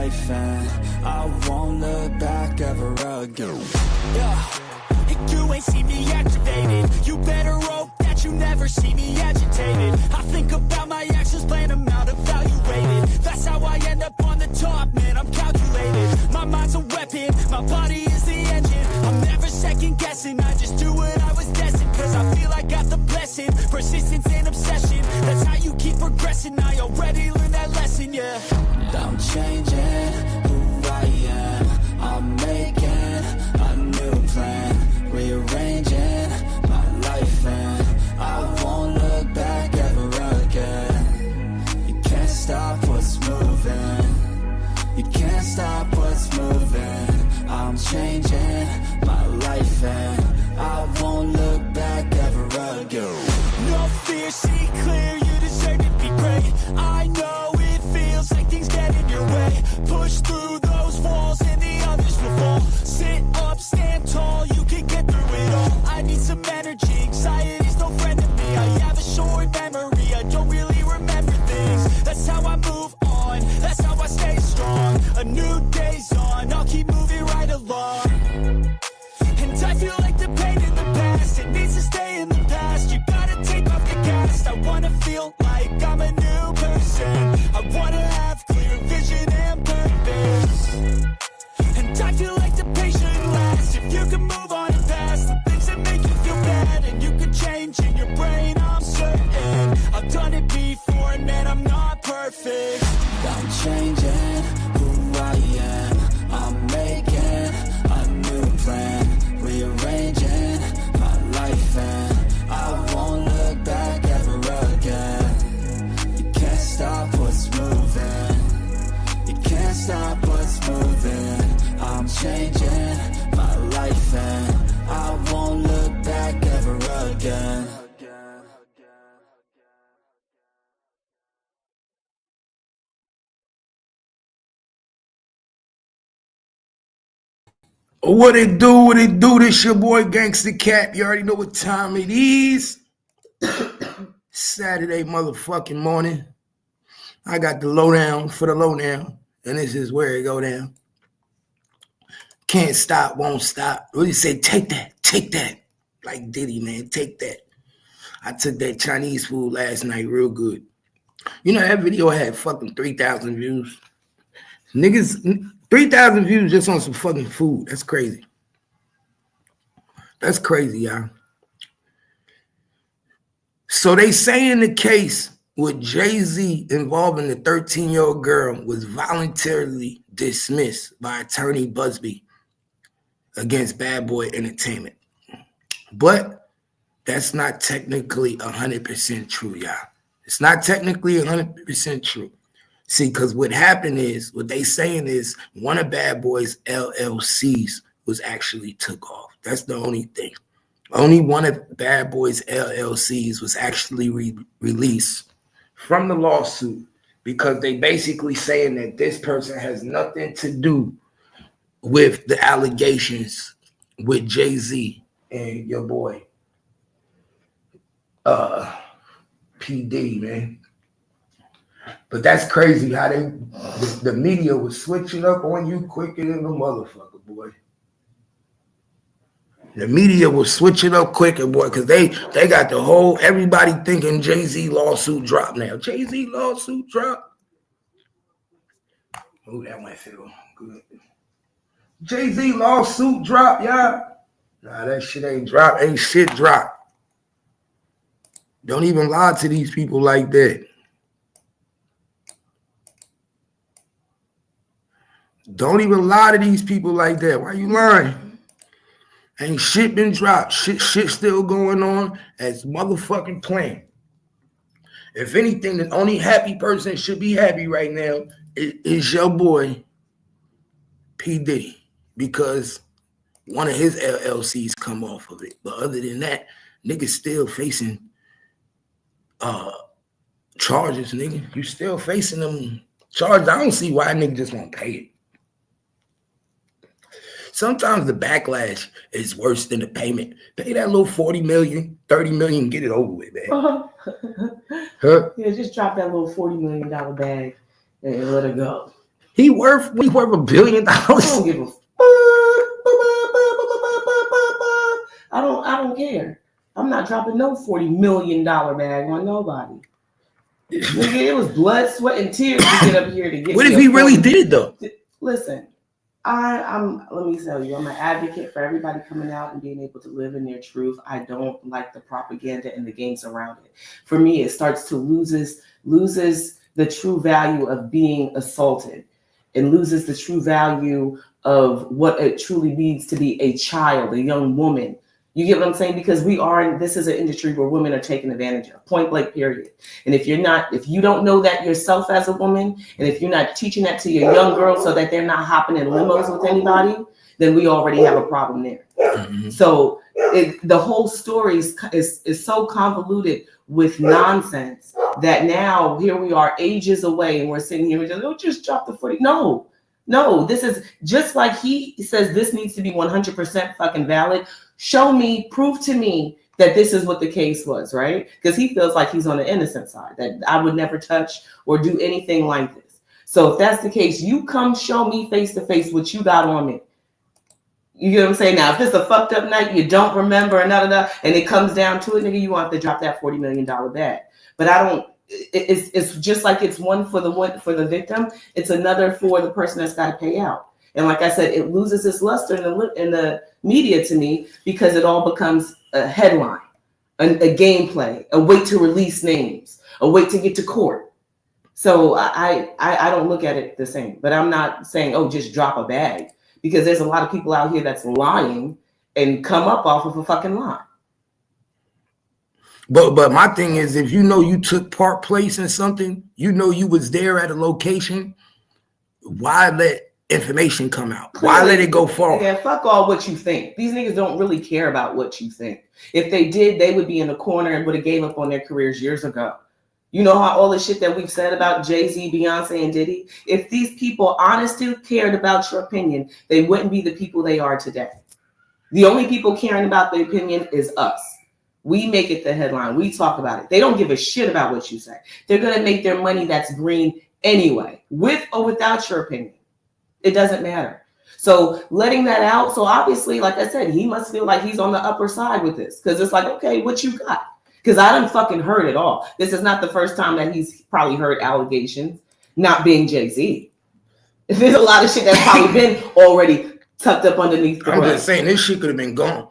life, and I won't look back ever again. You ain't see me activated. You better hope that you never see me agitated. I think about my actions, plan them out, evaluated. That's how I end up on the top, man, I'm calculated. My mind's a weapon, my body is the engine. I'm never second guessing, I just do what I was destined. Cause I feel I got the blessing, persistence and obsession. That's how you keep progressing, I already learned that lesson, yeah. I'm changing who I am, I'm making a new plan, rearranging my life, and I won't look back ever again. You can't stop what's moving, you can't stop what's moving. I'm changing my life, and I won't look back ever again. No fear, see clear, you deserve to be great. I know it feels like things get in your way. Push through those walls and the others will fall. Sit up, stand tall, you can get through it all. I need some energy, anxiety's no friend to me. I have a short memory, I don't really remember things. That's how I move on, that's how I stay strong. A new day's on, I'll keep moving right along. And I feel like the pain in the past, it needs to stay in the past. You gotta take off the cast. I wanna feel like I'm a new person. I wanna have clear vision and purpose. And I feel like the pain shouldn't last. If you can move on and past the things that make you feel bad, and you can change in your brain, I'm certain. I've done it before, and man, I'm not perfect. I'm changing who I am, I'm making a new plan, rearranging my life, and I won't look back ever again. You can't stop what's moving, you can't stop what's moving. I'm changing my life, and I won't look back ever again. What it do, what it do, this your boy Gangstacap. You already know what time it is. Saturday motherfucking morning. I got the lowdown for the lowdown, and this is where it go down. Can't stop, won't stop. Really say, take that. Like Diddy, man, take that. I took that Chinese food last night real good. You know, that video had fucking 3,000 views. Niggas, 3,000 views just on some fucking food. That's crazy. That's crazy, y'all. So they say in the case with Jay-Z involving the 13-year-old girl was voluntarily dismissed by attorney Busby against Bad Boy Entertainment. But that's not technically 100% true, y'all. It's not technically 100% true. See, because what happened is, what they saying is one of Bad Boy's LLCs was actually took off. That's the only thing. Only one of Bad Boy's LLCs was actually released from the lawsuit because they basically saying that this person has nothing to do with the allegations with Jay-Z and your boy PD, man. But that's crazy how the media was switching up on you quicker than the motherfucker, boy. The media was switching up quicker, boy, because they got the whole, everybody thinking Jay-Z lawsuit dropped now. Jay-Z lawsuit dropped? Oh, that went feel good. Jay-Z lawsuit dropped, y'all? Nah, that shit ain't dropped. Ain't shit dropped. Don't even lie to these people like that. Don't even lie to these people like that. Why you lying? Ain't shit been dropped. Shit still going on as motherfucking planned. If anything, the only happy person should be happy right now is your boy P. Diddy, because one of his LLCs come off of it. But other than that, niggas still facing charges, nigga. You still facing them charges. I don't see why a nigga just won't pay it. Sometimes the backlash is worse than the payment. Pay that little 40 million, 30 million, get it over with, man. Huh? Yeah, just drop that little $40 million bag and let it go. He worth $1 billion. I don't give a fuck. I don't care. I'm not dropping no $40 million bag on nobody. Nigga, it was blood, sweat, and tears to get up here to get. What if he really did it though? Listen, I'm. Let me tell you, I'm an advocate for everybody coming out and being able to live in their truth. I don't like the propaganda and the games around it. For me, it starts to loses the true value of being assaulted, and loses the true value of what it truly means to be a child, a young woman. You get what I'm saying? Because this is an industry where women are taken advantage of, point blank, period. And if you don't know that yourself as a woman, and if you're not teaching that to your young girls so that they're not hopping in limos with anybody, then we already have a problem there. Mm-hmm. So the whole story is so convoluted with nonsense that now here we are ages away and we're sitting here and just drop the 40. No, this is just like he says this needs to be 100% fucking valid. Show me, prove to me that this is what the case was, right? Because he feels like he's on the innocent side, that I would never touch or do anything like this. So if that's the case, you come show me face to face what you got on me. You get what I'm saying? Now, if it's a fucked up night, you don't remember, and it comes down to it, nigga, you want to drop that $40 million bag. But I don't. It's just like it's one for the victim. It's another for the person that's got to pay out. And like I said, it loses its luster in the media to me because it all becomes a headline, a gameplay, a way to release names, a way to get to court. So I don't look at it the same. But I'm not saying, just drop a bag, because there's a lot of people out here that's lying and come up off of a fucking lie. But my thing is, if you know you took place in something, you know you was there at a location, why let information come out? Why let it go forward? Yeah, fuck all what you think. These niggas don't really care about what you think. If they did, they would be in the corner and would have gave up on their careers years ago. You know how all the shit that we've said about Jay-Z, Beyonce, and Diddy? If these people honestly cared about your opinion, they wouldn't be the people they are today. The only people caring about the opinion is us. We make it the headline. We talk about it. They don't give a shit about what you say. They're going to make their money that's green anyway, with or without your opinion. It doesn't matter. So letting that out. So obviously, like I said, he must feel like he's on the upper side with this, because it's like, okay, what you got? Because I done fucking heard it all. This is not the first time that he's probably heard allegations, not being Jay-Z. There's a lot of shit that's probably been already tucked up underneath the rug. I'm just saying, this shit could have been gone.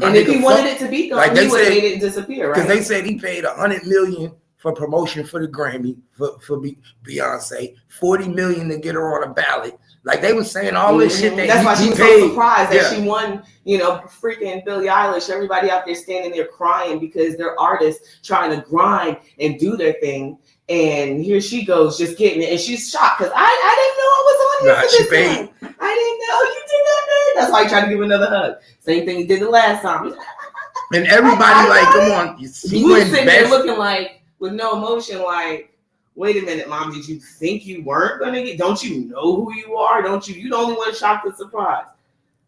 And if he wanted it to be gone, he would have made it disappear, right? Because they said he paid $100 million for promotion for the Grammy for Beyonce, $40 million to get her on a ballot. Like they were saying all this shit that that's why she was paid. So surprised that she won, freaking Billie Eilish. Everybody out there standing there crying because they're artists trying to grind and do their thing. And here she goes just getting it. And she's shocked because I didn't know I was on here for this one. I didn't know you did that. That's why he tried to give another hug. Same thing he did the last time. And everybody like, come on. You sitting there looking like with no emotion, like, wait a minute, Mom, did you think you weren't going to get, don't you know who you are? You the only one shocked and surprised.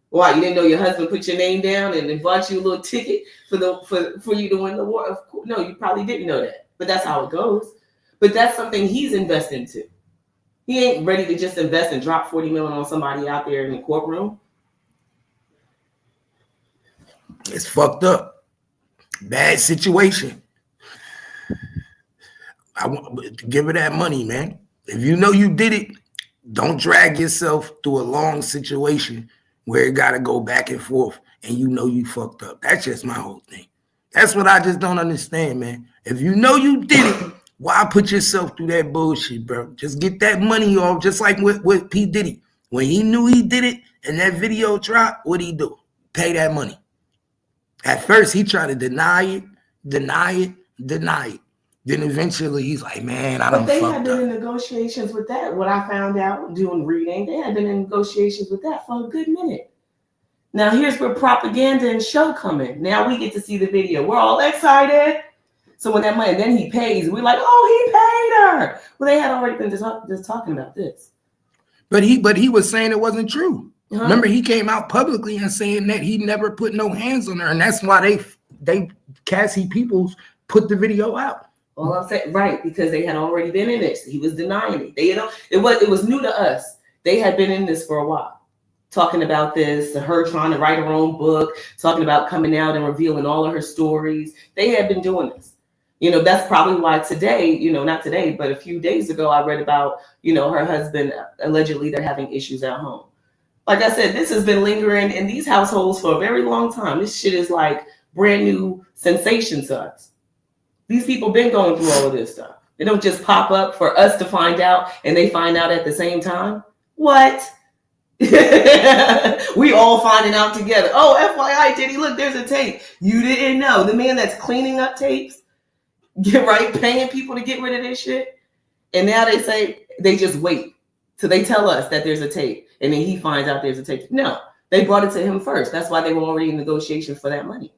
Why, you didn't know your husband put your name down and bought you a little ticket for you to win the war? Of course, no, you probably didn't know that, but that's how it goes. But that's something he's investing to. He ain't ready to just invest and drop $40 million on somebody out there in the courtroom. It's fucked up. Bad situation. I want to give her that money, man. If you know you did it, don't drag yourself through a long situation where it got to go back and forth and you know you fucked up. That's just my whole thing. That's what I just don't understand, man. If you know you did it, why put yourself through that bullshit, bro? Just get that money off, just like with P. Diddy. When he knew he did it and that video dropped, what'd he do? Pay that money. At first, he tried to deny it. Then eventually he's like, man, I don't fucked up. But they had been in negotiations with that. What I found out doing reading, they had been in negotiations with that for a good minute. Now here's where propaganda and show come in. Now we get to see the video. We're all excited. So when that money, then he pays. We're like, oh, he paid her. Well, they had already been just talking about this. But he was saying it wasn't true. Uh-huh. Remember, he came out publicly and saying that he never put no hands on her, and that's why they Cassie Peoples put the video out. Well, I'm saying right, because they had already been in it. He was denying it. It was new to us. They had been in this for a while, talking about this, her trying to write her own book, talking about coming out and revealing all of her stories. They had been doing this. That's probably why today, not today, but a few days ago, I read about, her husband, allegedly they're having issues at home. Like I said, this has been lingering in these households for a very long time. This shit is like brand new sensation to us. These people been going through all of this stuff. They don't just pop up for us to find out and they find out at the same time. What? We all finding out together. Oh, FYI, Diddy, look, there's a tape. You didn't know. The man that's cleaning up tapes, paying people to get rid of this shit. And now they say they just wait till they tell us that there's a tape. And then he finds out there's a tape. No, they brought it to him first. That's why they were already in negotiations for that money.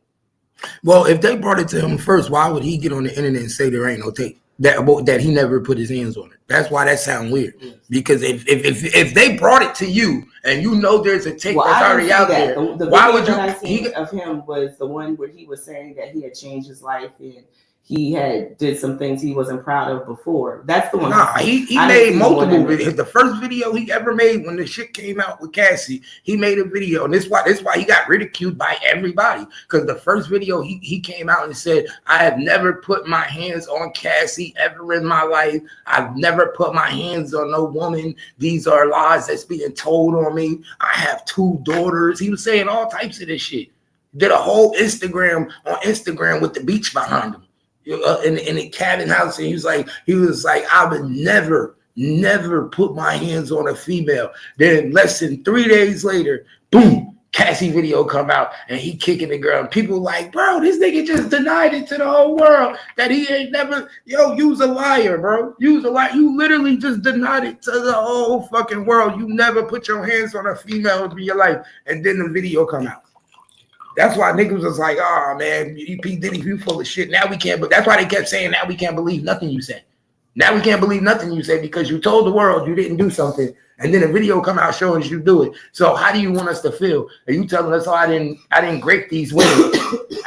Well, if they brought it to him first, why would he get on the internet and say there ain't no tape? That he never put his hands on it. That's why that sounds weird. Yes. Because if they brought it to you and there's a tape that's already out there, why would you? I seen of him was the one where he was saying that he had changed his life and he had did some things he wasn't proud of before. That's the one. Nah, he made multiple videos. The first video he ever made when the shit came out with Cassie, he made a video, and this is why he got ridiculed by everybody. Because the first video he came out and said, "I have never put my hands on Cassie ever in my life. I've never put my hands on no woman. These are lies that's being told on me. I have 2 daughters." He was saying all types of this shit. Did a whole Instagram with the beach behind him. In a cabin house, and he was like, I would never put my hands on a female. Then less than 3 days later, boom, Cassie video come out, and he kicking the girl. And people like, bro, this nigga just denied it to the whole world that he ain't never. You's a liar, bro. You's a liar. You literally just denied it to the whole fucking world. You never put your hands on a female in your life, and then the video come out. That's why niggas was like, oh, man, P. Diddy, you full of shit. Now we can't, but that's why they kept saying, now we can't believe nothing you say. Now we can't believe nothing you say because you told the world you didn't do something, and then a video come out showing you do it. So how do you want us to feel? Are you telling us, oh, I didn't grape these women.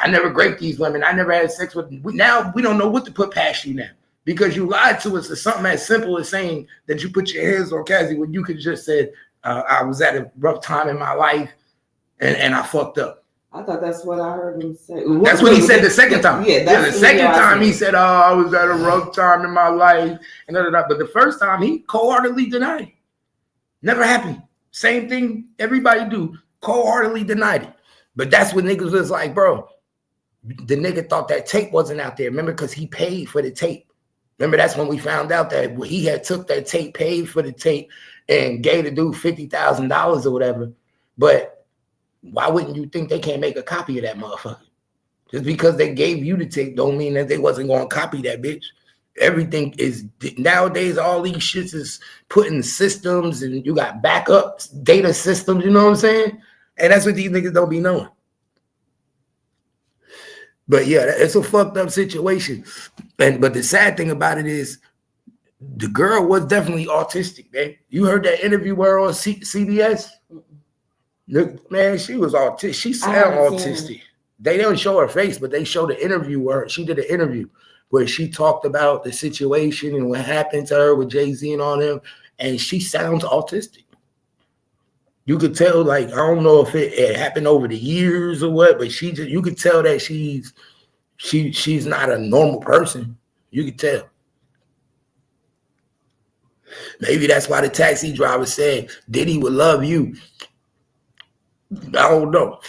I never graped these women. I never had sex with them. Now we don't know what to put past you now because you lied to us to something as simple as saying that you put your hands on Cassie when you could just said, I was at a rough time in my life and I fucked up. I thought that's what I heard him say. That's what he said the second time. Yeah, the second time he said, "Oh, I was at a rough time in my life," and but the first time he wholeheartedly denied it. Never happened. Same thing everybody do. Wholeheartedly denied it. But that's what niggas was like, bro. The nigga thought that tape wasn't out there. Remember, because he paid for the tape. Remember, that's when we found out that he had took that tape, paid for the tape, and gave the dude $50,000 or whatever. But why wouldn't you think they can't make a copy of that motherfucker? Just because they gave you the tape don't mean that they wasn't going to copy that bitch. Everything is nowadays, all these shits is put in systems and you got backups, data systems, you know what I'm saying? And that's what these niggas don't be knowing. But yeah, it's a fucked up situation. But the sad thing about it is the girl was definitely autistic, man. You heard that interview with her on CBS? Look, man, she was autistic. She sounded autistic. They don't show her face, but they show the interview where she did an interview where she talked about the situation and what happened to her with Jay-Z and all them, and she sounds autistic. You could tell, like, I don't know if it happened over the years or what, but you could tell that she's not a normal person. You could tell. Maybe that's why the taxi driver said Diddy would love you. I don't know.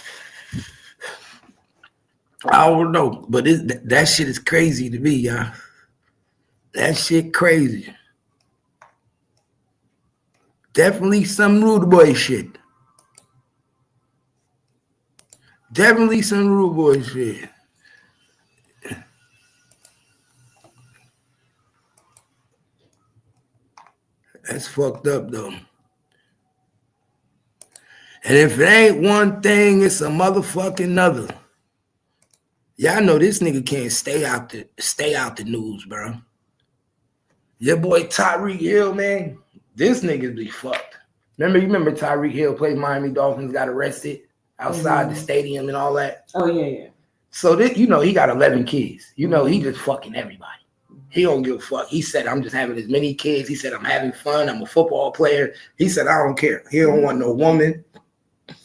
But that shit is crazy to me, y'all. That shit crazy. Definitely some rude boy shit. Definitely some rude boy shit. That's fucked up, though. And if it ain't one thing, it's a motherfucking another. Y'all know this nigga can't stay out the news, bro. Your boy Tyreek Hill, man, this nigga be fucked. Remember Tyreek Hill played Miami Dolphins, got arrested outside the stadium and all that? Oh, yeah. So, he got 11 kids. He just fucking everybody. He don't give a fuck. He said, I'm just having as many kids. He said, I'm having fun. I'm a football player. He said, I don't care. He don't want no woman.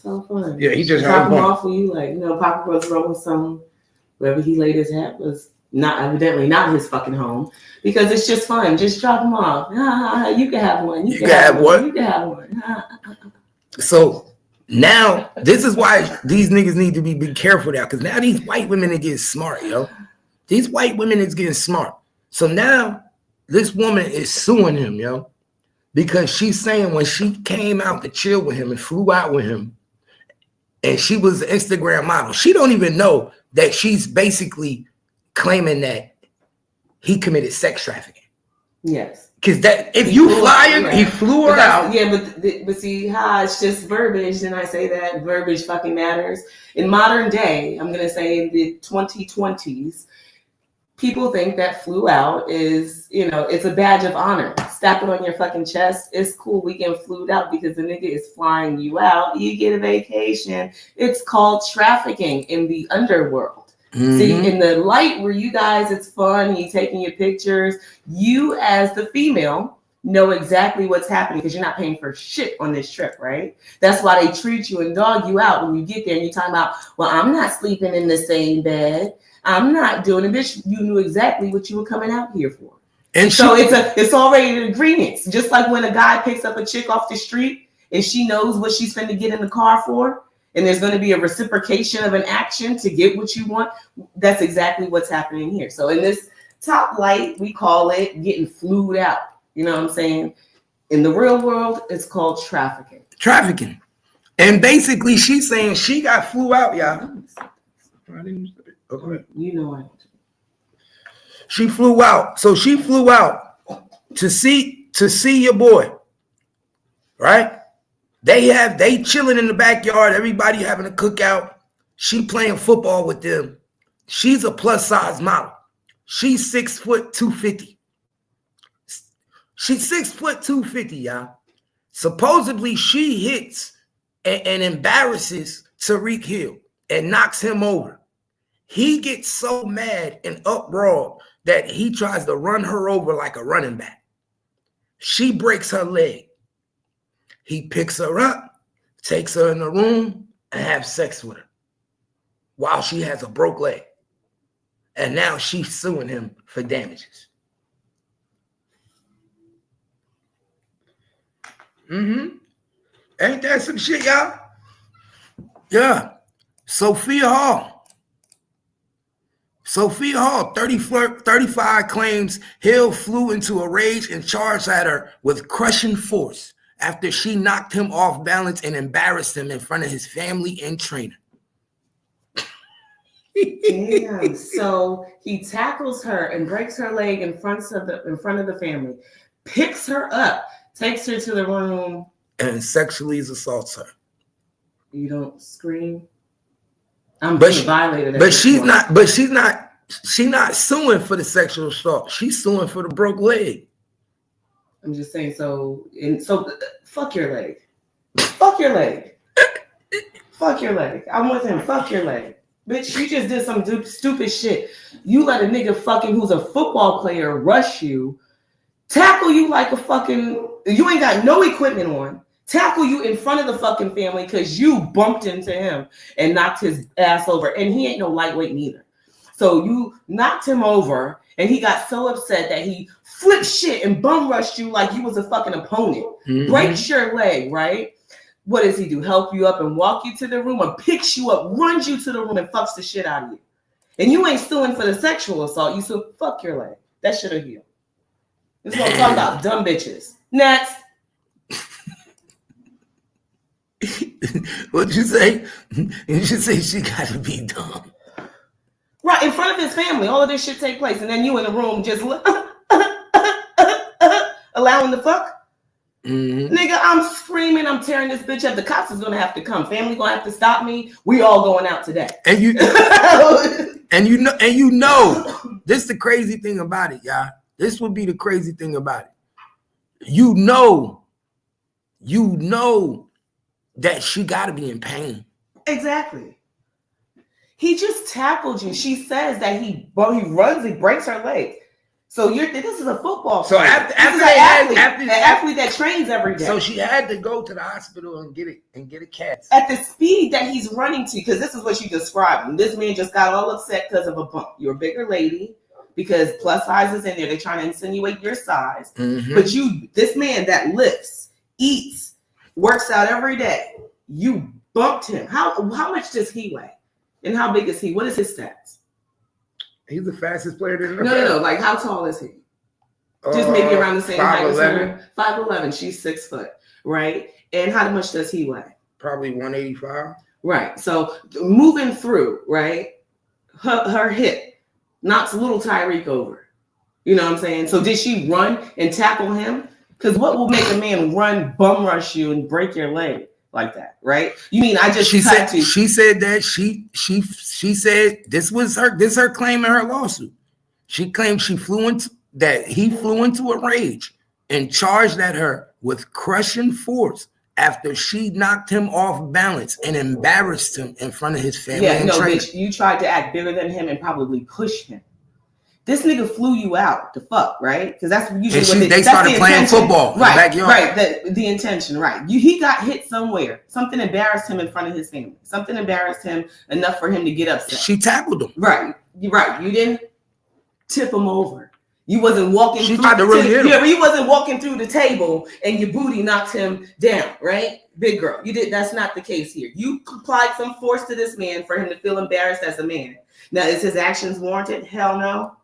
So fun. Yeah, he just drop him off for you, like, Papa was rolling some wherever he laid his hat was evidently not his fucking home, because it's just fun. Just drop him off. You can have one. You can have one. You can have one. So now this is why these niggas need to be careful now, because now these white women are getting smart, yo. These white women is getting smart. So now this woman is suing him, yo, because she's saying when she came out to chill with him and flew out with him, and she was an Instagram model, she don't even know that she's basically claiming that he committed sex trafficking. Yes. Because that if you fly her, he flew her out. Yeah, but see how it's just verbiage, and I say that verbiage fucking matters. In modern day, I'm gonna say in the 2020s, people think that flew out is, it's a badge of honor. Slap it on your fucking chest. It's cool. We get flew out because the nigga is flying you out. You get a vacation. It's called trafficking in the underworld. Mm-hmm. See, in the light where you guys, it's fun. You taking your pictures. You as the female know exactly what's happening because you're not paying for shit on this trip, right? That's why they treat you and dog you out when you get there and you're talking about, well, I'm not sleeping in the same bed. I'm not doing it, bitch. You knew exactly what you were coming out here for. And so it's already an agreement. Just like when a guy picks up a chick off the street and she knows what she's finna get in the car for, and there's going to be a reciprocation of an action to get what you want. That's exactly what's happening here. So in this top light, we call it getting flued out. You know what I'm saying? In the real world, it's called trafficking. Trafficking. And basically, she's saying she got flew out, y'all. Okay. You know what? She flew out. So she flew out to see your boy. Right? They chilling in the backyard, everybody having a cookout. She playing football with them. She's a plus size model. She's 6 foot 250. She's 6 foot 250, y'all. Supposedly she hits and embarrasses Tariq Hill and knocks him over. He gets so mad and uproar that he tries to run her over like a running back. She breaks her leg. He picks her up, takes her in the room, and have sex with her while she has a broke leg. And now she's suing him for damages. Mm-hmm. Ain't that some shit, y'all? Yeah. Sophia Hall, 35, claims Hill flew into a rage and charged at her with crushing force after she knocked him off balance and embarrassed him in front of his family and trainer. Damn. So he tackles her and breaks her leg in front of the family, picks her up, takes her to the room, and sexually assaults her. You don't scream. I'm being violated. But she's not suing for the sexual assault. She's suing for the broke leg. I'm just saying. So fuck your leg. Fuck your leg. Fuck your leg. I'm with him. Fuck your leg. Bitch, you just did some stupid shit. You let a nigga who's a football player rush you, tackle you like a fucking, you ain't got no equipment on, tackle you in front of the fucking family because you bumped into him and knocked his ass over. And he ain't no lightweight neither. So you knocked him over and he got so upset that he flipped shit and bum rushed you like you was a fucking opponent. Mm-hmm. Breaks your leg, right? What does he do? Help you up and walk you to the room, or picks you up, runs you to the room and fucks the shit out of you. And you ain't suing for the sexual assault. You sue, fuck your leg. That should have healed. This is what I'm talking about. Dumb bitches. Next. What'd you say? You should say she gotta be dumb. Right, in front of his family, all of this shit take place, and then you in the room just allowing the fuck? Mm-hmm. Nigga, I'm screaming, I'm tearing this bitch up. The cops is gonna have to come. Family gonna have to stop me. We all going out today. And you know, this is the crazy thing about it, y'all. This would be the crazy thing about it. You know that she gotta be in pain. Exactly. He just tackled you. She says that he breaks her leg. So this is a football. So player. after an athlete that trains every day. So she had to go to the hospital and get a cast. At the speed that he's running to, because this is what you described. This man just got all upset because of a bump. You're a bigger lady because plus size is in there. They're trying to insinuate your size. Mm-hmm. But this man that lifts, eats, works out every day, you bumped him. How much does he weigh? And how big is he? What is his stats? He's the fastest player in the No. Like, how tall is he? Just maybe around the same height as her. 5'11". She's 6 foot, right? And how much does he weigh? Probably 185. Right. So moving through, right? Her hip knocks little Tyreek over. You know what I'm saying? So did she run and tackle him? Because what will make a man run, bum rush you, and break your leg like that, right? You mean she said that she said this was her claim in her lawsuit. She claimed he flew into a rage and charged at her with crushing force after she knocked him off balance and embarrassed him in front of his family. Yeah, no, bitch, you tried to act bigger than him and probably push him. This nigga flew you out the fuck, right? Because that's usually they started playing football in the backyard. Right, the intention, right. He got hit somewhere. Something embarrassed him in front of his family. Something embarrassed him enough for him to get upset. She tackled him. Right. You're right. You didn't tip him over. You wasn't walking she tried to really hit him. Yeah, you wasn't walking through the table and your booty knocked him down, right? Big girl. You did. That's not the case here. You applied some force to this man for him to feel embarrassed as a man. Now, is his actions warranted? Hell no.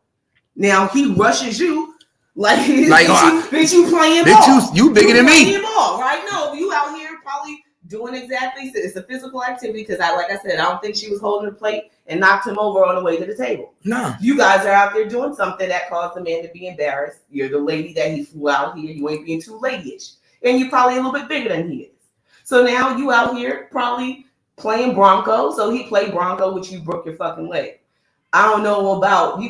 Now he rushes you like bitch, you playing ball. You bigger than me. Playing ball, right? No, you out here probably doing exactly. It's a physical activity because like I said, I don't think she was holding the plate and knocked him over on the way to the table. No, you guys are out there doing something that caused the man to be embarrassed. You're the lady that he flew out here. You ain't being too ladyish, and you're probably a little bit bigger than he is. So now you out here probably playing Bronco. So he played Bronco, which you broke your fucking leg. I don't know about you.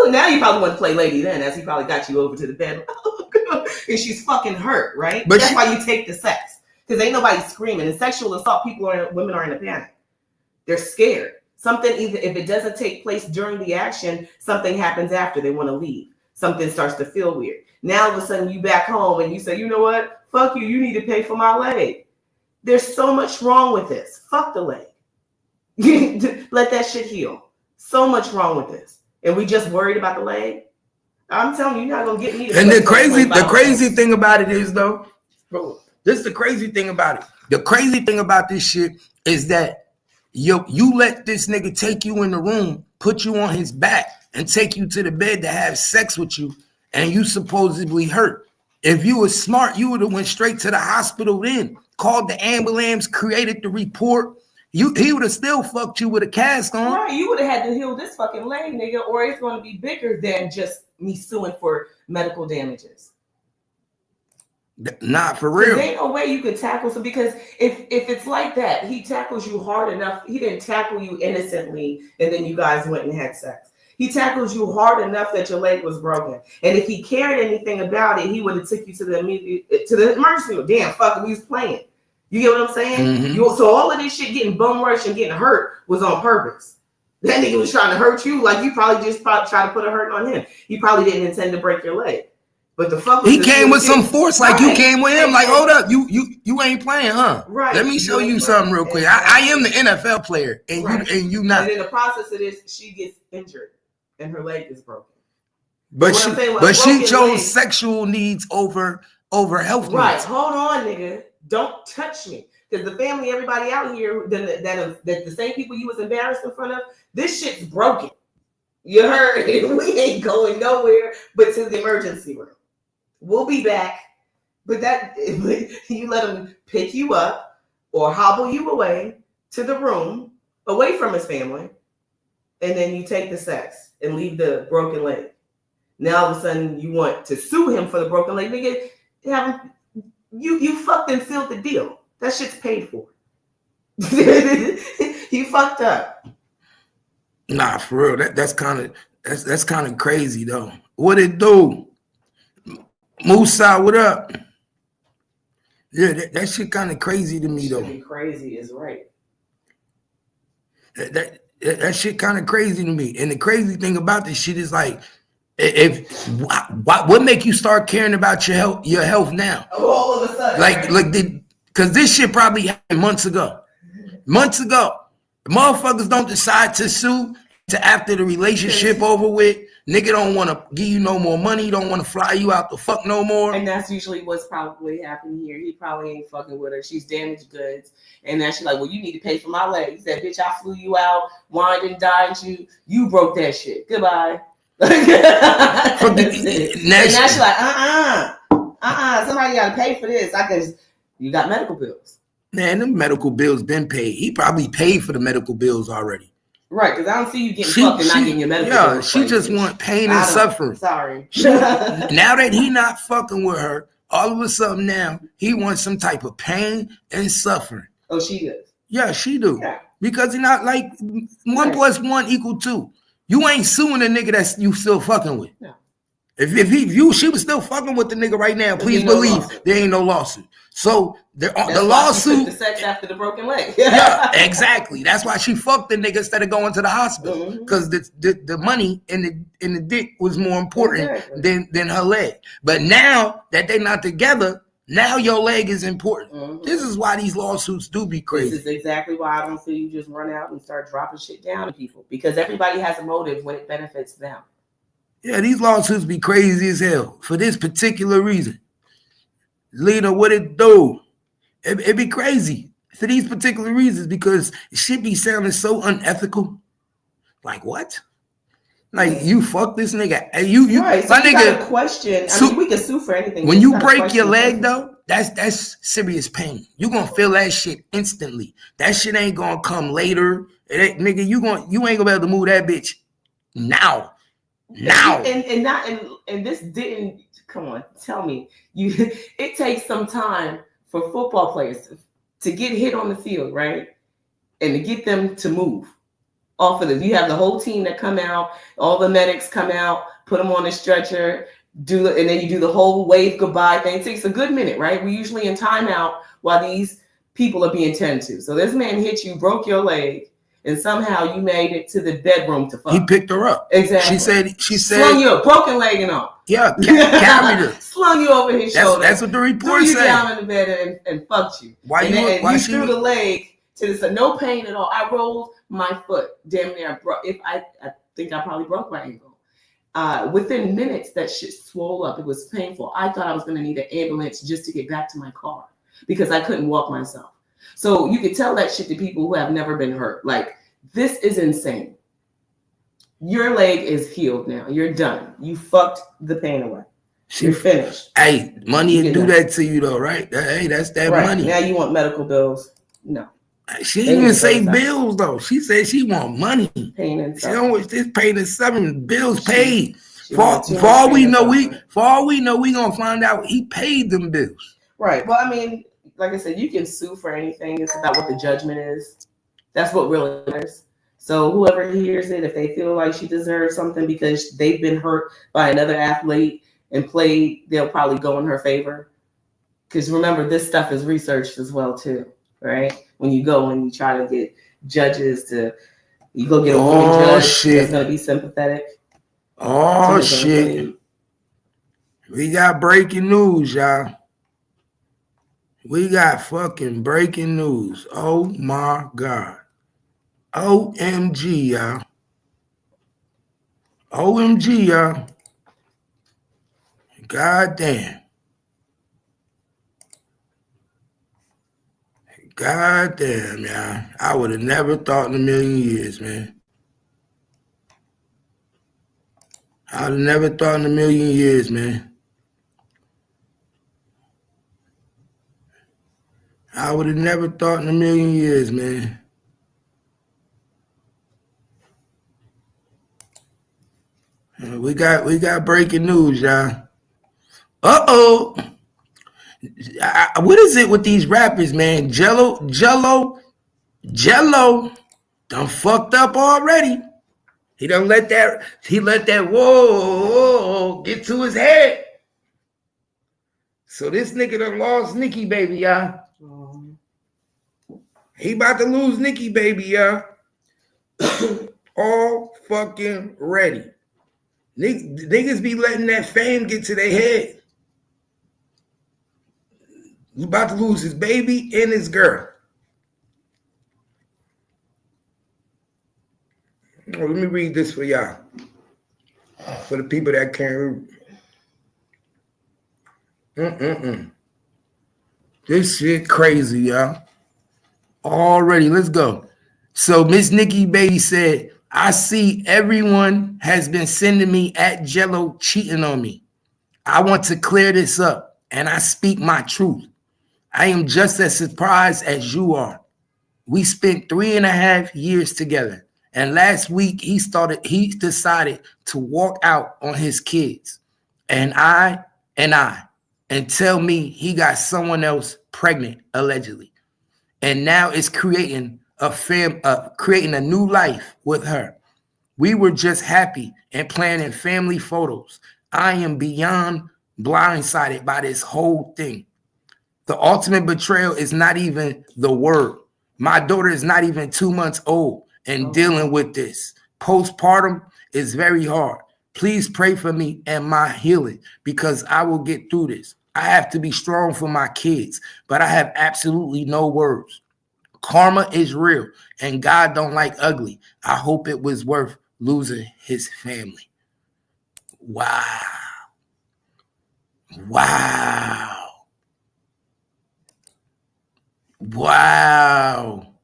Now you probably want to play lady then, as he probably got you over to the bed. And she's fucking hurt, right? But that's why you take the sex. Because ain't nobody screaming. In sexual assault, women are in a panic. They're scared. Something, either if it doesn't take place during the action, something happens after. They want to leave. Something starts to feel weird. Now all of a sudden you back home and you say, you know what? Fuck you. You need to pay for my leg. There's so much wrong with this. Fuck the leg. Let that shit heal. So much wrong with this. And we just worried about the leg. I'm telling you, you're not gonna get me. And the crazy thing about it is, though, bro, this is the crazy thing about it. The crazy thing about this shit is that you let this nigga take you in the room, put you on his back, and take you to the bed to have sex with you, and you supposedly hurt. If you were smart, you would have went straight to the hospital then, called the ambulance, created the report. He would have still fucked you with a cast on. Right, you would have had to heal this fucking leg, nigga, or it's going to be bigger than just me suing for medical damages. Not for real. There ain't no way you could tackle some, because if it's like that, he tackles you hard enough. He didn't tackle you innocently, and then you guys went and had sex. He tackles you hard enough that your leg was broken. And if he cared anything about it, he would have took you to the emergency room. Damn, fuck him, he was playing. You get what I'm saying? Mm-hmm. So all of this shit getting bum rushed and getting hurt was on purpose. That nigga was trying to hurt you, like you probably just tried to put a hurt on him. He probably didn't intend to break your leg. But the fuck was he came with some force, like you came with him. Like, hold up, you ain't playing, huh? Right. Let me show you something real quick. I am the NFL player, and you not. And in the process of this, she gets injured and her leg is broken. But she chose sexual needs over health needs. Right. Hold on, nigga. Don't touch me. Because the family, everybody out here, that the same people you was embarrassed in front of, this shit's broken. You heard? We ain't going nowhere but to the emergency room. We'll be back. But you let him pick you up or hobble you away to the room, away from his family, and then you take the sex and leave the broken leg. Now all of a sudden you want to sue him for the broken leg. Nigga, you fucked and sealed the deal. That shit's paid for. You fucked up. Nah, for real. That's kind of crazy though. What it do? Musa, what up? Yeah, that shit kind of crazy to me though. Crazy is right. That shit kind of crazy to me. And the crazy thing about this shit is like, What make you start caring about your health now? All of a sudden, like because this shit probably happened months ago. The motherfuckers don't decide to sue to after the relationship over with. Nigga don't want to give you no more money. Don't want to fly you out the fuck no more. And that's usually what's probably happening here. He probably ain't fucking with her. She's damaged goods. And then she's like, well, you need to pay for my leg. He said, bitch, I flew you out, wined and dined you. You broke that shit. Goodbye. And now she's like, somebody got to pay for this. You got medical bills. Man, them medical bills been paid. He probably paid for the medical bills already. Right, because I don't see you getting fucked and not getting your medical bills. Yeah, she just want pain and suffering. Sorry. Now that he not fucking with her, all of a sudden now he wants some type of pain and suffering. Oh, she does. Yeah, she do. Yeah. Because you're not like 1 + 1 = 2. You ain't suing a nigga that you still fucking with. No. If she was still fucking with the nigga right now, please believe there ain't no lawsuit. So the lawsuit, the sex after the broken leg. Yeah, exactly. That's why she fucked the nigga instead of going to the hospital, because the money in the dick was more important than her leg. But now that they're not together, now your leg is important. This is why these lawsuits do be crazy. This is exactly why I don't feel you just run out and start dropping shit down to people, because everybody has a motive when it benefits them. Yeah, these lawsuits be crazy as hell for this particular reason. Lena, what it do? It be crazy for these particular reasons, because it should be sounding so unethical. Like what? Like you fuck this nigga. You right. So my you nigga. Got a question. I mean, we can sue for anything. When you break your leg though, that's serious pain. You gonna feel that shit instantly. That shit ain't gonna come later. Nigga, you ain't gonna be able to move that bitch now. And this didn't come on. Tell me, it takes some time for football players to get hit on the field, right, and to get them to move off of this. You have the whole team that come out, all the medics come out, put them on a stretcher, and then you do the whole wave goodbye thing. It takes a good minute, right? We're usually in timeout while these people are being tended to. So this man hit you, broke your leg, and somehow you made it to the bedroom to fuck. He picked her up. Exactly. She said slung you up, broken leg and all. Yeah, carried her. Slung you over his shoulder. That's what the report said. Threw you down in the bed and fucked you. Why you threw the leg to this? No pain at all. I rolled my foot. Damn near I broke. I think I probably broke my ankle. Within minutes, that shit swole up. It was painful. I thought I was going to need an ambulance just to get back to my car because I couldn't walk myself. So you could tell that shit to people who have never been hurt. Like, this is insane. Your leg is healed now. You're done. You fucked the pain away. You're finished. Hey, money will do that to you though, right? Hey, that's that money. Now you want medical bills? No. She didn't even say bills though. She said she want money. Pain and suffering. She don't want this pain and suffering. Bills paid. For all we know, we gonna find out he paid them bills. Right. Well, I mean, like I said, you can sue for anything. It's about what the judgment is. That's what really matters. So whoever hears it, if they feel like she deserves something because they've been hurt by another athlete and played, they'll probably go in her favor. Because remember, this stuff is researched as well too, right? When you go and you try to get judges you go get a woman judge that's going to be sympathetic. Oh shit! We got breaking news, y'all. We got fucking breaking news. Oh my God. OMG, y'all. OMG, y'all. God damn. God damn, y'all. I would have never thought in a million years, man. I would have never thought in a million years, man. I would have never thought in a million years, man. We got breaking news, y'all. Uh-oh. What is it with these rappers, man? Gelo done fucked up already. He let that whoa get to his head. So this nigga done lost Nikki Babby, y'all. He about to lose Nikki Babby, y'all. All fucking ready. Niggas be letting that fame get to their head. You about to lose his baby and his girl. Oh, let me read this for y'all. For the people that can't read. This shit crazy, y'all. Already, let's go. So Miss Nikki Babby said, I see everyone has been sending me at Gelo cheating on me. I want to clear this up, and I speak my truth. I am just as surprised as you are. We spent 3.5 years together, and last week he decided to walk out on his kids, and tell me he got someone else pregnant, allegedly. And now it's creating a new life with her. We were just happy and planning family photos. I am beyond blindsided by this whole thing. The ultimate betrayal is not even the word. My daughter is not even 2 months old and dealing with this. Postpartum is very hard. Please pray for me and my healing because I will get through this. I have to be strong for my kids, but I have absolutely no words. Karma is real, and God don't like ugly. I hope it was worth losing his family. Wow. Wow. Wow.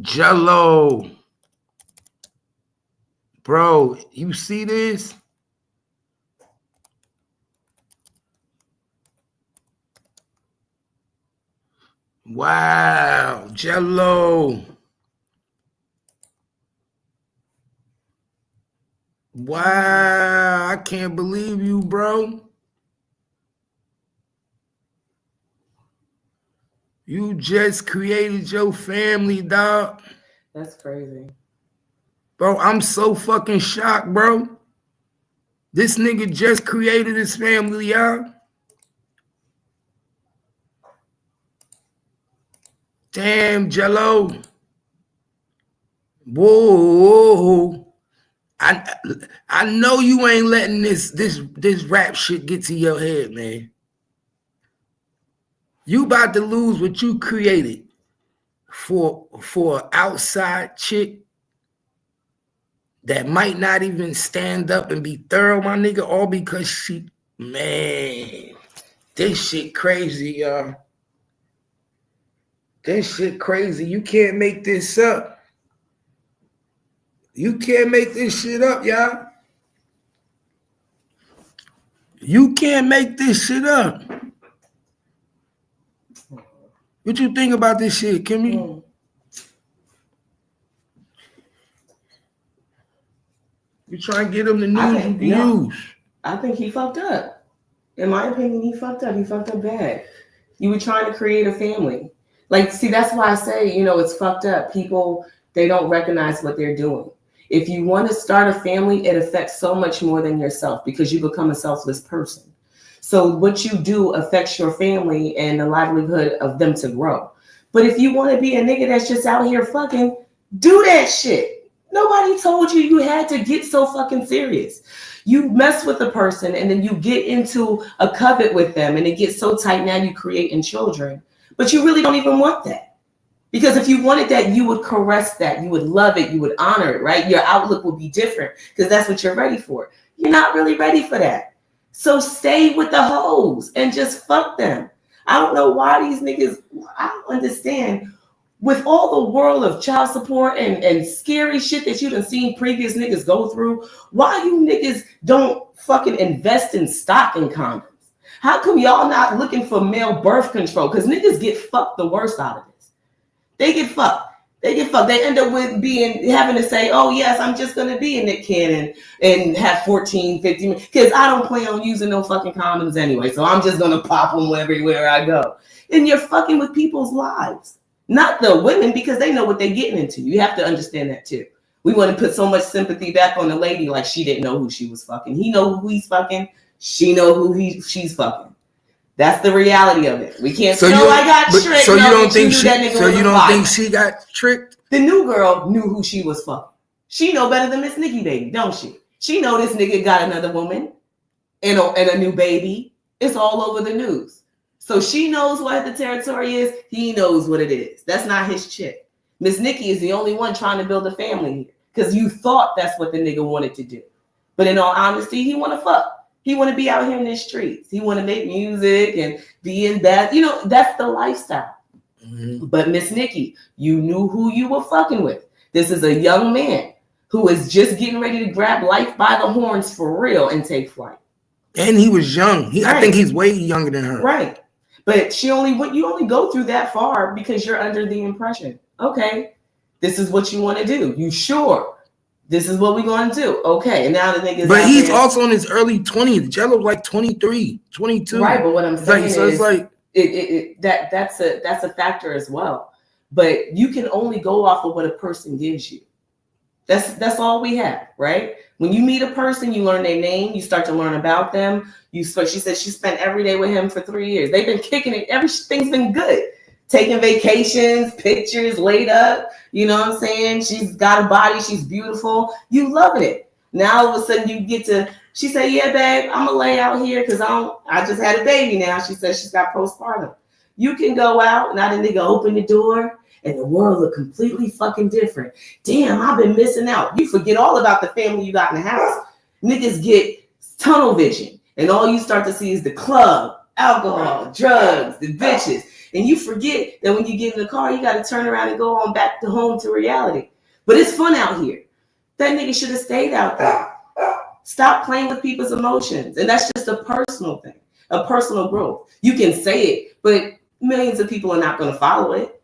Gelo. Bro, you see this? Wow, Gelo. Wow, I can't believe you, bro. You just created your family, dog. That's crazy. Bro, I'm so fucking shocked, bro. This nigga just created his family, y'all. Damn, Gelo. Whoa. I know you ain't letting this rap shit get to your head, man. You about to lose what you created for an outside chick that might not even stand up and be thorough, my nigga, all because she, man, this shit crazy, y'all. This shit crazy. You can't make this up. You can't make this shit up, y'all. You can't make this shit up. What you think about this shit, Kimmy? You trying to get him the news you can use. I think he fucked up. In my opinion, he fucked up. He fucked up bad. You were trying to create a family. Like, see, that's why I say, it's fucked up. People, they don't recognize what they're doing. If you want to start a family, it affects so much more than yourself because you become a selfless person. So what you do affects your family and the livelihood of them to grow. But if you want to be a nigga that's just out here fucking, do that shit. Nobody told you had to get so fucking serious. You mess with a person and then you get into a covet with them and it gets so tight now you creating children. But you really don't even want that. Because if you wanted that, you would caress that. You would love it. You would honor it, right? Your outlook would be different because that's what you're ready for. You're not really ready for that. So stay with the hoes and just fuck them. I don't know why these niggas, I don't understand. With all the world of child support and scary shit that you done seen previous niggas go through, why you niggas don't fucking invest in stock in condoms? How come y'all not looking for male birth control? Because niggas get fucked the worst out of this. They get fucked. They end up with having to say, oh, yes, I'm just going to be a Nick Cannon and have 14, 15 minutes. Because I don't plan on using no fucking condoms anyway. So I'm just going to pop them everywhere I go. And you're fucking with people's lives. Not the women, because they know what they're getting into. You have to understand that, too. We want to put so much sympathy back on the lady like she didn't know who she was fucking. He know who he's fucking. She know who she's fucking. That's the reality of it. We can't say, I got tricked. So you don't think she got tricked? The new girl knew who she was fucking. She know better than Miss Nikki Babby, don't she? She know this nigga got another woman and a new baby. It's all over the news. So she knows what the territory is. He knows what it is. That's not his chick. Miss Nikki is the only one trying to build a family here because you thought that's what the nigga wanted to do. But in all honesty, he want to fuck. He want to be out here in the streets. He want to make music and be in that. You know, that's the lifestyle. Mm-hmm. But Miss Nikki, you knew who you were fucking with. This is a young man who is just getting ready to grab life by the horns for real and take flight. And he was young. I think he's way younger than her. Right. But you only go through that far because you're under the impression, okay, this is what you want to do. You sure? This is what we're going to do. Okay. And now the nigga's But he's also in his early 20s. Gelo's like 23, 22. Right. But what I'm saying is it's like that's a factor as well. But you can only go off of what a person gives you. That's all we have, right? When you meet a person, you learn their name, you start to learn about them. She said she spent every day with him for 3 years. They've been kicking it. Everything's been good. Taking vacations, pictures, laid up. You know what I'm saying? She's got a body. She's beautiful. You loving it. Now all of a sudden you get to, she said, yeah, babe, I'm going to lay out here because I just had a baby now. She said she's got postpartum. You can go out. Now the nigga open the door. And the world look completely fucking different. Damn, I've been missing out. You forget all about the family you got in the house. Niggas get tunnel vision. And all you start to see is the club, alcohol, drugs, the bitches. And you forget that when you get in the car, you got to turn around and go on back to home to reality. But it's fun out here. That nigga should have stayed out there. Stop playing with people's emotions. And that's just a personal thing, a personal growth. You can say it, but millions of people are not going to follow it.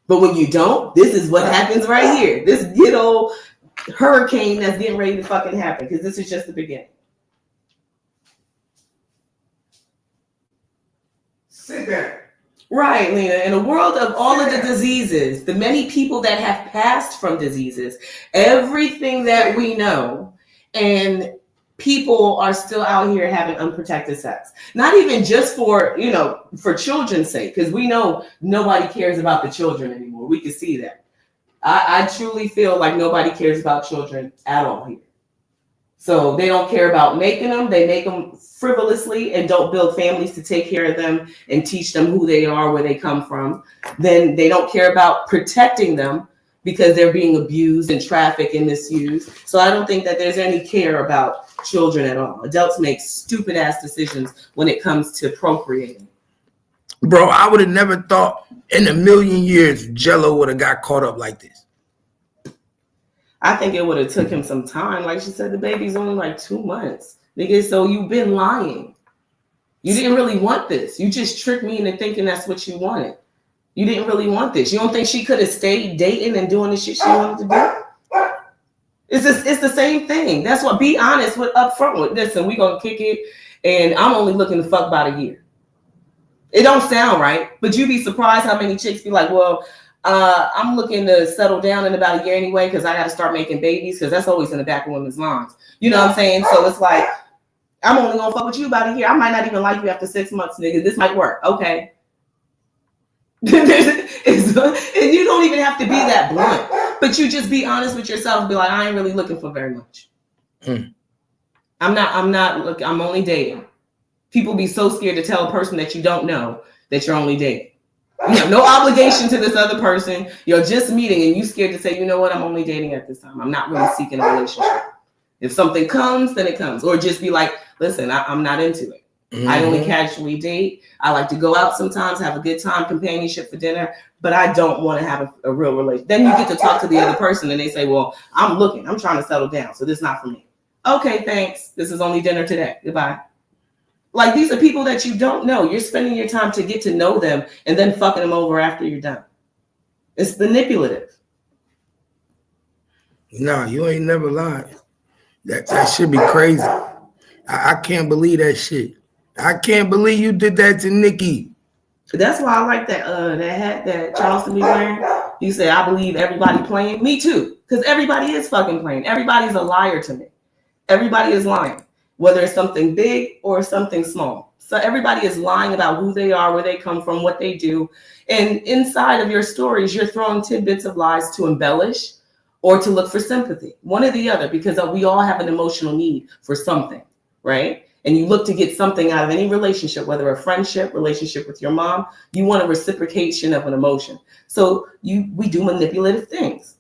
But when you don't, this is what happens right here. This good old hurricane that's getting ready to fucking happen because this is just the beginning. Sit there. Right, Lena. In a world of all of the diseases, the many people that have passed from diseases, everything that we know, and people are still out here having unprotected sex. Not even just for children's sake, because we know nobody cares about the children anymore. We can see that. I truly feel like nobody cares about children at all here. So they don't care about making them. They make them frivolously and don't build families to take care of them and teach them who they are, where they come from. Then they don't care about protecting them because they're being abused and trafficked and misused. So I don't think that there's any care about children at all. Adults make stupid ass decisions when it comes to procreating. Bro, I would have never thought in a million years Gelo would have got caught up like this. I think it would have took him some time. Like she said, the baby's only like 2 months. Nigga, so you've been lying. You didn't really want this. You just tricked me into thinking that's what you wanted. You didn't really want this. You don't think she could have stayed dating and doing the shit she wanted to do? It's the same thing. That's what, be honest with up front with. Listen, we gonna kick it, and I'm only looking to fuck about a year. It don't sound right, but you'd be surprised how many chicks be like, well, I'm looking to settle down in about a year anyway because I got to start making babies, because that's always in the back of women's minds. You know what I'm saying? So it's like, I'm only gonna fuck with you about a year. I might not even like you after 6 months, nigga. This might work. Okay. And you don't even have to be that blunt, but you just be honest with yourself and be like, I ain't really looking for very much. I'm only dating. People be so scared to tell a person that you don't know that you're only dating. You have no obligation to this other person. You're just meeting and you scared to say, you know what, I'm only dating at this time. I'm not really seeking a relationship. If something comes, then it comes. Or just be like, listen, I'm not into it. Mm-hmm. I only casually date. I like to go out sometimes, have a good time, companionship for dinner, but I don't want to have a real relationship. Then you get to talk to the other person and they say, well, I'm trying to settle down, so this is not for me. Okay, thanks. This is only dinner today. Goodbye. Like, these are people that you don't know. You're spending your time to get to know them and then fucking them over after you're done. It's manipulative. No, you ain't never lied. That should be crazy. I can't believe that shit. I can't believe you did that to Nikki. That's why I like that hat that Charleston be wearing. You say, I believe everybody playing. Me too. Because everybody is fucking playing. Everybody's a liar to me. Everybody is lying. Whether it's something big or something small. So everybody is lying about who they are, where they come from, what they do. And inside of your stories, you're throwing tidbits of lies to embellish or to look for sympathy, one or the other, because we all have an emotional need for something, right? And you look to get something out of any relationship, whether a friendship, relationship with your mom, you want a reciprocation of an emotion. So we do manipulative things.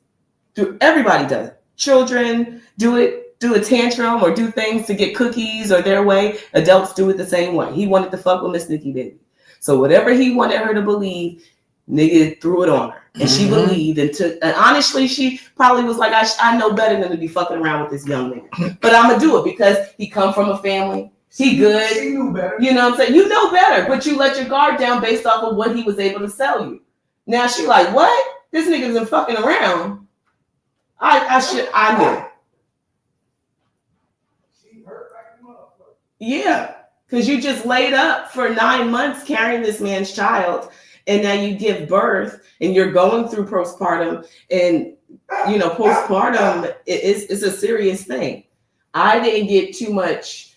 Everybody does it. Children do a tantrum or do things to get cookies or their way. Adults do it the same way. He wanted to fuck with Miss Nikki Babby. So whatever he wanted her to believe, nigga threw it on her. And she believed and honestly, she probably was like, I know better than to be fucking around with this young nigga. But I'm going to do it because he come from a family. He good. She knew better. You know what I'm saying? You know better, but you let your guard down based off of what he was able to sell you. Now she like, what? This nigga's been fucking around. I knew. She hurt like a motherfucker. Yeah, because you just laid up for 9 months carrying this man's child, and now you give birth, and you're going through postpartum, and postpartum is a serious thing. I didn't get too much.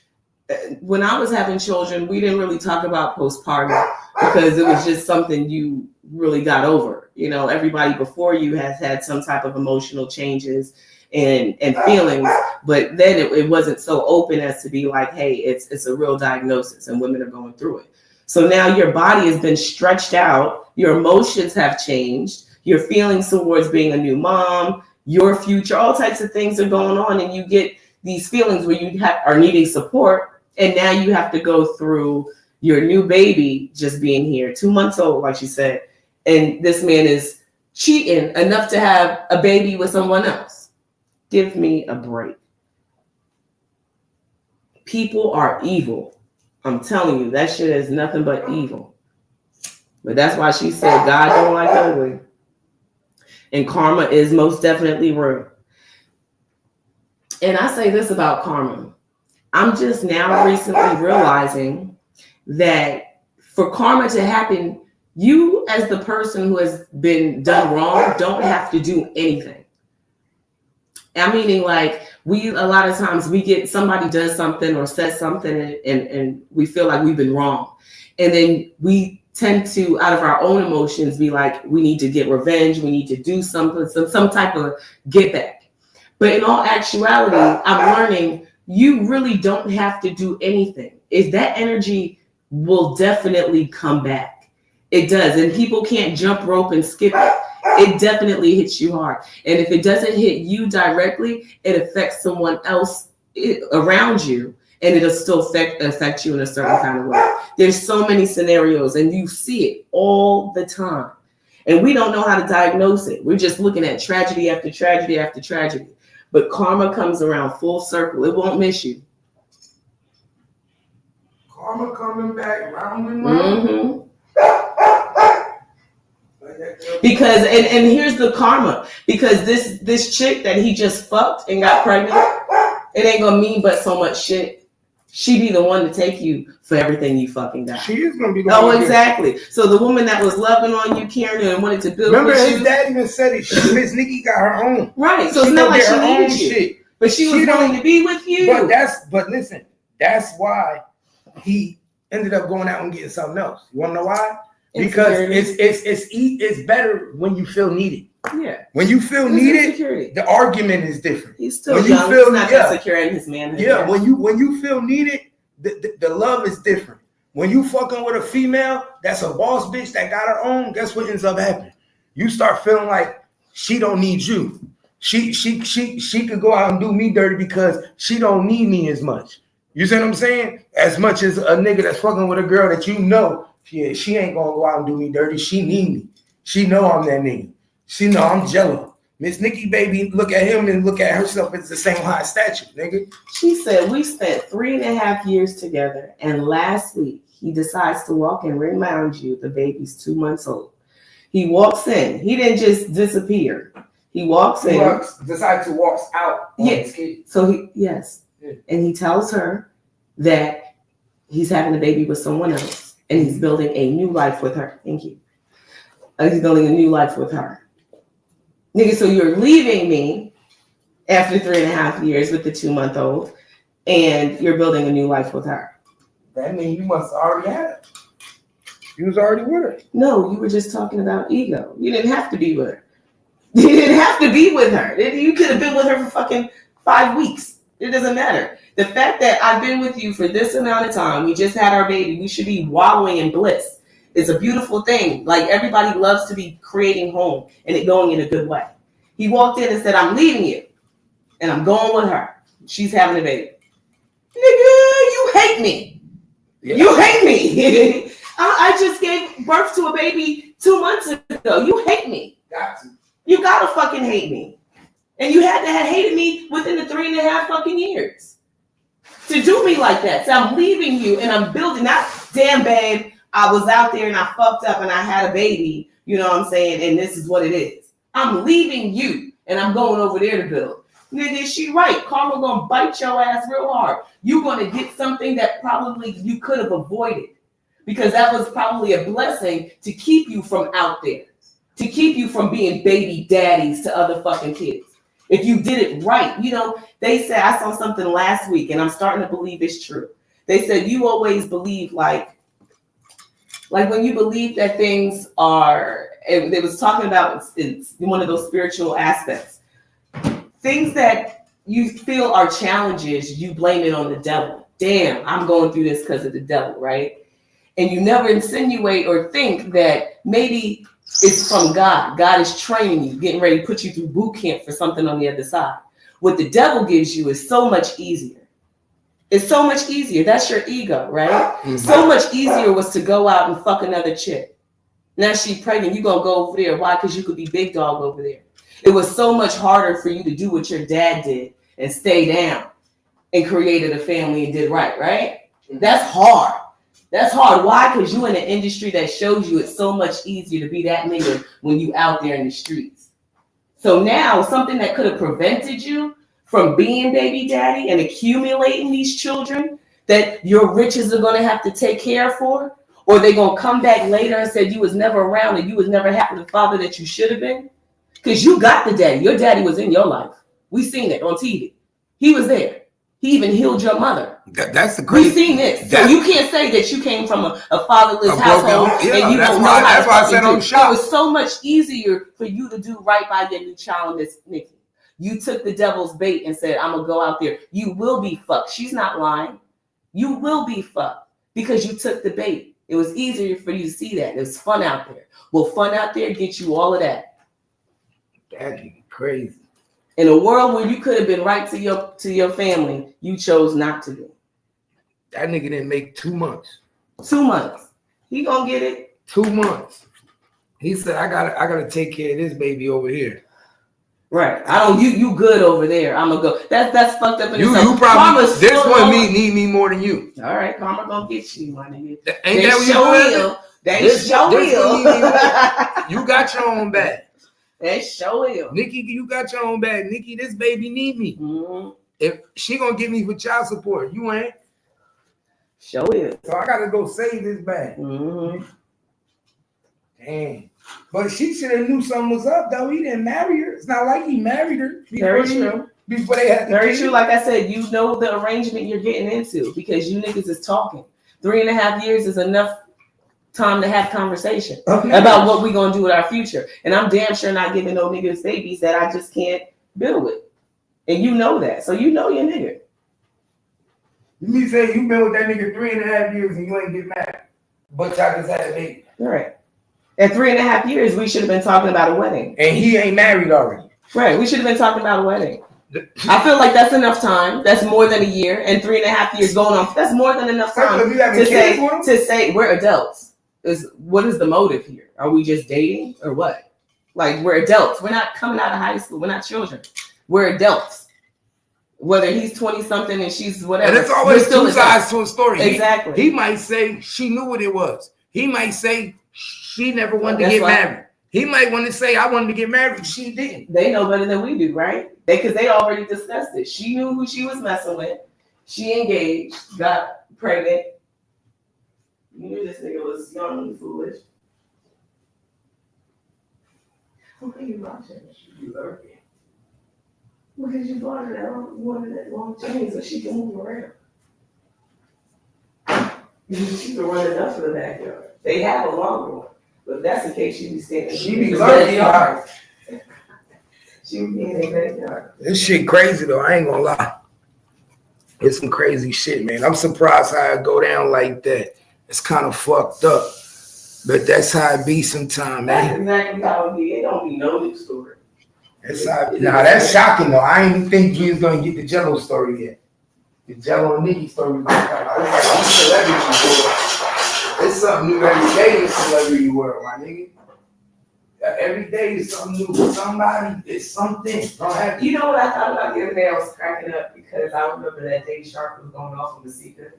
When I was having children, we didn't really talk about postpartum because it was just something you really got over. Everybody before you has had some type of emotional changes and feelings, but then it wasn't so open as to be like, hey, it's a real diagnosis and women are going through it. So now your body has been stretched out, your emotions have changed, your feelings towards being a new mom, your future, all types of things are going on, and you get these feelings where you are needing support. And now you have to go through your new baby just being here, 2 months old, like she said. And this man is cheating enough to have a baby with someone else. Give me a break. People are evil. I'm telling you, that shit is nothing but evil. But that's why she said God don't like ugly. And karma is most definitely real. And I say this about karma. I'm just now recently realizing that for karma to happen, you as the person who has been done wrong don't have to do anything. I'm meaning like a lot of times we get somebody does something or says something and we feel like we've been wrong. And then we tend to, out of our own emotions, be like, we need to get revenge. We need to do something, some type of get back. But in all actuality, I'm learning you really don't have to do anything. If that energy will definitely come back. It does. And people can't jump rope and skip it. It definitely hits you hard. And if it doesn't hit you directly, it affects someone else around you. And it'll still affect you in a certain kind of way. There's so many scenarios and you see it all the time. And we don't know how to diagnose it. We're just looking at tragedy after tragedy after tragedy. But karma comes around full circle. It won't miss you. Karma coming back round and round. Mm-hmm. Because and here's the karma. Because this chick that he just fucked and got pregnant, it ain't gonna mean but so much shit. She be the one to take you for everything you fucking got. She is gonna be the one. Oh, exactly. So the woman that was loving on you, caring and wanted to build. Remember, his dad even said it. Miss Nikki got her own. Right. So it's not like she needed you, shit. But she was willing to be with you. But listen, that's why he ended up going out and getting something else. You want to know why? Because it's better when you feel needed. Yeah. When you feel needed, the argument is different. He's still young. He's not that secure in his manhood. Yeah. When you feel needed, the love is different. When you fucking with a female that's a boss bitch that got her own, guess what ends up happening? You start feeling like she don't need you. She could go out and do me dirty because she don't need me as much. You see what I'm saying? As much as a nigga that's fucking with a girl that you know, she ain't gonna go out and do me dirty. She need me. She know I'm that nigga. She know I'm Gelo. Miss Nikki Babby look at him and look at herself as the same high stature, nigga. She said, we spent 3.5 years together, and last week he decides to walk in. Remind you, the baby's 2 months old. He walks in. He didn't just disappear. He walks in. Decides to walk out on his kid. So and he tells her that he's having a baby with someone else, and he's building a new life with her. Thank you. He's building a new life with her. Nigga, so you're leaving me after 3.5 years with the 2-month-old, and you're building a new life with her. That means you must have already had it. You was already with her. No, you were just talking about ego. You didn't have to be with her. You didn't have to be with her. You could have been with her for fucking 5 weeks. It doesn't matter. The fact that I've been with you for this amount of time, we just had our baby, we should be wallowing in bliss. It's a beautiful thing. Like, everybody loves to be creating home and it going in a good way. He walked in and said, I'm leaving you and I'm going with her. She's having a baby. Nigga, you hate me. Yeah. You hate me. I just gave birth to a baby 2 months ago. You hate me. Got to. You gotta fucking hate me. And you had to have hated me within the 3.5 fucking years. To do me like that. So I'm leaving you and I'm building that. Damn, babe, I was out there and I fucked up and I had a baby. You know what I'm saying? And this is what it is. I'm leaving you and I'm going over there to build. Nigga, she right. Karma gonna bite your ass real hard. You're gonna get something that probably you could have avoided. Because that was probably a blessing to keep you from out there. To keep you from being baby daddies to other fucking kids. If you did it right. You know, they said, I saw something last week and I'm starting to believe it's true. They said you always believe like when you believe that things are, they was talking about it's one of those spiritual aspects. Things that you feel are challenges, you blame it on the devil. Damn, I'm going through this because of the devil, right? And you never insinuate or think that maybe it's from God. God is training you, getting ready to put you through boot camp for something on the other side. What the devil gives you is so much easier. It's so much easier. That's your ego, right? Mm-hmm. So much easier was to go out and fuck another chick. Now she's pregnant. You're going to go over there. Why? Because you could be big dog over there. It was so much harder for you to do what your dad did and stay down and created a family and did right? Mm-hmm. That's hard. That's hard. Why? Because you're in an industry that shows you it's so much easier to be that nigga when you out there in the streets. So now something that could have prevented you from being baby daddy and accumulating these children that your riches are going to have to take care for, or they're going to come back later and say you was never around and you was never happy the father that you should have been. Because you got the daddy. Your daddy was in your life. We seen it on TV. He was there. He even healed your mother. That's the crazy. We've seen this. So you can't say that you came from a fatherless household and you don't know how to That's why I said on the show. It was so much easier for you to do right by your new child, Miss Nikki. You took the devil's bait and said, I'm going to go out there. You will be fucked. She's not lying. You will be fucked because you took the bait. It was easier for you to see that. It was fun out there. Well, fun out there gets you all of that. That'd be crazy. In a world where you could have been right to your family, you chose not to be. That nigga didn't make 2 months. 2 months. He gonna get it. 2 months. He said, I gotta take care of this baby over here. Right. You good over there. I'm gonna go. That's fucked up in itself. You probably this one need me more than you. All right, Karma gonna get you, my nigga. Ain't that what you will? They show will. You got your own bag. They show will. Nikki, you got your own bag. Nikki, this baby need me. Mm-hmm. If she gonna get me for child support, you ain't. Show will. So I gotta go save this bag. Mm-hmm. Damn. But she should have knew something was up, though. He didn't marry her. It's not like he married her. Very true. Before they had very true. Like I said, you know the arrangement you're getting into because you niggas is talking. 3.5 years is enough time to have conversation about what we're gonna do with our future. And I'm damn sure not giving no niggas babies that I just can't build with. And you know that. So you know your nigga. You mean say you've been with that nigga 3.5 years and you ain't get married, but y'all just had a baby. All right. At 3.5 years, we should have been talking about a wedding. And he ain't married already. Right. We should have been talking about a wedding. I feel like that's enough time. That's more than a year, and 3.5 years going on. That's more than enough time to say we're adults. What is the motive here? Are we just dating or what? Like we're adults. We're not coming out of high school. We're not children. We're adults. Whether he's 20 something and she's whatever. And it's always two sides to a story. Exactly. He might say she knew what it was. He might say she never wanted to get married. He might want to say I wanted to get married. She didn't. They know better than we do, right? Because they already discussed it. She knew who she was messing with. She engaged, got pregnant. You knew this nigga was young and foolish. What are you watching? You lurking. Because you bought her that long chain so she can move around. She can run enough for the backyard. They have a longer one. But if that's the case, she'd be standing. She be lurking hard. She would be in their backyard. This shit crazy though. I ain't gonna lie. It's some crazy shit, man. I'm surprised how it go down like that. It's kind of fucked up, but that's how it be sometimes, man. That's exactly how it be. It don't be no news story. That's how. Nah, that's shocking though. I didn't think you was gonna get the Gelo story yet. The Gelo and Nikki story. I was like, I'm celebrity world. It's something new every day in celebrity world, my nigga. Every day is something new for somebody. It's something. Don't have. You know what I thought about the other day? I was cracking up because I remember that day Shark was going off on the secret.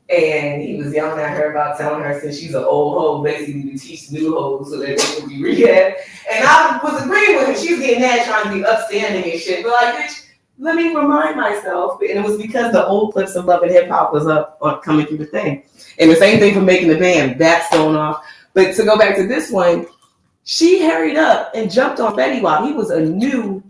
And he was yelling at her about telling her since she's an old hoe, basically to teach new hoes so that they can be rehab. And I was agreeing with her. She was getting mad trying to be upstanding and shit. But like, bitch, let me remind myself. And it was because the old clips of Love and Hip Hop was up coming through the thing. And the same thing for Making the Band. That's going off. But to go back to this one, she hurried up and jumped on Fetty Wap. He was a new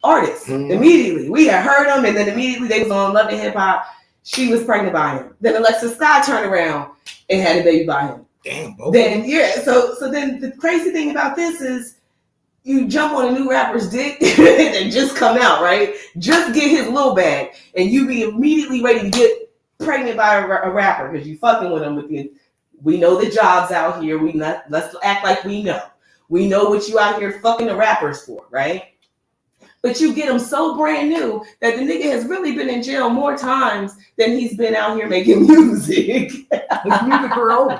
artist. Immediately. We had heard him and then immediately they was on Love and Hip Hop. She was pregnant by him. Then Alexa Sky turned around and had a baby by him. Damn, both. Then so then the crazy thing about this is you jump on a new rapper's dick and just come out, right? Just get his little bag and you be immediately ready to get pregnant by a rapper because you fucking with him with the. We know the jobs out here. Let's act like we know. We know what you out here fucking the rappers for, right? But you get him so brand new that the nigga has really been in jail more times than he's been out here making music. It's music for old.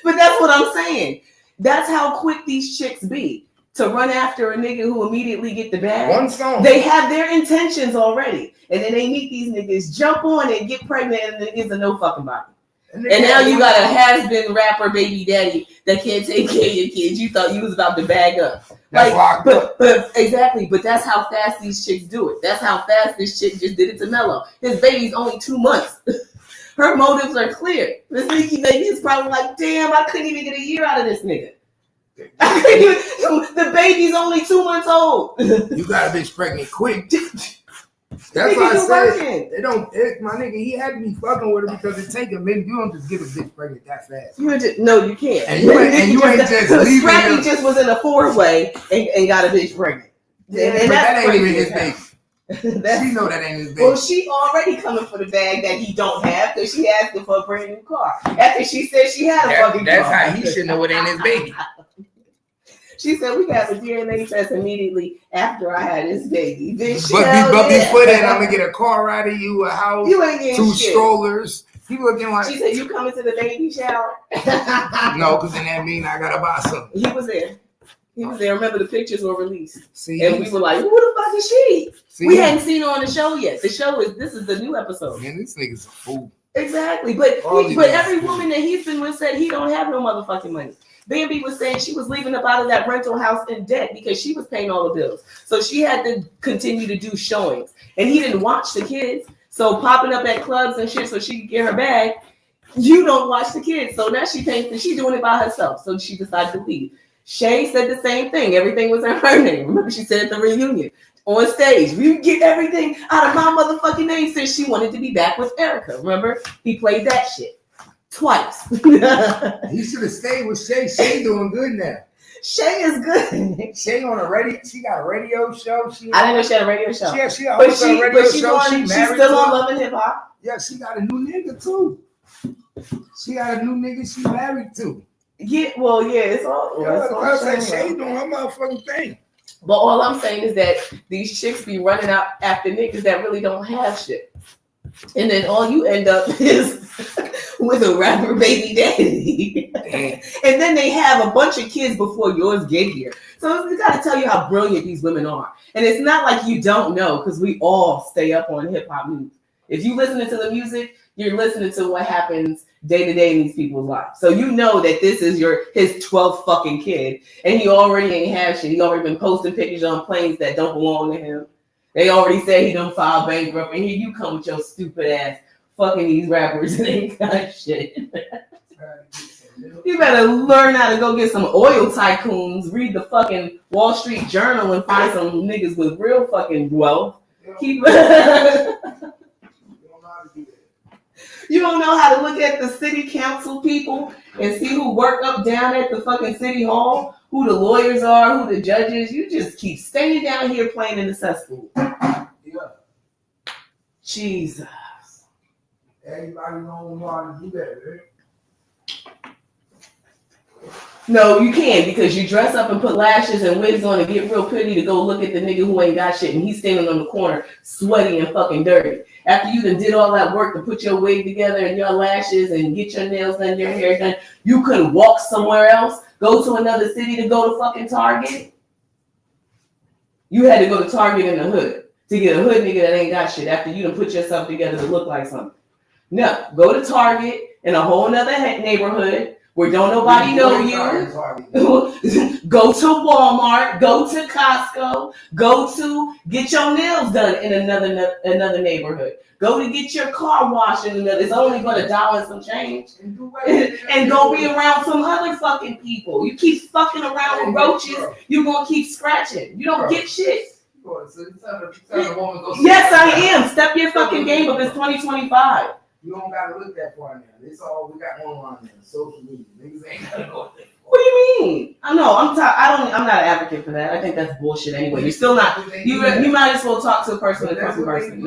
But that's what I'm saying. That's how quick these chicks be to run after a nigga who immediately get the bag. One song. They have their intentions already. And then they meet these niggas, jump on and get pregnant, and the niggas are no fucking body. And now you got a has-been rapper baby daddy that can't take care of your kids. You thought you was about to bag up. That's locked up. But exactly. But that's how fast these chicks do it. That's how fast this chick just did it to Mello. His baby's only 2 months. Her motives are clear. This Nikki baby is probably like, damn, I couldn't even get a year out of this nigga. The baby's only 2 months old. You got a bitch pregnant quick. That's why I said my nigga, he had to be fucking with her because it take a minute. You don't just get a bitch pregnant that fast. No, you can't. And you ain't just leaving. Scrappy just was in a 4-way and got a bitch pregnant. Yeah, and that ain't even his baby. She know that ain't his baby. Well, she already coming for the bag that he don't have because she asked him for a brand new car. After she said she had a fucking car. That's how he should know it ain't his baby. She said we got the DNA test immediately after I had this baby. But before that, I'm gonna get a car out of you, a house, you ain't getting 2 shit. Strollers. He looking like. She said you coming to the baby shower? No, because then that mean I gotta buy something. He was there. He was there. Remember the pictures were released, and we were like, "Who the fuck is she?" We hadn't seen her on the show yet. This is the new episode. Man, this nigga's a fool. Exactly, but every woman that he's been with said he don't have no motherfucking money. Bambi was saying she was leaving up out of that rental house in debt because she was paying all the bills. So she had to continue to do showings. And he didn't watch the kids. So popping up at clubs and shit so she could get her bag, you don't watch the kids. So now she's doing it by herself. So she decided to leave. Shay said the same thing. Everything was in her name. Remember she said at the reunion on stage, we get everything out of my motherfucking name since she wanted to be back with Erica. Remember? He played that shit. Twice. He should have stayed with Shay. Shay doing good now. Shay is good. Shay on a radio. She got a radio show. I didn't know she had a radio show. Yeah, she got a radio show. She's still on Love and Hip Hop. Yeah, she got a new nigga too. She got a new nigga she married to. Yeah, well, yeah, it's all. Yeah, Shay doing her motherfucking thing. But all I'm saying is that these chicks be running out after niggas that really don't have shit. And then all you end up is with a rapper baby daddy. And then they have a bunch of kids before yours get here. So it's got to tell you how brilliant these women are. And it's not like you don't know because we all stay up on hip hop news. If you listening to the music, you're listening to what happens day to day in these people's lives. So you know that this is his 12th fucking kid. And he already ain't have shit. He already been posting pictures on planes that don't belong to him. They already said he done filed bankrupt, and here you come with your stupid ass fucking these rappers and ain't got shit. You better learn how to go get some oil tycoons, read the fucking Wall Street Journal, and find some niggas with real fucking wealth. You don't know how to look at the city council people and see who work up down at the fucking city hall who the lawyers are, who the judges. You just keep staying down here playing in the cesspool. Yeah. Jesus. Everybody don't know how to do that, man. No, you can, because you dress up and put lashes and wigs on and get real pretty to go look at the nigga who ain't got shit and he's standing on the corner sweaty and fucking dirty. After you done did all that work to put your wig together and your lashes and get your nails done, your hair done, you couldn't walk somewhere else, go to another city to go to fucking Target. You had to go to Target in the hood to get a hood nigga that ain't got shit after you done put yourself together to look like something. No, go to Target in a whole nother neighborhood where don't nobody know you. Go to Walmart, go to Costco, go to get your nails done in another neighborhood. Go to get your car washed in another. It's only but $1 and some change. And go be around some other fucking people. You keep fucking around with roaches, you're gonna keep scratching. You don't get shit. Yes, I am. Step your fucking game up. It's 2025. You don't gotta look that far now. It's all we got online now. Social media. Niggas ain't gotta go there. What do you mean? I know. I'm not an advocate for that. I think that's bullshit anyway. You're still not. You might as well talk to a person to fucking person.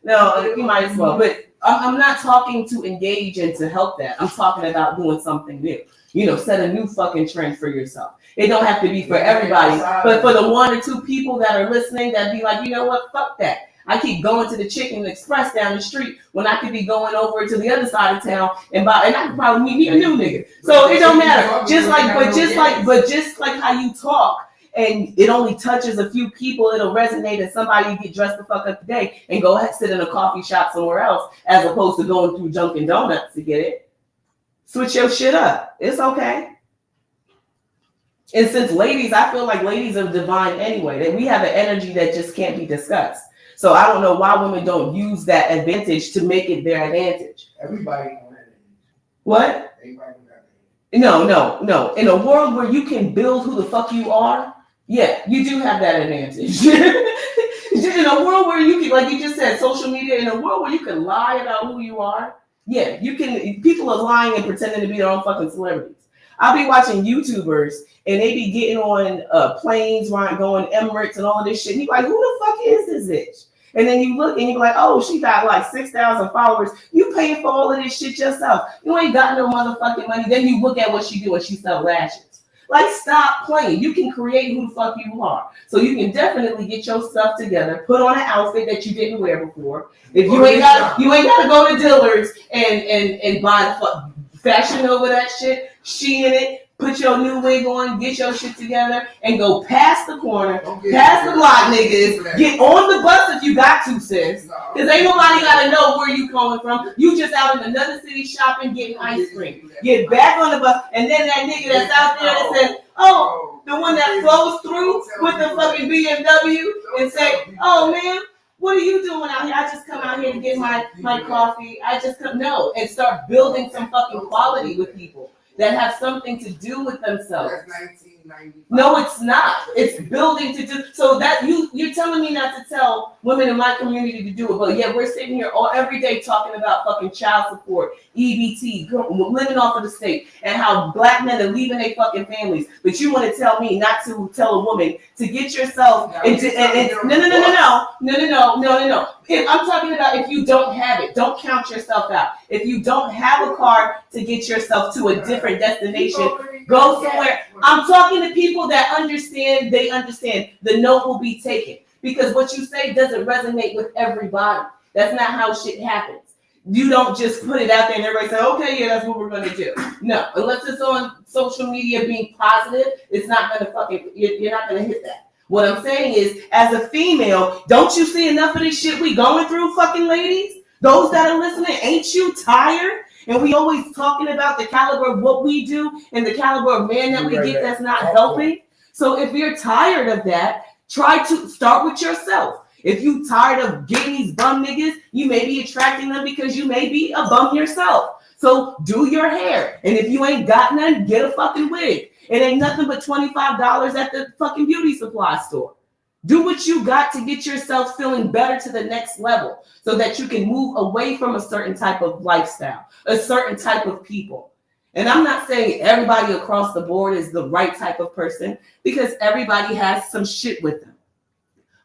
No, you might as well. But I'm not talking to engage and to help that. I'm talking about doing something new. You know, set a new fucking trend for yourself. It don't have to be for everybody, but for the 1 or 2 people that are listening, that be like, you know what? Fuck that. I keep going to the Chicken Express down the street when I could be going over to the other side of town and I could probably meet me a new nigga. So it don't matter. Just like how you talk and it only touches a few people, it'll resonate and somebody get dressed the fuck up today and go sit in a coffee shop somewhere else as opposed to going through Dunkin' Donuts to get it. Switch your shit up. It's okay. And since ladies, I feel like ladies are divine anyway, that we have an energy that just can't be discussed. So I don't know why women don't use that advantage to make it their advantage. Everybody on that advantage. What? Everybody on that advantage. No. In a world where you can build who the fuck you are, yeah, you do have that advantage. In a world where you can, like you just said, social media, in a world where you can lie about who you are, yeah, you can. People are lying and pretending to be their own fucking celebrities. I'll be watching YouTubers and they be getting on planes, right, going Emirates and all of this shit. And you're like, who the fuck is this bitch? And then you look and you're like, oh, she got like 6,000 followers. You paying for all of this shit yourself. You ain't got no motherfucking money. Then you look at what she do and she sell lashes. Like, stop playing. You can create who the fuck you are. So you can definitely get your stuff together, put on an outfit that you didn't wear before. If you ain't got to go to Dillard's and buy the fuck Fashion Over that shit, Shein it. Put your new wig on, get your shit together, and go past the corner, past the block niggas, get on the bus if you got to, sis. Because ain't nobody got to know where you coming from. You just out in another city shopping, getting ice cream. Get back on the bus, and then that nigga that's out there that says, oh, the one that flows through with the fucking BMW and say, oh, man, what are you doing out here? I just come out here to get my coffee. I just come, no, and start building some fucking quality with people that have something to do with themselves. That's 1995. No, it's not. It's building to do. So that you're telling me not to tell women in my community to do it, but yet we're sitting here every day talking about fucking child support, EBT, living off of the state, and how black men are leaving their fucking families. But you want to tell me not to tell a woman to get yourself no. I'm talking about if you don't have it, don't count yourself out. If you don't have a car to get yourself to a different destination, go somewhere. I'm talking to people that understand, they understand the note will be taken. Because what you say doesn't resonate with everybody. That's not how shit happens. You don't just put it out there and everybody say, okay, yeah, that's what we're going to do. No, unless it's on social media being positive, it's not going to you're not going to hit that. What I'm saying is, as a female, don't you see enough of this shit we going through, fucking ladies? Those that are listening, ain't you tired? And we always talking about the caliber of what we do and the caliber of man that we get that's not helping. So if you're tired of that, try to start with yourself. If you tired of getting these bum niggas, you may be attracting them because you may be a bum yourself. So do your hair. And if you ain't got none, get a fucking wig. It ain't nothing but $25 at the fucking beauty supply store. Do what you got to get yourself feeling better to the next level so that you can move away from a certain type of lifestyle, a certain type of people. And I'm not saying everybody across the board is the right type of person, because everybody has some shit with them.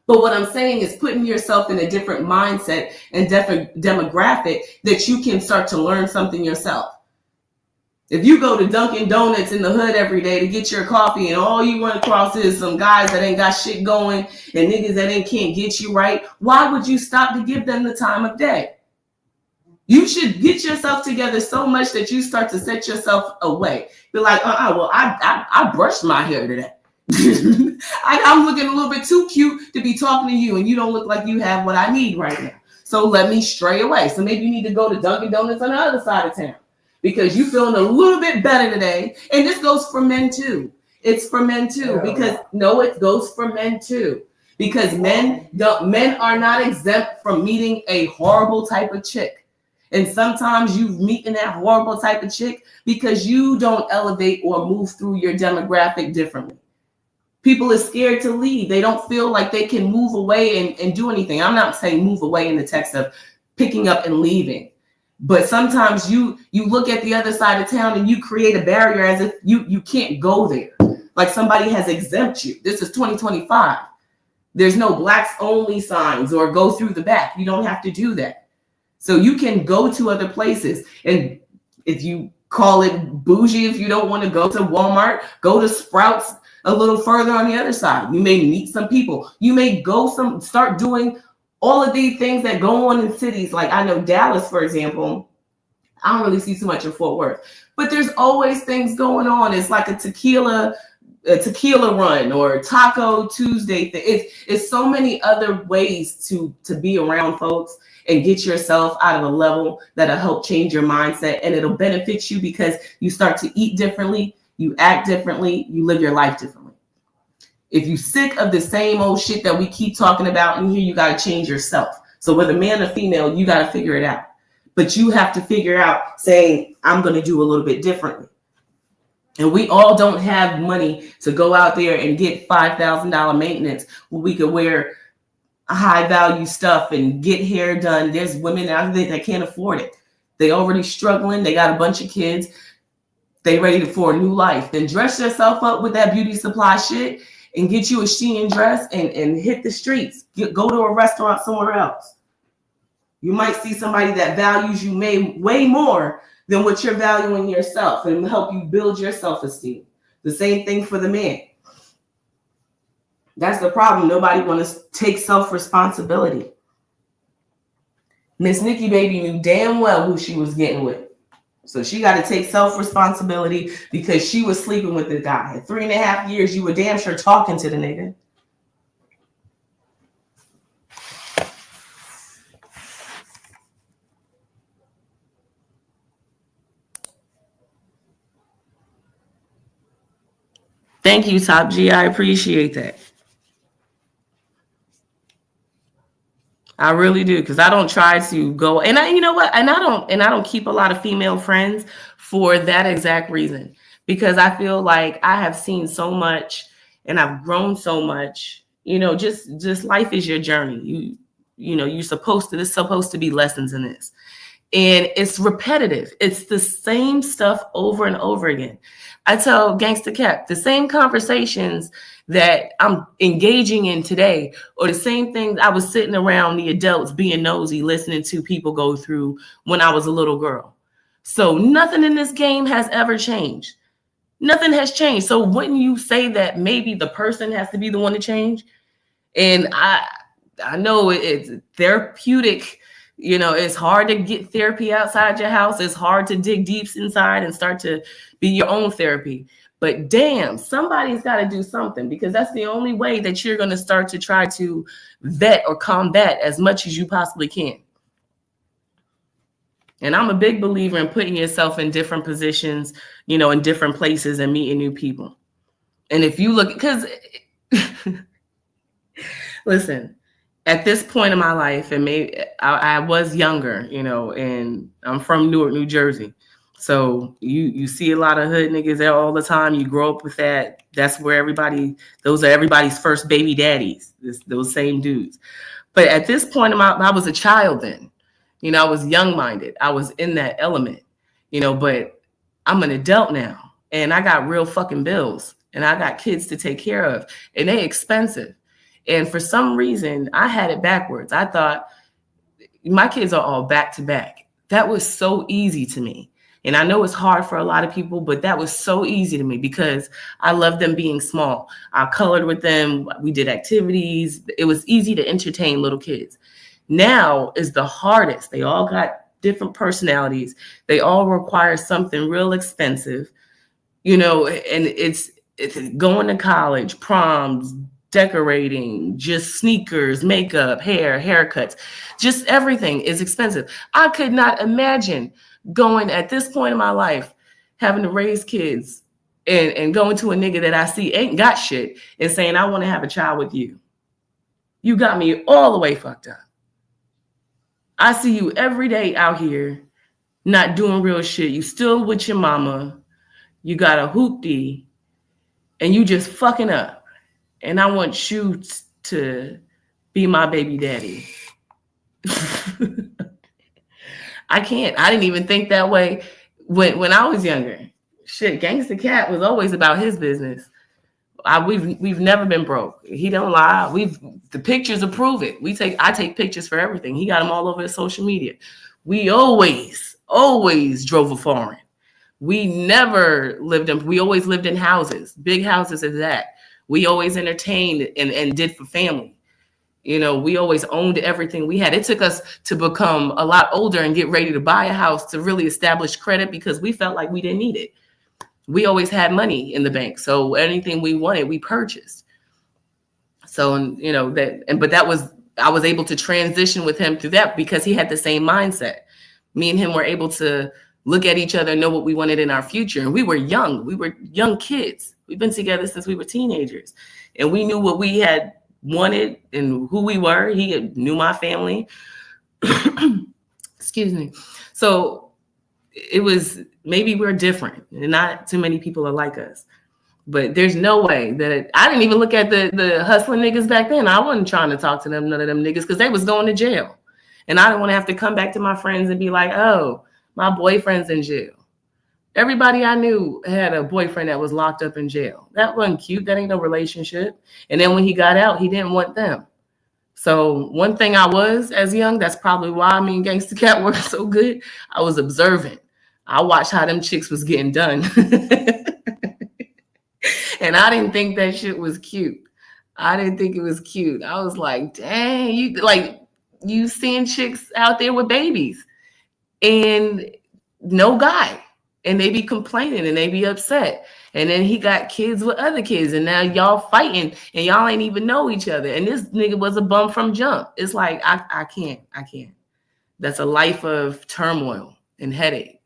But what I'm saying is putting yourself in a different mindset and different demographic that you can start to learn something yourself. If you go to Dunkin' Donuts in the hood every day to get your coffee and all you run across is some guys that ain't got shit going and niggas that can't get you right, why would you stop to give them the time of day? You should get yourself together so much that you start to set yourself away. Be like, well, I brushed my hair today. I'm looking a little bit too cute to be talking to you, and you don't look like you have what I need right now. So let me stray away. So maybe you need to go to Dunkin' Donuts on the other side of town because you're feeling a little bit better today. And this goes for men too. It's for men too, because it goes for men too. Because men are not exempt from meeting a horrible type of chick. And sometimes you meeting that horrible type of chick because you don't elevate or move through your demographic differently. People are scared to leave. They don't feel like they can move away and do anything. I'm not saying move away in the text of picking up and leaving. But sometimes you look at the other side of town and you create a barrier as if you can't go there. Like somebody has exempt you. This is 2025. There's no blacks only signs or go through the back. You don't have to do that. So you can go to other places. And if you call it bougie, if you don't want to go to Walmart, go to Sprouts a little further on the other side. You may meet some people. You may start doing all of these things that go on in cities. Like I know Dallas, for example, I don't really see too much in Fort Worth, but there's always things going on. It's like a tequila run or Taco Tuesday thing. It's so many other ways to be around folks and get yourself out of a level that'll help change your mindset, and it'll benefit you because you start to eat differently, you act differently, you live your life differently. If you're sick of the same old shit that we keep talking about in here, you got to change yourself. So whether man or female, you got to figure it out. But you have to figure out saying, I'm going to do a little bit differently. And we all don't have money to go out there and get $5,000 maintenance where we could wear high value stuff and get hair done. There's women out there that can't afford it. They already struggling. They got a bunch of kids. They ready for a new life. Then dress yourself up with that beauty supply shit and get you a Shein dress and hit the streets. Go to a restaurant somewhere else. You might see somebody that values you way more than what you're valuing yourself, and help you build your self-esteem. The same thing for the man. That's the problem. Nobody wants to take self-responsibility. Miss Nikki Babby knew damn well who she was getting with. So she got to take self-responsibility because she was sleeping with the guy. In 3.5 years, you were damn sure talking to the nigga. Thank you, Top G. I appreciate that. I really do, because I don't try to go, and I don't keep a lot of female friends for that exact reason, because I feel like I have seen so much and I've grown so much. Just life is your journey. There's supposed to be lessons in this, and it's repetitive. It's the same stuff over and over again. I tell gangstacap the same conversations that I'm engaging in today, or the same thing I was sitting around the adults being nosy, listening to people go through when I was a little girl. So nothing in this game has ever changed. Nothing has changed. So wouldn't you say that maybe the person has to be the one to change? And I know it's therapeutic. It's hard to get therapy outside your house. It's hard to dig deep inside and start to be your own therapy. But damn, somebody's got to do something, because that's the only way that you're going to start to try to vet or combat as much as you possibly can. And I'm a big believer in putting yourself in different positions, in different places and meeting new people. And if you look, because listen, at this point in my life, and maybe I was younger, and I'm from Newark, New Jersey. So you see a lot of hood niggas there all the time. You grow up with that. That's where those are everybody's first baby daddies, those same dudes. But at this point, I was a child then. I was young-minded. I was in that element, but I'm an adult now and I got real fucking bills and I got kids to take care of and they expensive. And for some reason, I had it backwards. I thought my kids are all back to back. That was so easy to me. And I know it's hard for a lot of people, but that was so easy to me because I love them being small. I colored with them. We did activities. It was easy to entertain little kids. Now is the hardest. They all got different personalities. They all require something real expensive, and it's going to college, proms, decorating, just sneakers, makeup, hair, haircuts, just everything is expensive. I could not imagine going at this point in my life, having to raise kids and going to a nigga that I see ain't got shit and saying, I want to have a child with you. You got me all the way fucked up. I see you every day out here not doing real shit. You still with your mama. You got a hoopty and you just fucking up. And I want you to be my baby daddy. I can't. I didn't even think that way when I was younger. Shit, gangstacap was always about his business. We've never been broke. He don't lie. The pictures will prove it. I take pictures for everything. He got them all over his social media. We always drove a foreign. We always lived in houses, big houses as that. We always entertained and did for family. We always owned everything we had. It took us to become a lot older and get ready to buy a house to really establish credit because we felt like we didn't need it. We always had money in the bank. So anything we wanted, we purchased. So, I was able to transition with him through that because he had the same mindset. Me and him were able to look at each other and know what we wanted in our future. And we were young. We were young kids. We've been together since we were teenagers. And we knew what we had wanted and who we were. He knew my family. Excuse me. So it was, maybe we're different and not too many people are like us. But there's no way that I didn't even look at the hustling niggas back then. I wasn't trying to talk to them, none of them niggas, because they was going to jail. And I didn't want to have to come back to my friends and be like, oh, my boyfriend's in jail. Everybody I knew had a boyfriend that was locked up in jail. That wasn't cute. That ain't no relationship. And then when he got out, he didn't want them. So one thing I was as young, that's probably why me and gangstacap worked so good. I was observant. I watched how them chicks was getting done. And I didn't think that shit was cute. I didn't think it was cute. I was like, dang, you seeing chicks out there with babies and no guy. And they be complaining and they be upset. And then he got kids with other kids. And now y'all fighting and y'all ain't even know each other. And this nigga was a bum from jump. It's like, I can't. That's a life of turmoil and headache.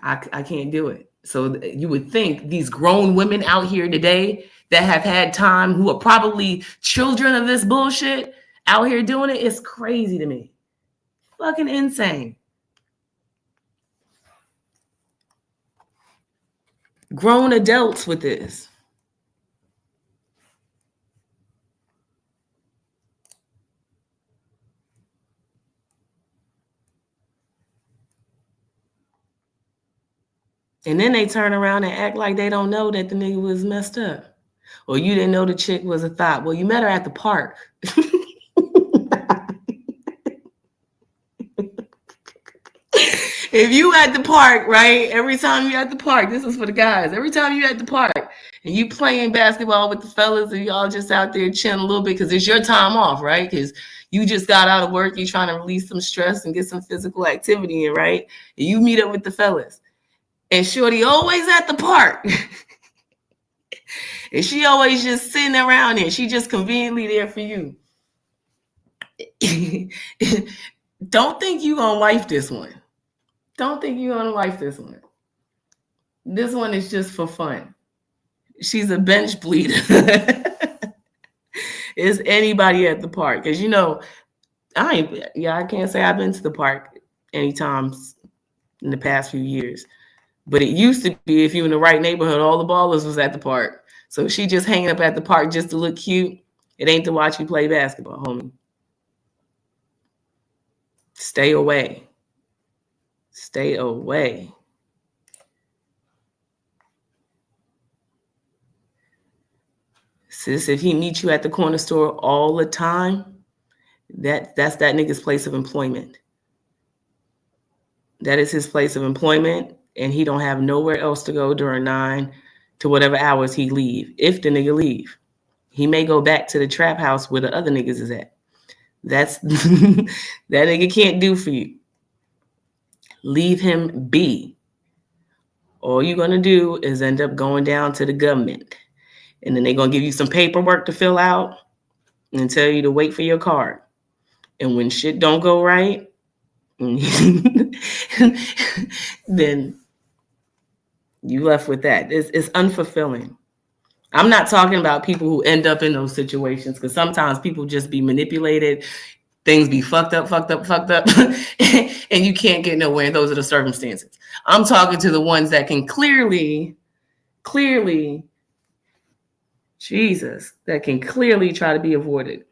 I can't do it. So you would think these grown women out here today that have had time, who are probably children of this bullshit, out here doing it, it's crazy to me. Fucking insane. Grown adults with this. And then they turn around and act like they don't know that the nigga was messed up. Or you didn't know the chick was a thought. Well, you met her at the park. If you at the park, right? Every time you at the park, this is for the guys. Every time you at the park and you playing basketball with the fellas and y'all just out there chilling a little bit because it's your time off, right? Because you just got out of work, you're trying to release some stress and get some physical activity in, right? And you meet up with the fellas. And shorty always at the park. And she always just sitting around there. She just conveniently there for you. Don't think you gonna wife this one. Don't think you're gonna wife this one. This one is just for fun. She's a bench bleeder. Is anybody at the park? Because I can't say I've been to the park any times in the past few years. But it used to be, if you in the right neighborhood, all the ballers was at the park. So she just hanging up at the park just to look cute. It ain't to watch you play basketball, homie. Stay away. Stay away. Sis, if he meets you at the corner store all the time, that's that nigga's place of employment. That is his place of employment, and he don't have nowhere else to go during 9 to whatever hours he leave. If the nigga leave, he may go back to the trap house where the other niggas is at. That's that nigga can't do for you. Leave him be. All you're gonna do is end up going down to the government, and then they're gonna give you some paperwork to fill out and tell you to wait for your card. And when shit don't go right, then you left with that. It's unfulfilling. I'm not talking about people who end up in those situations, because sometimes people just be manipulated, things be fucked up, and you can't get nowhere. And those are the circumstances. I'm talking to the ones that can clearly, Jesus, that can clearly try to be avoided.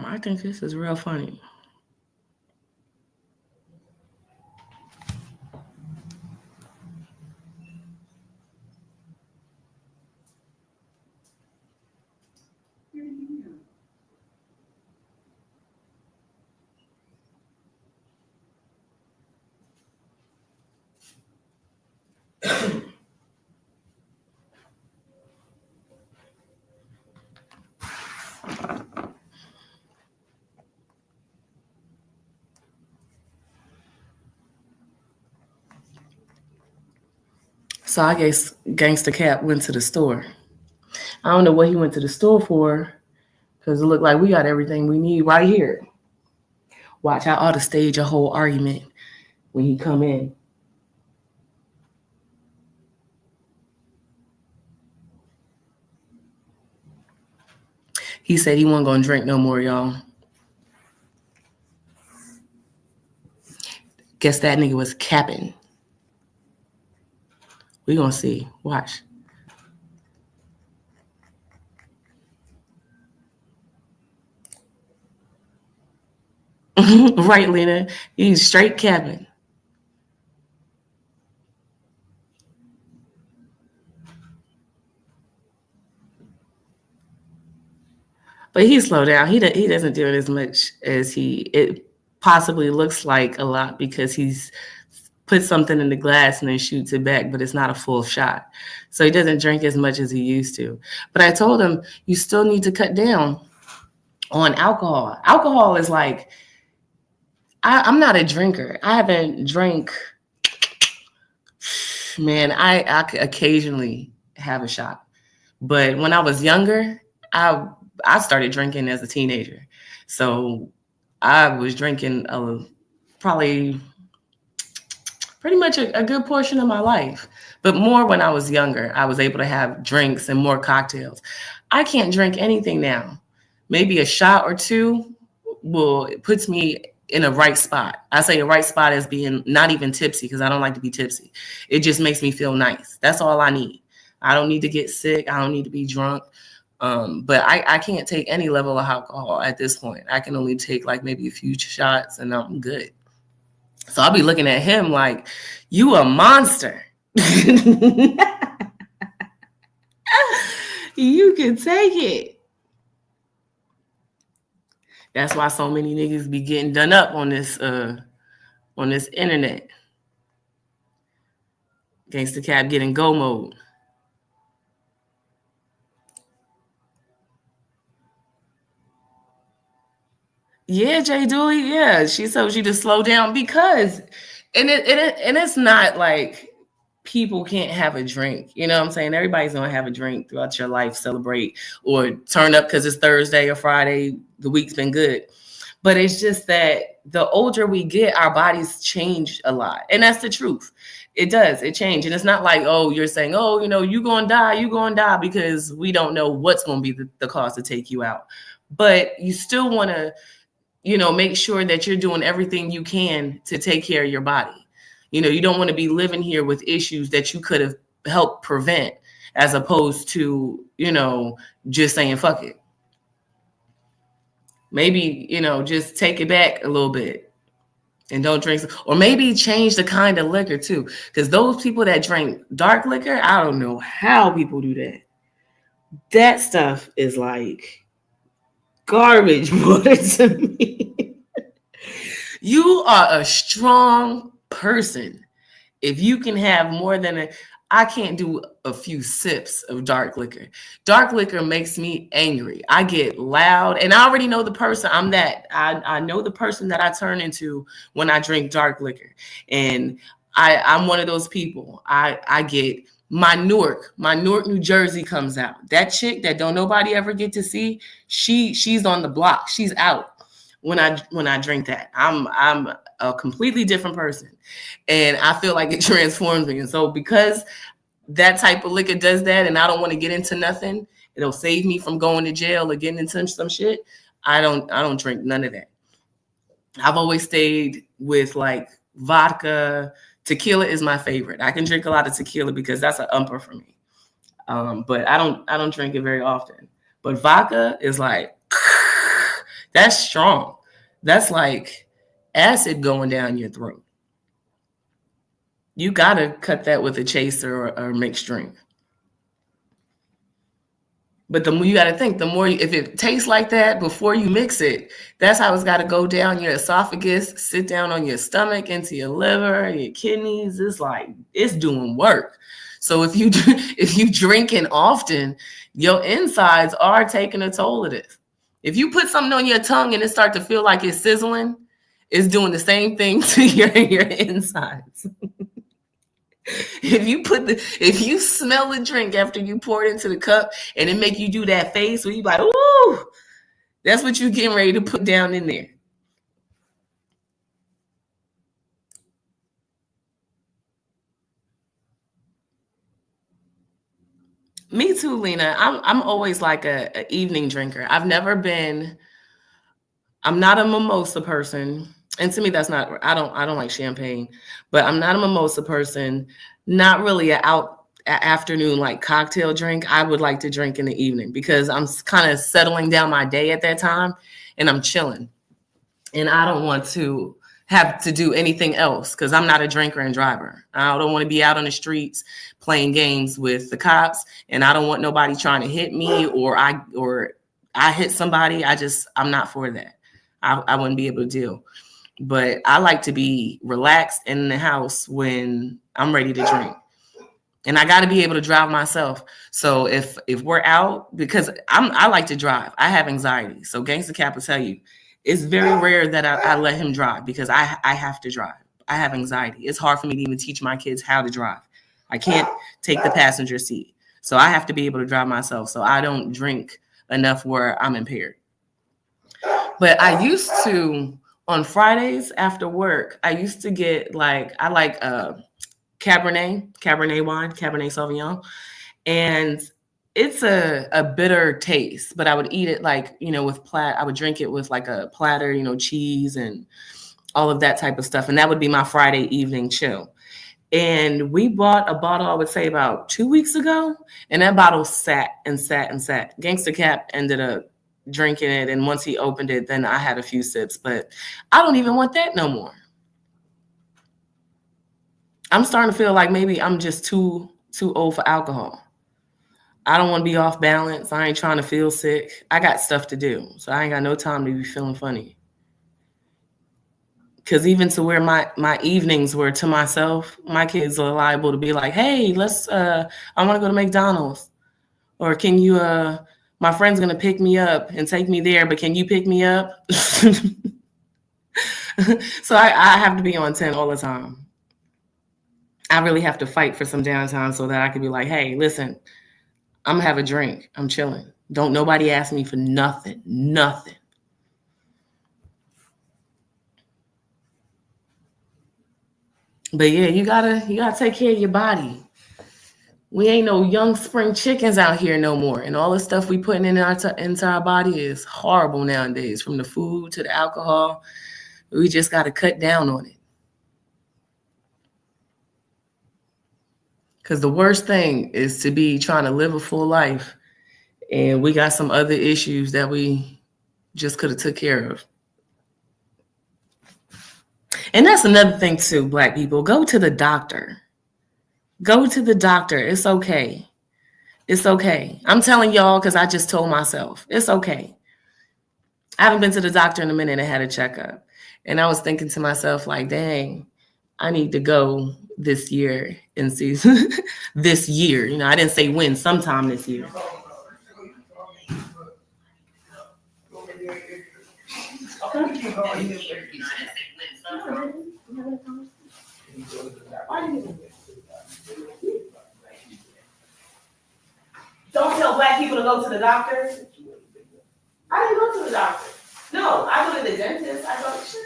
I think this is real funny. So I guess gangstacap went to the store. I don't know what he went to the store for, because it looked like we got everything we need right here. Watch, I ought to stage a whole argument when he come in. He said he wasn't going to drink no more, y'all. Guess that nigga was capping. We gonna see. Watch. Right, Lena. He's straight capping. But he slowed down. He doesn't do it as much as it possibly looks like a lot, because he's put something in the glass and then shoots it back, but it's not a full shot. So he doesn't drink as much as he used to. But I told him, you still need to cut down on alcohol. Alcohol is like, I'm not a drinker. I haven't drank, man, I occasionally have a shot. But when I was younger, I started drinking as a teenager. So I was drinking probably pretty much a good portion of my life, but more when I was younger. I was able to have drinks and more cocktails. I can't drink anything now. Maybe a shot or two puts me in a right spot. I say a right spot as being not even tipsy, because I don't like to be tipsy. It just makes me feel nice. That's all I need. I don't need to get sick. I don't need to be drunk. But I can't take any level of alcohol at this point. I can only take like maybe a few shots and I'm good. So I'll be looking at him like, you a monster. You can take it. That's why so many niggas be getting done up on this internet. Gangstacap getting go mode. Yeah, Jay Dooley. Yeah, she told you to slow down, because, and it's not like people can't have a drink. You know what I'm saying? Everybody's gonna have a drink throughout your life, celebrate, or turn up because it's Thursday or Friday. The week's been good, but it's just that the older we get, our bodies change a lot, and that's the truth. It does. It changes, and it's not like, oh, you're saying, oh, you're gonna die, because we don't know what's gonna be the cause to take you out, but you still want to, make sure that you're doing everything you can to take care of your body. You don't want to be living here with issues that you could have helped prevent, as opposed to, just saying, fuck it. Maybe, just take it back a little bit and don't drink. Or maybe change the kind of liquor too. Because those people that drink dark liquor, I don't know how people do that. That stuff is like garbage water to me. You are a strong person if you can have more than I can't do a few sips of dark liquor. Dark liquor makes me angry. I get loud, and I already know the person. I know the person that I turn into when I drink dark liquor, and I'm one of those people. I get my Newark, New Jersey comes out. That chick that don't nobody ever get to see, she's on the block. She's out when I drink that. I'm a completely different person, and I feel like it transforms me. And so because that type of liquor does that, and I don't want to get into nothing, it'll save me from going to jail or getting into some shit. I don't drink none of that. I've always stayed with like vodka. Tequila is my favorite. I can drink a lot of tequila because that's an umper for me. But I don't drink it very often. But vodka is like, that's strong. That's like acid going down your throat. You got to cut that with a chaser or mixed drink. But the more you got to think, the more, if it tastes like that before you mix it, that's how it's got to go down your esophagus, sit down on your stomach, into your liver, your kidneys. It's like, it's doing work. So if you drinking often, your insides are taking a toll of this. If you put something on your tongue and it start to feel like it's sizzling, it's doing the same thing to your insides. If you smell the drink after you pour it into the cup and it make you do that face where you like, ooh, that's what you getting ready to put down in there. Me too, Lena. I'm always like a evening drinker. I'm not a mimosa person. And to me, that's not, I don't like champagne, but I'm not a mimosa person, not really an afternoon like cocktail drink. I would like to drink in the evening because I'm kind of settling down my day at that time and I'm chilling. And I don't want to have to do anything else because I'm not a drinker and driver. I don't want to be out on the streets playing games with the cops, and I don't want nobody trying to hit me or I hit somebody. I'm not for that. I wouldn't be able to deal. But I like to be relaxed in the house when I'm ready to drink. And I got to be able to drive myself. So if we're out, because I like to drive. I have anxiety. So gangstacap will tell you, it's very rare that I let him drive because I have to drive. I have anxiety. It's hard for me to even teach my kids how to drive. I can't take the passenger seat. So I have to be able to drive myself. So I don't drink enough where I'm impaired. But I used to, on Fridays after work, I used to get I like Cabernet wine, Cabernet Sauvignon. And it's a bitter taste, but I would eat it I would drink it with like a platter, cheese and all of that type of stuff. And that would be my Friday evening chill. And we bought a bottle, I would say about 2 weeks ago. And that bottle sat and sat and sat. Gangstacap ended up drinking it, and once he opened it, then I had a few sips, but I don't even want that no more. I'm starting to feel like maybe I'm just too old for alcohol. I don't want to be off balance. I ain't trying to feel sick. I got stuff to do, so I ain't got no time to be feeling funny. Because even to where my evenings were to myself, my kids are liable to be like, hey, I want to go to McDonald's, or can you my friend's going to pick me up and take me there, but can you pick me up? So I have to be on 10 all the time. I really have to fight for some downtime so that I can be like, hey, listen, I'm going to have a drink. I'm chilling. Don't nobody ask me for nothing. But yeah, you gotta take care of your body. We ain't no young spring chickens out here no more. And all the stuff we putting into our body is horrible nowadays, from the food to the alcohol. We just got to cut down on it. Because the worst thing is to be trying to live a full life and we got some other issues that we just could have took care of. And that's another thing too, Black people. Go to the doctor. Go to the doctor. It's okay. It's okay. I'm telling y'all because I just told myself. It's okay. I haven't been to the doctor in a minute and had a checkup. And I was thinking to myself, like, dang, I need to go this year and see this year. You know, I didn't say when, sometime this year. Don't tell Black people to go to the doctor. I didn't go to the doctor. No, I go to the dentist. I go to shit.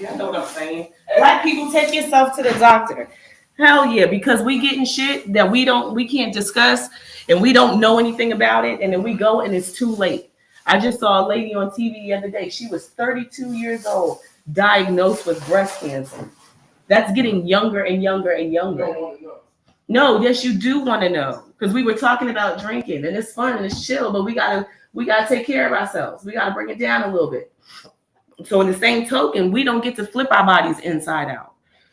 I know what I'm saying. Black people, take yourself to the doctor. Hell yeah, because we getting shit that we can't discuss and we don't know anything about it, and then we go and it's too late. I just saw a lady on TV the other day. She was 32 years old, diagnosed with breast cancer. That's getting younger and younger and younger. No, yes, you do want to know, because we were talking about drinking and it's fun and it's chill, but we gotta take care of ourselves. We gotta bring it down a little bit. So in the same token, we don't get to flip our bodies inside out.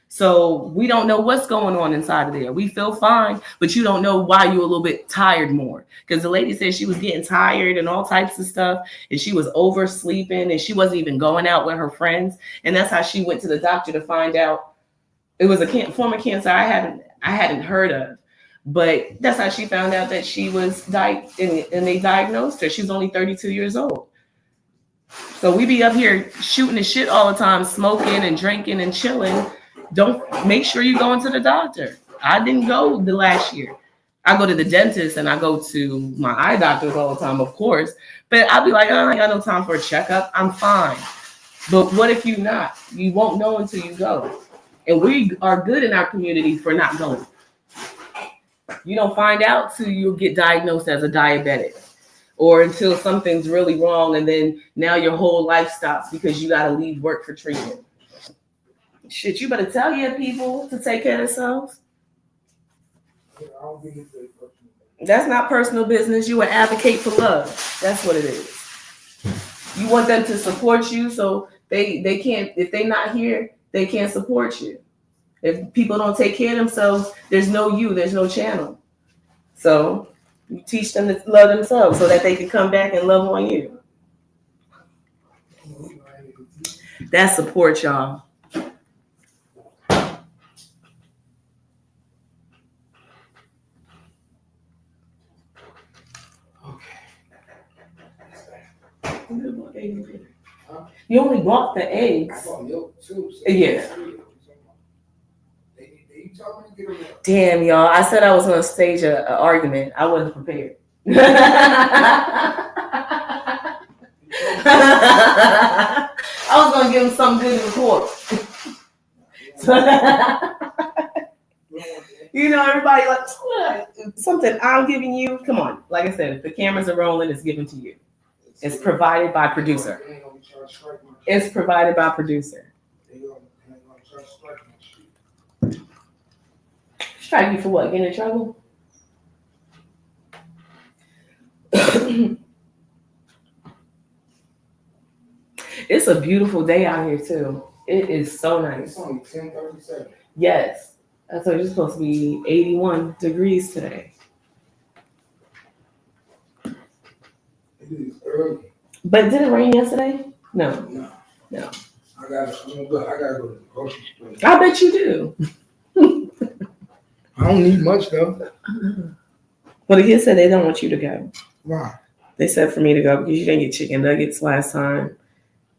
So we don't know what's going on inside of there. We feel fine, but you don't know why you're a little bit tired more. Because the lady said she was getting tired and all types of stuff, and she was oversleeping, and she wasn't even going out with her friends. And that's how she went to the doctor to find out it was a form of cancer I hadn't heard of. But that's how she found out that she was and they diagnosed her. She was only 32 years old. So we be up here shooting the shit all the time, smoking and drinking and chilling. Don't make sure you go into the doctor. I didn't go the last year. I go to the dentist and I go to my eye doctors all the time, of course. But I'll be like, oh, I got no time for a checkup. I'm fine. But what if you're not? You won't know until you go. And we are good in our community for not going. You don't find out till you get diagnosed as a diabetic, or until something's really wrong, and then now your whole life stops because you got to leave work for treatment. Shit, you better tell your people to take care of themselves. That's not personal business. You would advocate for love. That's what it is. You want them to support you, so they can't. If they're not here, they can't support you. If people don't take care of themselves, there's no you, there's no channel. So you teach them to love themselves so that they can come back and love on you. That's support, y'all. You only bought the eggs. I bought milk too. So yeah. Damn, y'all. I said I was going to stage an argument. I wasn't prepared. I was going to give him something good to report. You know, everybody like, something I'm giving you. Come on. Like I said, if the cameras are rolling, it's given to you. It's provided by producer. It's provided by producer. Strike you for what? Getting in trouble? It's a beautiful day out here too. It is so nice. It's only 10:37. Yes. I thought it's supposed to be 81 degrees today. It is early. But did it rain yesterday? No. I gotta go to the grocery store. I bet you do. I don't need much though. Well, the kids said they don't want you to go. Why? They said for me to go because you didn't get chicken nuggets last time,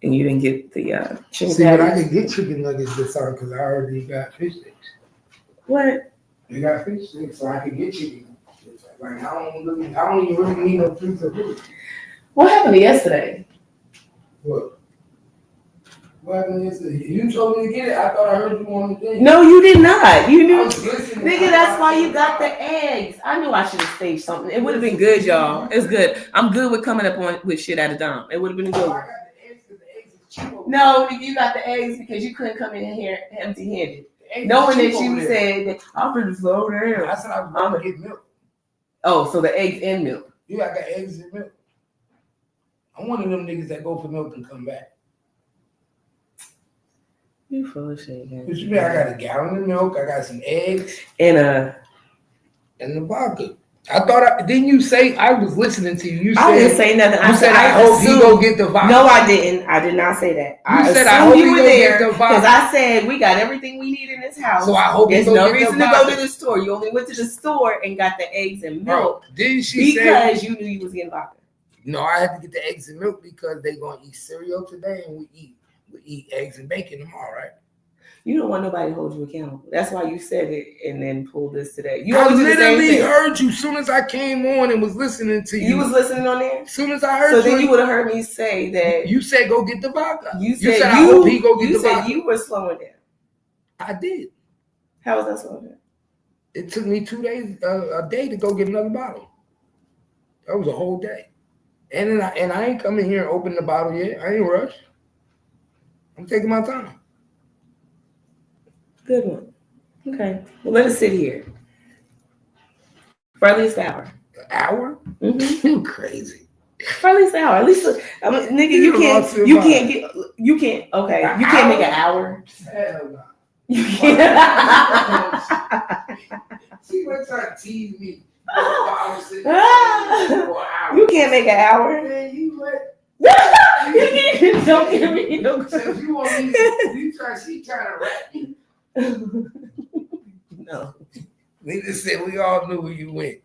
and you didn't get the chicken. See, but I can get chicken nuggets this time because I already got fish sticks. What? They got fish sticks, so I can get chicken. Like I don't even really need no pizza. What happened yesterday? What? What happened yesterday? You told me to get it. I thought I heard you on the thing. No, you did not. You knew. Nigga, that's why you got the eggs. I knew I should have staged something. It would have been good, y'all. It's good. I'm good with coming up with shit at a dime. It would have been a good one. No, you got the eggs because you couldn't come in here empty-handed. Knowing that you said, I'm going to slow down. I said I'm going to get milk. Oh, so the eggs and milk. Yeah, I got eggs and milk. I'm one of them niggas that go for milk and come back. You full of shit, man. What you mean? I got a gallon of milk. I got some eggs And the vodka. Didn't you say I was listening to you? You said I didn't say nothing. You said I hope he go get the vodka. No, I didn't. I did not say that. You said I hope he go get the vodka. Because I said we got everything we need in this house. So I hope there's he go no get reason the to go vodka. to the store. You only went to the store and got the eggs and milk. Bro, didn't she say? Because you knew you was getting vodka. No, I had to get the eggs and milk because they gonna eat cereal today and we eat eggs and bacon tomorrow, right? You don't want nobody to hold you accountable. That's why you said it and then pulled this today. You I always do the same literally thing. heard you soon as I came on and was listening to you. You was listening on there? As soon as I heard So then you would have heard me say that. You said go get the vodka. You said I hope he go get you the said vodka. you were slowing down. I did. How was that slowing down? It took me 2 days, a day to go get another bottle. That was a whole day. And I ain't coming here and open the bottle yet. I ain't rushed. I'm taking my time. Good one. Okay. Well, let us sit here for at least an hour. An hour? Mm-hmm. You crazy. For at least an hour. At least, nigga, you can't make an hour. Hell no. You can't. See what trying to tease me. You can't make an hour. Man, you what? Don't give me no. So you want me? She trying to rap me? No. They just said we all knew where you went.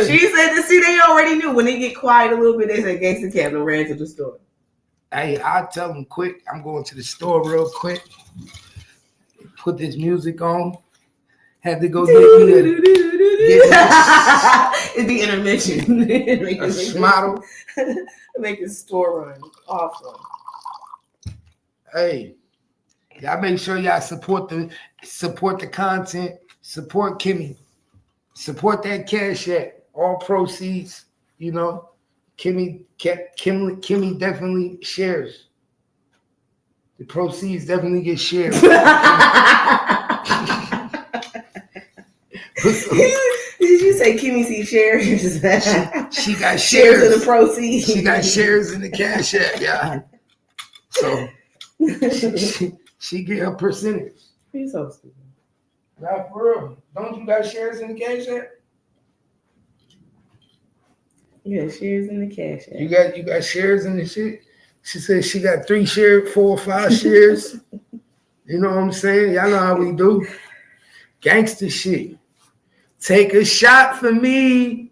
She said to see they already knew when they get quiet a little bit. They said gangstacap and ran to the store. Hey, I'll tell them quick. I'm going to the store real quick. Put this music on. Had to go get me It'd be intermission. a model. Make the store run awesome. Hey, y'all make sure y'all support the content. Support Kimmy. Support that Cash App. All proceeds, you know. Kimmy definitely shares. The proceeds definitely get shared. Did you say Kimmy C shares? she got shares in the proceeds. She got shares in the Cash App, yeah. So she get her percentage. You're so stupid. Not for real. Don't you got shares in the Cash App? Yeah, shares in the Cash App. You got shares in the shit? She said she got 3 shares, 4 or 5 shares. You know what I'm saying? Y'all know how we do. Gangster shit. Take a shot for me.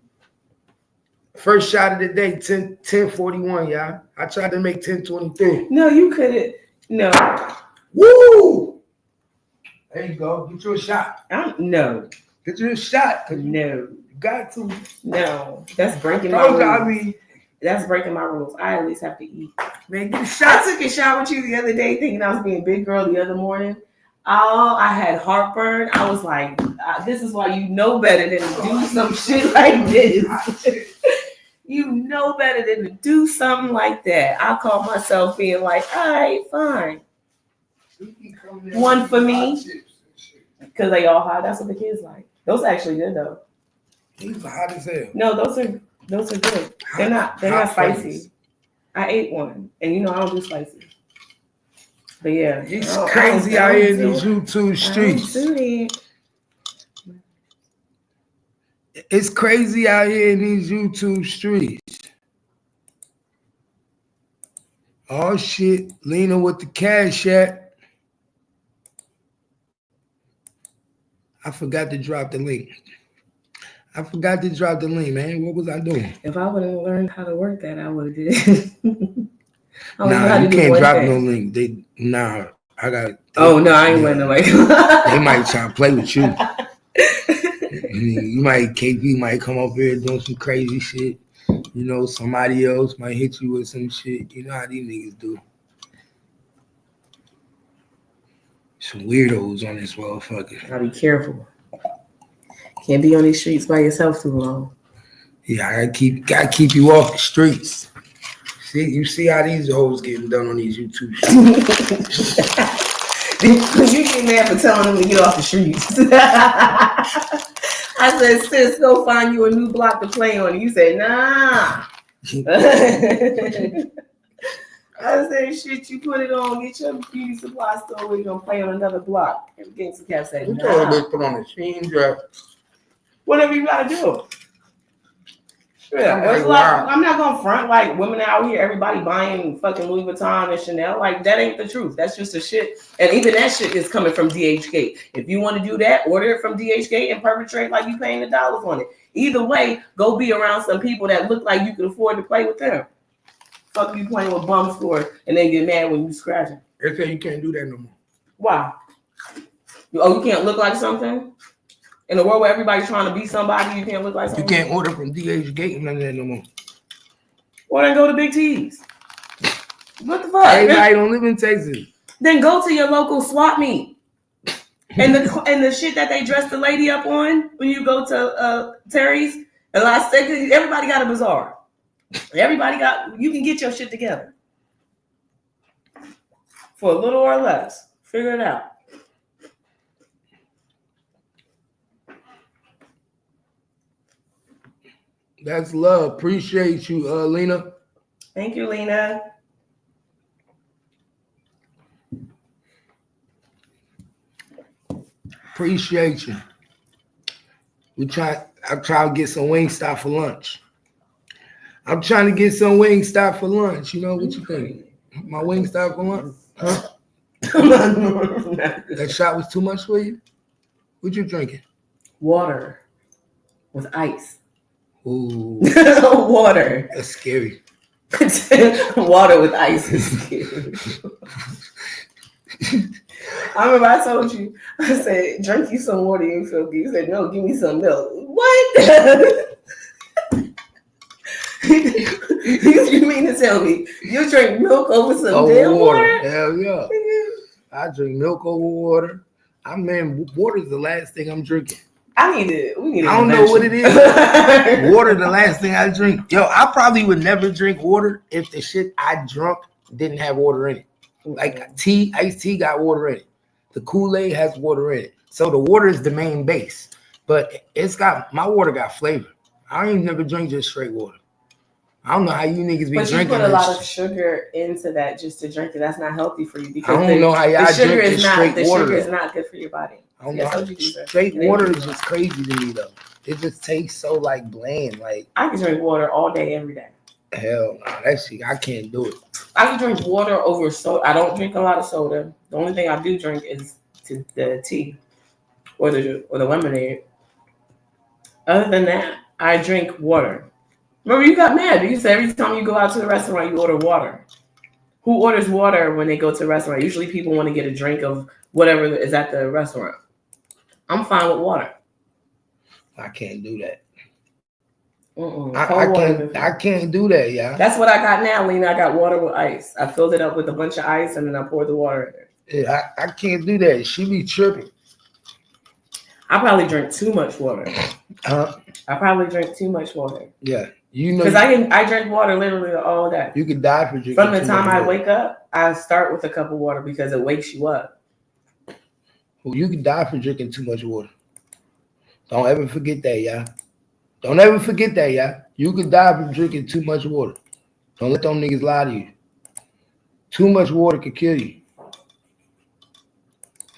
First shot of the day, 10:41, y'all. I tried to make 10:23. No, you couldn't. No. Woo! There you go. Get you a shot. No. Get you a shot. No. You got to. No. That's breaking my rules. I mean, that's breaking my rules. I at least have to eat. man, get a shot. I took a shot with you the other day thinking I was being a big girl the other morning. Oh, I had heartburn. I was like, this is why you know better than to do some shit like this. You know better than to do something like that. I call myself being like, all right, fine. One for me. Because they all hot. That's what the kids like. Those are actually good though. These are hot as hell. No, those are good. They're not spicy. Flavors. I ate one. And you know I don't do spicy. But yeah. It's crazy out here in these YouTube streets. It's crazy out here in these YouTube streets. Oh shit, Lena with the Cash App. I forgot to drop the link. Man. What was I doing? If I would have learned how to work that, I would have did. Nah, you can't drop no link. I ain't letting nobody. They might try to play with you. KP might come up here doing some crazy shit. You know, somebody else might hit you with some shit. You know how these niggas do. Some weirdos on this motherfucker. Gotta be careful. Can't be on these streets by yourself too long. Yeah, I gotta keep you off the streets. See, you see how these hoes getting done on these YouTube streets. You get mad for telling them to get off the streets. I I said, sis, go find you a new block to play on. You said, nah. I said, shit, you put it on, get your beauty supply store where you're going to play on another block. And Gangstacap said, You told nah. her to put on a jean dress. Whatever you got to do. Yeah, Like, wow. I'm not going to front like women out here, everybody buying fucking Louis Vuitton and Chanel. Like, that ain't the truth. That's just the shit. And even that shit is coming from DHgate. If you want to do that, order it from DHgate and perpetrate like you paying the dollars on it. Either way, go be around some people that look like you can afford to play with them. Fuck you playing with bums for and then get mad when you scratching. They say you can't do that no more. Why? Oh, you can't look like something? In a world where everybody's trying to be somebody, you can't look like something? You can't order from DHgate and none of that no more. Or then go to Big T's. What the fuck? Everybody don't live in Texas. Then go to your local swap meet. And the shit that they dress the lady up on when you go to Terry's, and everybody got a bazaar. You can get your shit together. For a little or less. Figure it out. That's love. Appreciate you, Lena. Thank you, Lena. Appreciate you. I try to get some Wingstop for lunch. I'm trying to get some Wingstop for lunch. You know what you think? My Wingstop for lunch? Huh? That shot was too much for you? What you drinking? Water with ice. Ooh. Water. That's scary. Water with ice is scary. I remember I told you, I said, drink you some water, you feel good. You said, no, give me some milk. What? You mean to tell me you drink milk over some damn water? Hell yeah. I drink milk over water. Water's the last thing I'm drinking. We need I don't know what it is. Water the last thing I drink. Yo, I probably would never drink water if the shit I drunk didn't have water in it. Like tea, iced tea got water in it. The Kool-Aid has water in it. So the water is the main base. But my water got flavor. I ain't never drink just straight water. I don't know how you niggas be drinking. But you put a lot of sugar into that just to drink it. That's not healthy for you because I don't know how y'all drink just straight water. The sugar is not good for your body. I don't know. Straight water is just crazy to me though. It just tastes so like bland. Like I can drink water all day, every day. Hell no, that shit I can't do it. I can drink water over soda. I don't drink a lot of soda. The only thing I do drink is the tea or the lemonade. Other than that, I drink water. Remember, you got mad. You said every time you go out to the restaurant, you order water. Who orders water when they go to a restaurant? Usually people want to get a drink of whatever is at the restaurant. I'm fine with water. I can't do that. I can't do that, yeah. That's what I got now, Lena. I got water with ice. I filled it up with a bunch of ice and then I poured the water in it. Yeah, I can't do that. She be tripping. I probably drink too much water. I probably drink too much water. Yeah. You know, because I drink water literally all day. You could die for drinking. From the time I wake up, I start with a cup of water because it wakes you up. Well, you could die for drinking too much water. Don't ever forget that, y'all. Don't ever forget that, y'all. You could die from drinking too much water. Don't let them niggas lie to you. Too much water could kill you.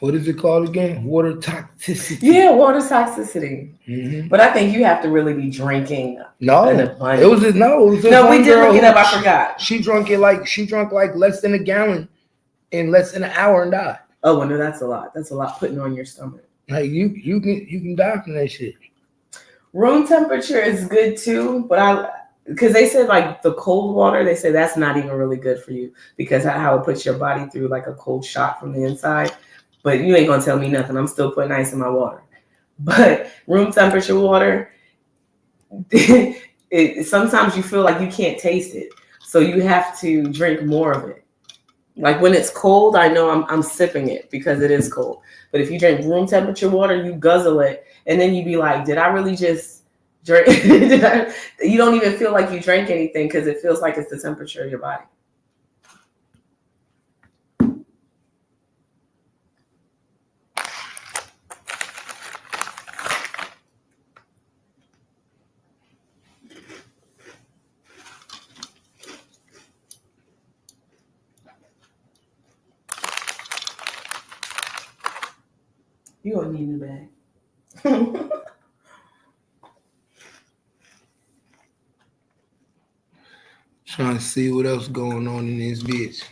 What is it called again? Water toxicity. Yeah, water toxicity. Mm-hmm. But I think you have to really be drinking. No, we did look it up. I forgot. She drank like less than a gallon in less than an hour and died. Oh, well, no, that's a lot. That's a lot putting on your stomach. Like you can die from that shit. Room temperature is good too, but because they said like the cold water, they say that's not even really good for you because how it puts your body through like a cold shock from the inside. But you ain't gonna tell me nothing. I'm still putting ice in my water. But room temperature water, sometimes you feel like you can't taste it, so you have to drink more of it. Like when it's cold, I know I'm sipping it because it is cold. But if you drink room temperature water, you guzzle it, and then you be like, "Did I really just drink?" You don't even feel like you drank anything because it feels like it's the temperature of your body. You gonna need a new bag. Trying to see what else going on in this bitch.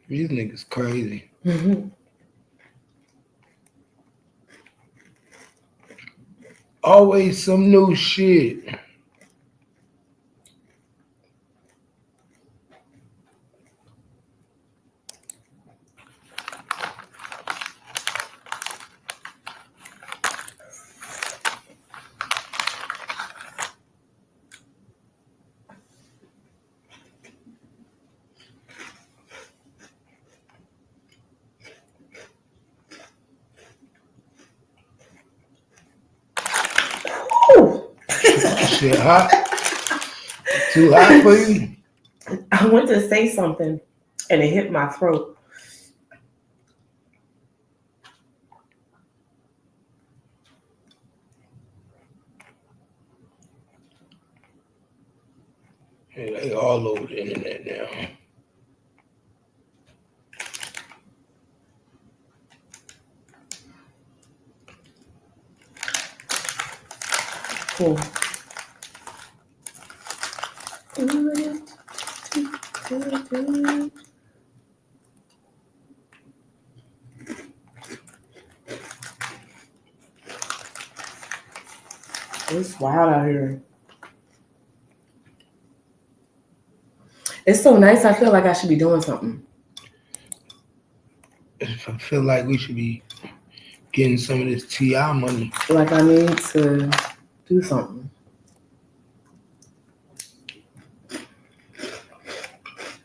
These niggas crazy. Always some new shit. Shit hot. Too hot for you? I went to say something and it hit my throat. Yeah, they all over the internet now. Cool. It's wild out here. It's so nice. I feel like I should be doing something. I feel like we should be getting some of this TI money. Like I need to do something.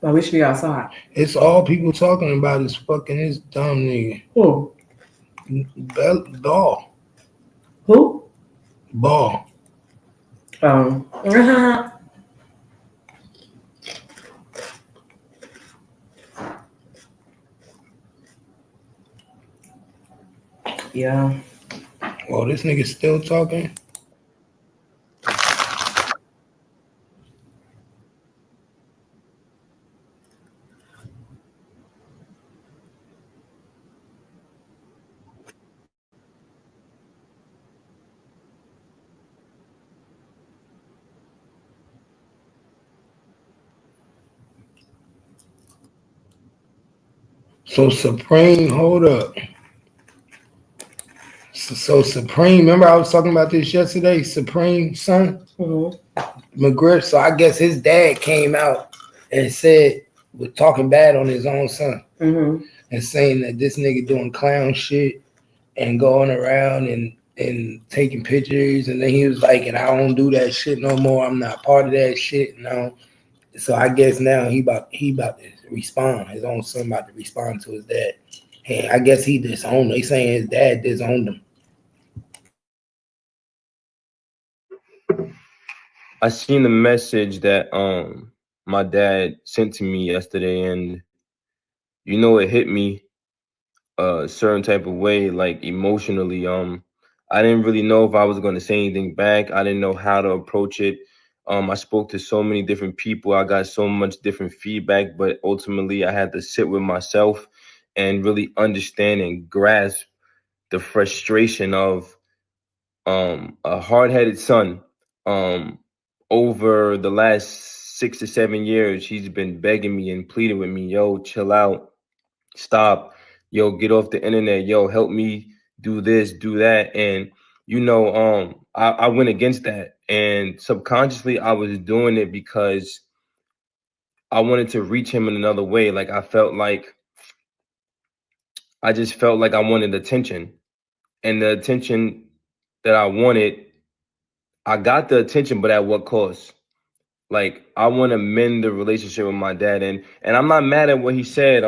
Like we should be outside. It's all people talking about is fucking this dumb nigga. Who? Ball. Who? Ball. Yeah. Well, this nigga still talking? So Supreme, hold up. So Supreme, remember I was talking about this yesterday? Supreme son, McGriff. So I guess his dad came out and said, was talking bad on his own son, and saying that this nigga doing clown shit and going around and taking pictures. And then he was like, and I don't do that shit no more. I'm not part of that shit. No. So I guess now he about to respond. His own son about to respond to his dad. Hey, I guess he disowned him. They saying his dad disowned him. I seen the message that my dad sent to me yesterday, and it hit me a certain type of way, like emotionally. I didn't really know if I was going to say anything back. I didn't know how to approach it. I spoke to so many different people. I got so much different feedback, but ultimately I had to sit with myself and really understand and grasp the frustration of a hard-headed son. Over the last 6 to 7 years, he's been begging me and pleading with me, yo, chill out, stop, yo, get off the internet, yo, help me do this, do that. And I went against that, and subconsciously I was doing it because I wanted to reach him in another way. Like I just felt like I wanted attention, and the attention that I wanted, I got the attention, but at what cost? Like, I want to mend the relationship with my dad, and I'm not mad at what he said.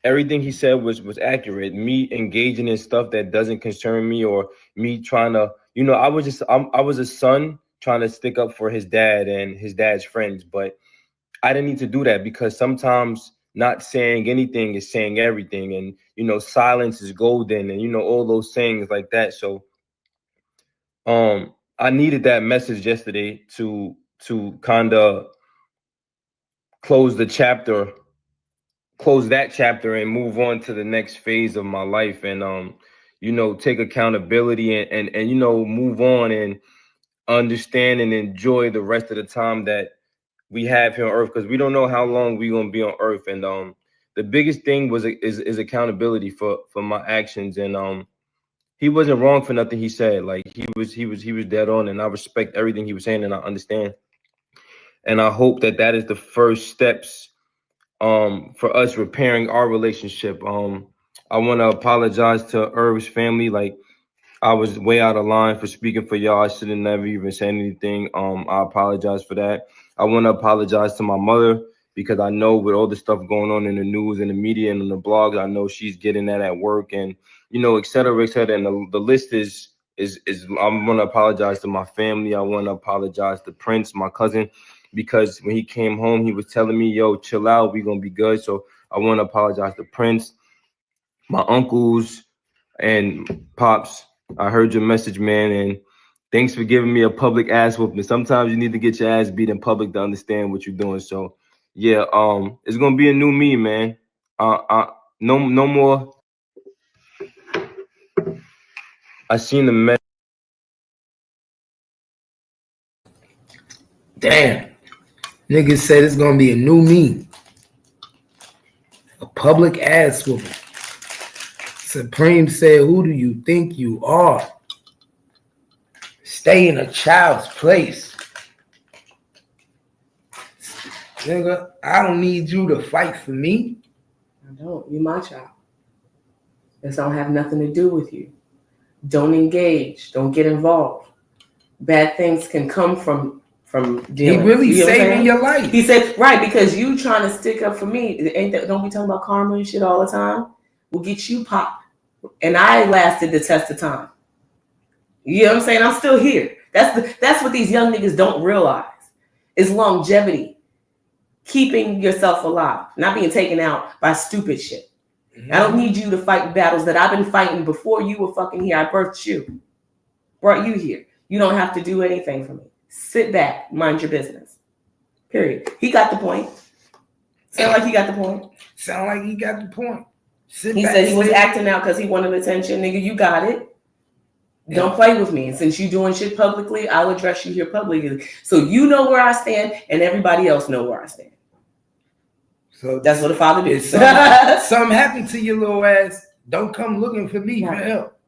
Everything he said was accurate. Me engaging in stuff that doesn't concern me, or me trying to, I was a son trying to stick up for his dad and his dad's friends, but I didn't need to do that, because sometimes not saying anything is saying everything, and silence is golden, and all those sayings like that. So I needed that message yesterday to kind of close that chapter and move on to the next phase of my life, and take accountability, and move on and understand and enjoy the rest of the time that we have here on earth, because we don't know how long we're going to be on earth. And the biggest thing is accountability for my actions. And he wasn't wrong for nothing he said. Like, he was dead on, and I respect everything he was saying, and I understand. And I hope that is the first steps for us repairing our relationship. I want to apologize to Irv's family. Like, I was way out of line for speaking for y'all. I should have never even said anything. I apologize for that. I want to apologize to my mother, because I know with all the stuff going on in the news and the media and on the blogs, I know she's getting that at work, and et cetera, et cetera. And the list is I'm going to apologize to my family. I want to apologize to Prince, my cousin, because when he came home, he was telling me, yo, chill out, we're going to be good. So I want to apologize to Prince, my uncles, and Pops. I heard your message, man, and thanks for giving me a public ass whooping. Sometimes you need to get your ass beat in public to understand what you're doing. So yeah, it's gonna be a new me, man. No more. I seen the message. Damn. Niggas said it's gonna be a new me. A public ass whooping. Supreme said, who do you think you are? Stay in a child's place. Nigga, I don't need you to fight for me. I don't. You're my child. This don't have nothing to do with you. Don't engage. Don't get involved. Bad things can come from dealing. He really saving your life. He said, right, because you trying to stick up for me. Don't be talking about karma and shit all the time. Will get you popped. And I lasted the test of time. You know what I'm saying? I'm still here. That's what these young niggas don't realize is longevity. Keeping yourself alive, not being taken out by stupid shit. Mm-hmm. I don't need you to fight battles that I've been fighting before you were fucking here. I birthed you, brought you here. You don't have to do anything for me. Sit back, mind your business. Period. He got the point. Sound like he got the point. Sound like he got the point. He said he was acting out because he wanted attention. Nigga, you got it. Yeah. Don't play with me. And since you doing shit publicly, I'll address you here publicly. So you know where I stand and everybody else know where I stand. So that's what a father did. Something happened to your little ass. Don't come looking for me for help.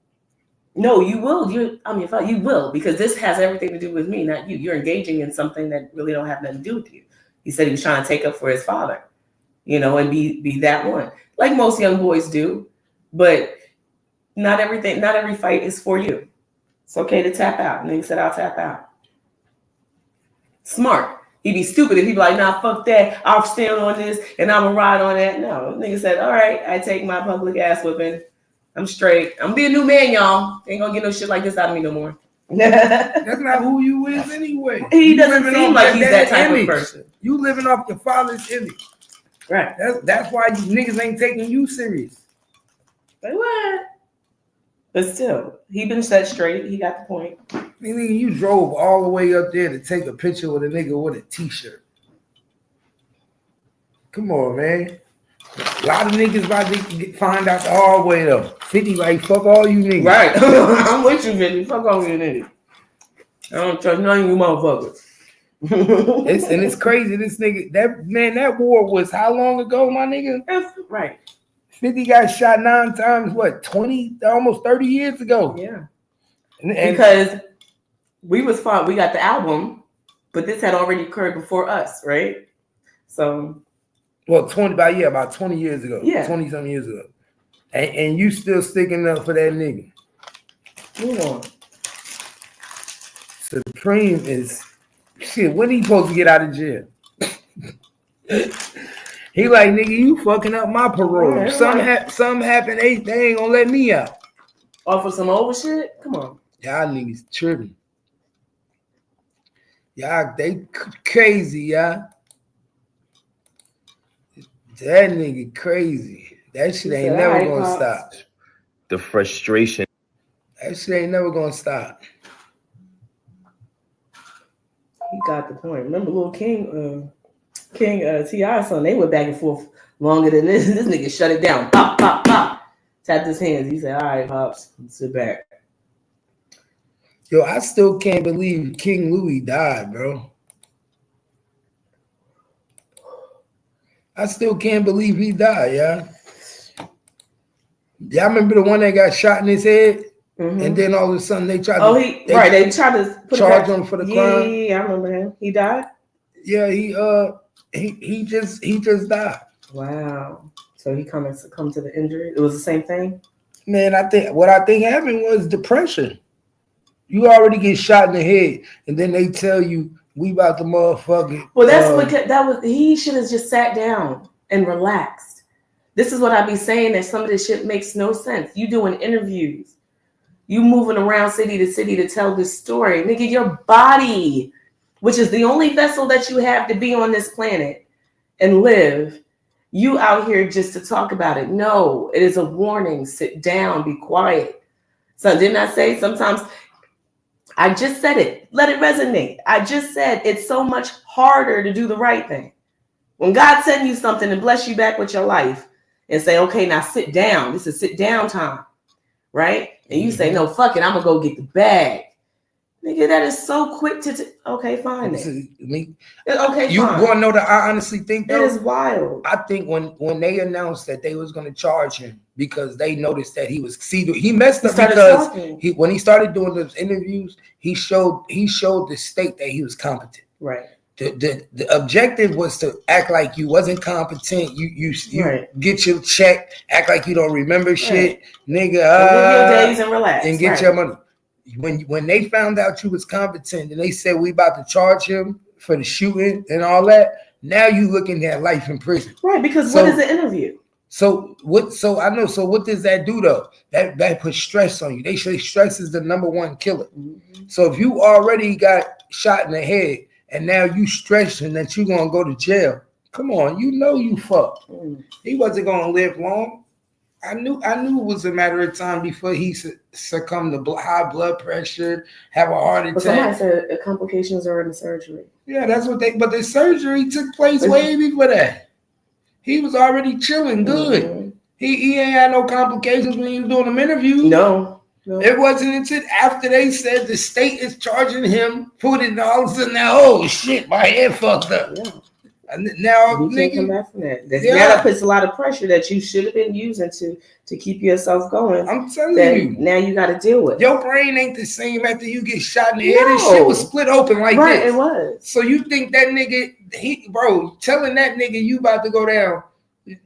No, you will. You will, because this has everything to do with me, not you. You're engaging in something that really don't have nothing to do with you. He said he was trying to take up for his father, and be that one, like most young boys do. But not every fight is for you. It's okay to tap out. And then he said, I'll tap out. Smart. He'd be stupid if he'd be like, nah, fuck that. I'll stand on this and I'm gonna ride on that. No, nigga said, all right, I take my public ass whipping. I'm straight. I'm gonna be a new man, y'all. Ain't gonna get no shit like this out of me no more. That's not who you is anyway. He doesn't seem like he's that type of person. You living off your father's image. Right. That's why you niggas ain't taking you serious. Like what? But still, he been set straight. He got the point. Nigga, you drove all the way up there to take a picture with a nigga with a t-shirt. Come on, man. A lot of niggas about to find out the hard way though. 50 like, fuck all you niggas. Right. I'm with you, 50. Fuck all you niggas. I don't trust none of you motherfuckers. It's crazy. This nigga, that war was how long ago, my nigga? Right. 50 got shot 9 times, what, 20, almost 30 years ago. Yeah. And because we was fine, we got the album, but this had already occurred before us, right? So. Well, about 20 years ago. Yeah. 20 something years ago. And you still sticking up for that nigga. Move on. Supreme is shit, when he supposed to get out of jail? He like, nigga, you fucking up my parole. Yeah, Something happened, they ain't gonna let me out. Off of some old shit? Come on. Y'all niggas tripping. Y'all, they crazy, y'all. That nigga crazy. That shit ain't never gonna stop. The frustration. That shit ain't never gonna stop. He got the point. Remember Lil King T.I.'s son, they went back and forth longer than this. This nigga shut it down. Pop, pop, pop. Tapped his hands. He said, all right, Pops, sit back. Yo, I still can't believe King Louis died, bro. I still can't believe he died, yeah. Y'all remember the one that got shot in his head? Mm-hmm. And then all of a sudden they tried they tried to charge him for the crime. Yeah, I remember him. He died? Yeah, he just died. Wow. So he succumbed to the injury. It was the same thing? Man, I think happened was depression. You already get shot in the head, and then they tell you we about to motherfucking. Well, he should have just sat down and relaxed. This is what I be saying, that some of this shit makes no sense. You doing interviews. You moving around city to city to tell this story. Nigga, your body, which is the only vessel that you have to be on this planet and live, you out here just to talk about it. No, it is a warning. Sit down, be quiet. So didn't I say sometimes, I just said it, let it resonate. I just said it's so much harder to do the right thing. When God sends you something and bless you back with your life and say, okay, now sit down. This is sit down time, right? And you say, no, fuck it, I'm going to go get the bag. Nigga, that is so quick to... Okay, fine. Okay, you fine. want to know that I honestly think, though? It is wild. I think when they announced that they was going to charge him because they noticed that he was... See, he messed up because when he started doing those interviews, he showed the state that he was competent. Right. The objective was to act like you wasn't competent. You right. Get your check, act like you don't remember shit, nigga. Give your days and relax and get your money. When they found out you was competent and they said we about to charge him for the shooting and all that, now you looking at life in prison. Right, because what is the interview? So what does that do though? That puts stress on you. They say stress is the number one killer. Mm-hmm. So if you already got shot in the head and now you stressing that you gonna go to jail, come on, you know you fucked. He wasn't gonna live long. I knew it was a matter of time before he succumbed to high blood pressure, have a heart attack. But somebody said complications are in the surgery. Yeah, that's what but the surgery took place way before that. He was already chilling good. Mm-hmm. He ain't had no complications when he was doing them interviews. No. It wasn't until after they said the state is charging him for it, and all of a sudden now, oh shit, my head fucked up. Yeah. And now you can't come back from that. Now that puts a lot of pressure that you should have been using to keep yourself going. I'm telling you. Now you got to deal with it. Your brain ain't the same after you get shot in the head. This shit was split open like this. Right, it was. So you think that nigga, telling that nigga you about to go down,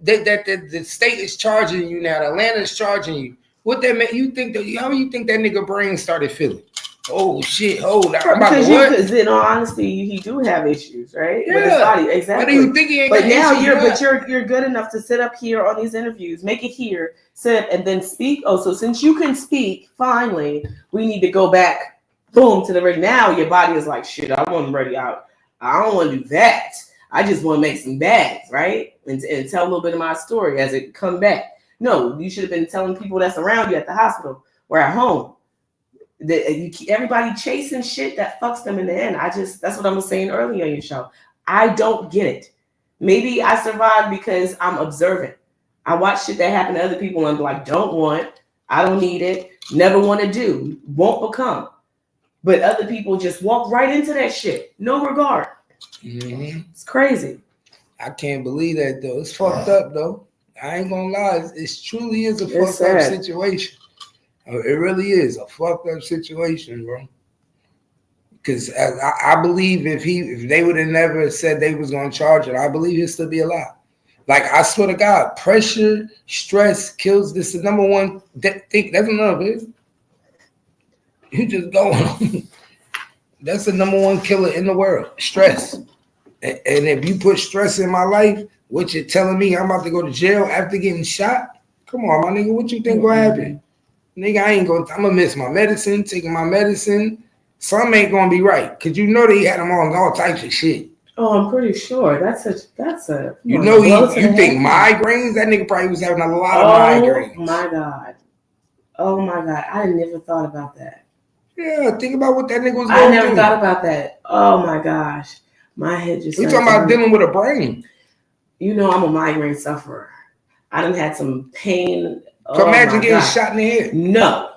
that the state is charging you now, Atlanta's charging you. What that meant? How you think that nigga brain started feeling? Oh shit! Hold on. Because in all honesty, he do have issues, right? Yeah. With his body, exactly. What do you think he ain't? But now you're good enough to sit up here on these interviews, make it here, sit, and then speak. Oh, so since you can speak, finally, we need to go back, boom, to the ring. Now your body is like, shit, I wasn't ready out. I don't want to do that. I just want to make some bags, right? And tell a little bit of my story as it come back. No, you should have been telling people that's around you at the hospital or at home. Everybody chasing shit that fucks them in the end. That's what I was saying earlier on your show. I don't get it. Maybe I survived because I'm observant. I watch shit that happen to other people and I'm like, don't want, I don't need it, never want to do, won't become. But other people just walk right into that shit. No regard. Mm-hmm. It's crazy. I can't believe that though. It's fucked up though. I ain't gonna lie. It truly is a fucked up situation. It really is a fucked up situation, bro. Because I believe if they would have never said they was gonna charge it, I believe he'd still be alive. Like I swear to God, pressure, stress kills. This is the number one thing. That's enough, man. You just going on. That's the number one killer in the world. Stress. And if you put stress in my life, what you're telling me I'm about to go to jail after getting shot? Come on, my nigga. What you think will happen? Nigga, I'm gonna miss my medicine, taking my medicine. Some ain't gonna be right. Cause you know they had him on all types of shit. Oh, I'm pretty sure. That's a you know you think migraines? That nigga probably was having a lot of migraines. Oh my God. I never thought about that. Yeah, think about what that nigga was going I never thought about that. Oh my gosh. My head just. We talking about dealing with a brain. You know, I'm a migraine sufferer. I done had some pain. So imagine getting shot in the head. No.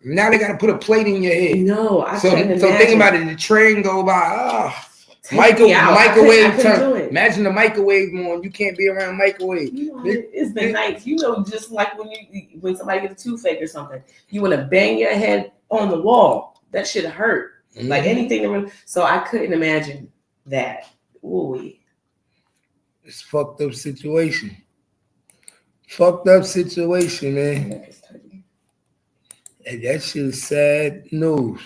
Now they got to put a plate in your head. No, I couldn't imagine. So think about it. The train go by. Microwave turn. Imagine the microwave on. You can't be around microwave. You know, it's been nice. You know, just like when somebody gets a toothache or something, you want to bang your head on the wall. That shit hurt. Mm-hmm. Like anything. So I couldn't imagine that. Ooh. It's fucked up situation. Fucked up situation, man. And that shit is sad news.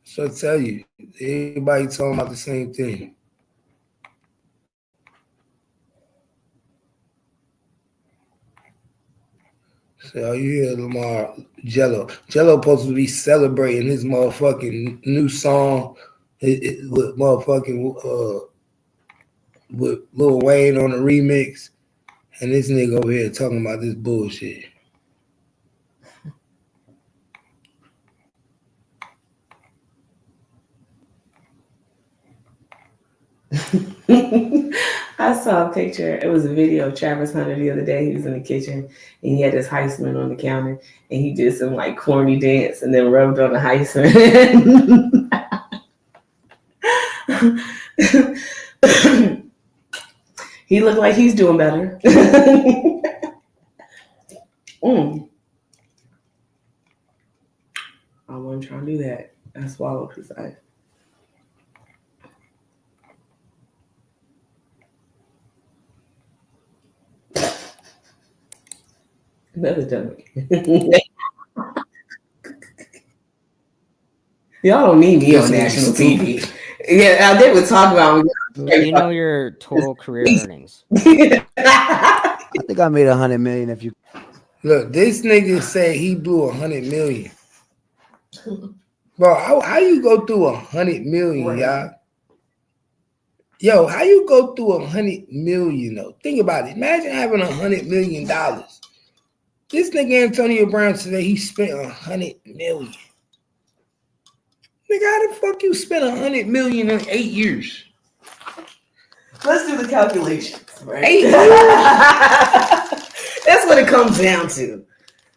So I tell you, everybody talking about the same thing. So you hear Lamar Gelo. Gelo supposed to be celebrating his motherfucking new song with motherfucking with Lil Wayne on the remix. And this nigga over here talking about this bullshit. I saw a picture. It was a video of Travis Hunter the other day. He was in the kitchen and he had his Heisman on the counter and he did some like corny dance and then rubbed on the Heisman. He looked like he's doing better. I wasn't trying to do that. I swallowed his eye. Another dummy. Y'all don't need me on national TV. Yeah, they would talk about. You know your total career earnings. I think I made $100 million. If you look, this nigga said he blew $100 million. Bro, how you go through $100 million, y'all? Yo, how you go through $100 million though? Think about it. Imagine having $100 million. This nigga Antonio Brown said he spent $100 million. Nigga, how the fuck you spent $100 million in 8 years? Let's do the calculations. Right? 8 years? That's what it comes down to.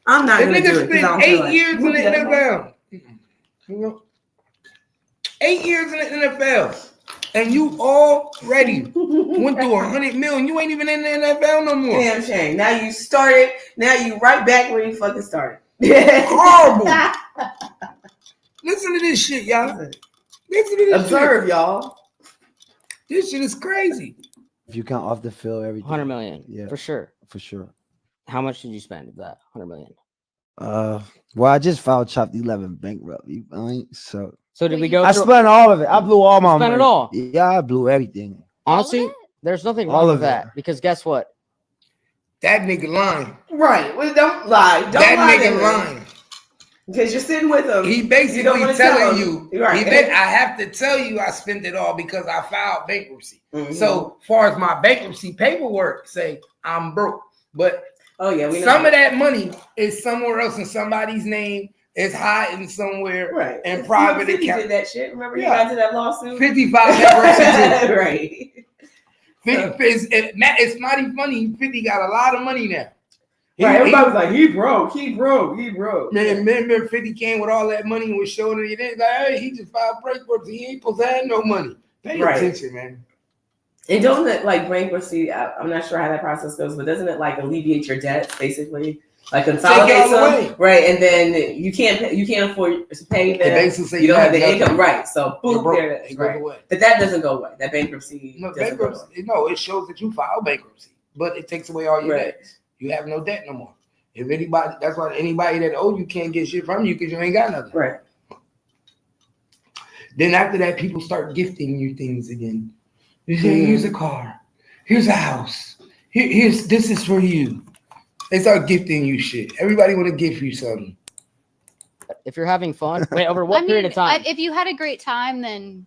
I'm not going to do it. Nigga spent 8 years in the NFL. 8 years in the NFL. And you already went through $100 million. You ain't even in the NFL no more. Damn shame. Now you started. Now you right back where you fucking started. Horrible. Listen to this shit, y'all. Listen to this Observe, shit. Y'all. This shit is crazy. If you count off the field, everything. $100 million. Yeah. For sure. For sure. How much did you spend of that? $100 million. Well, I just filed Chapter 11 bankrupt. So did we go? I spent all of it. I blew all my money. Spent it all. Yeah, I blew everything. Honestly, there's nothing wrong with that because guess what? That nigga lying. Right. Well, don't lie. Don't that lie. That nigga lying. Because you're sitting with him. He basically telling you. Right. I have to tell you I spent it all because I filed bankruptcy. Mm-hmm. So far as my bankruptcy paperwork say I'm broke. But we know some of that money is somewhere else in somebody's name. It's hiding somewhere right. in private account. 50 did that shit. Remember you got to that lawsuit? 55 bankruptcy. Right. 50, it's mighty funny. 50 got a lot of money now. Everybody's like, he broke. Man, remember 50 came with all that money and was showing it. Like, hey, he just filed bankruptcy. He ain't supposed to have no money. Pay attention, man. And don't it like bankruptcy? I'm not sure how that process goes, but doesn't it like alleviate your debts basically? Like consolidate some, right? And then you can't afford to pay them. You don't have the income, right? So boom, there it is, right? But that doesn't go away. That bankruptcy. No, bankruptcy. No, it shows that you filed bankruptcy, but it takes away all your debts. You have no debt no more. If anybody, that's why anybody that owes you can't get shit from you because you ain't got nothing. Right. Then after that, people start gifting you things again. You say, here's a car, here's a house, this is for you. They start gifting you shit. Everybody want to gift you something. If you're having fun, wait, over what period of time? If you had a great time, then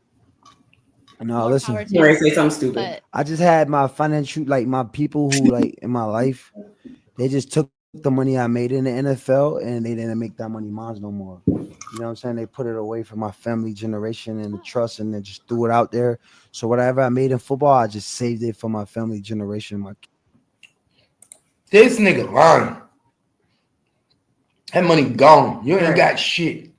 no, listen. You already say something stupid. But I just had my financial, like my people who like in my life, they just took the money I made in the NFL and they didn't make that money mine no more. You know what I'm saying? They put it away from my family generation and the trust and then just threw it out there. So whatever I made in football, I just saved it for my family generation. This nigga lying. That money gone. You ain't got shit.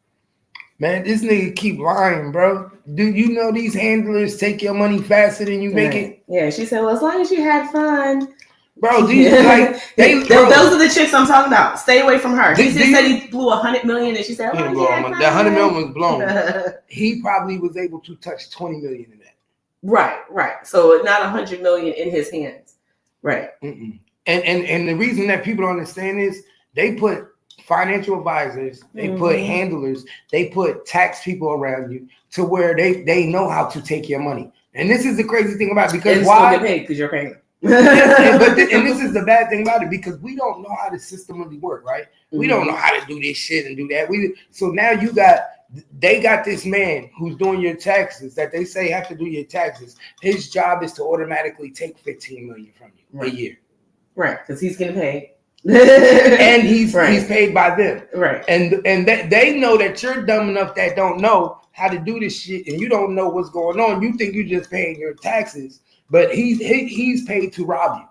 Man, this nigga keep lying, bro. Do you know these handlers take your money faster than you make it? Yeah, she said, well, as long as you had fun. Bro, these like those are the chicks I'm talking about. Stay away from her. He said he blew $100 million, and she said, that $100 million was blown. He probably was able to touch 20 million in that. Right. So not $100 million in his hands. Right. And the reason that people don't understand is they put financial advisors, they put handlers, they put tax people around you to where they know how to take your money. And this is the crazy thing about it, because why? Get paid because you're paying them. and this is the bad thing about it, because we don't know how the system really works, right? We don't know how to do this shit and do that. So now they got this man who's doing your taxes that they say have to do your taxes. His job is to automatically take $15 million from you a year. Right, because he's getting paid. And he's paid by them. Right. And that they know that you're dumb enough that don't know how to do this shit and you don't know what's going on. You think you're just paying your taxes, but he's paid to rob you.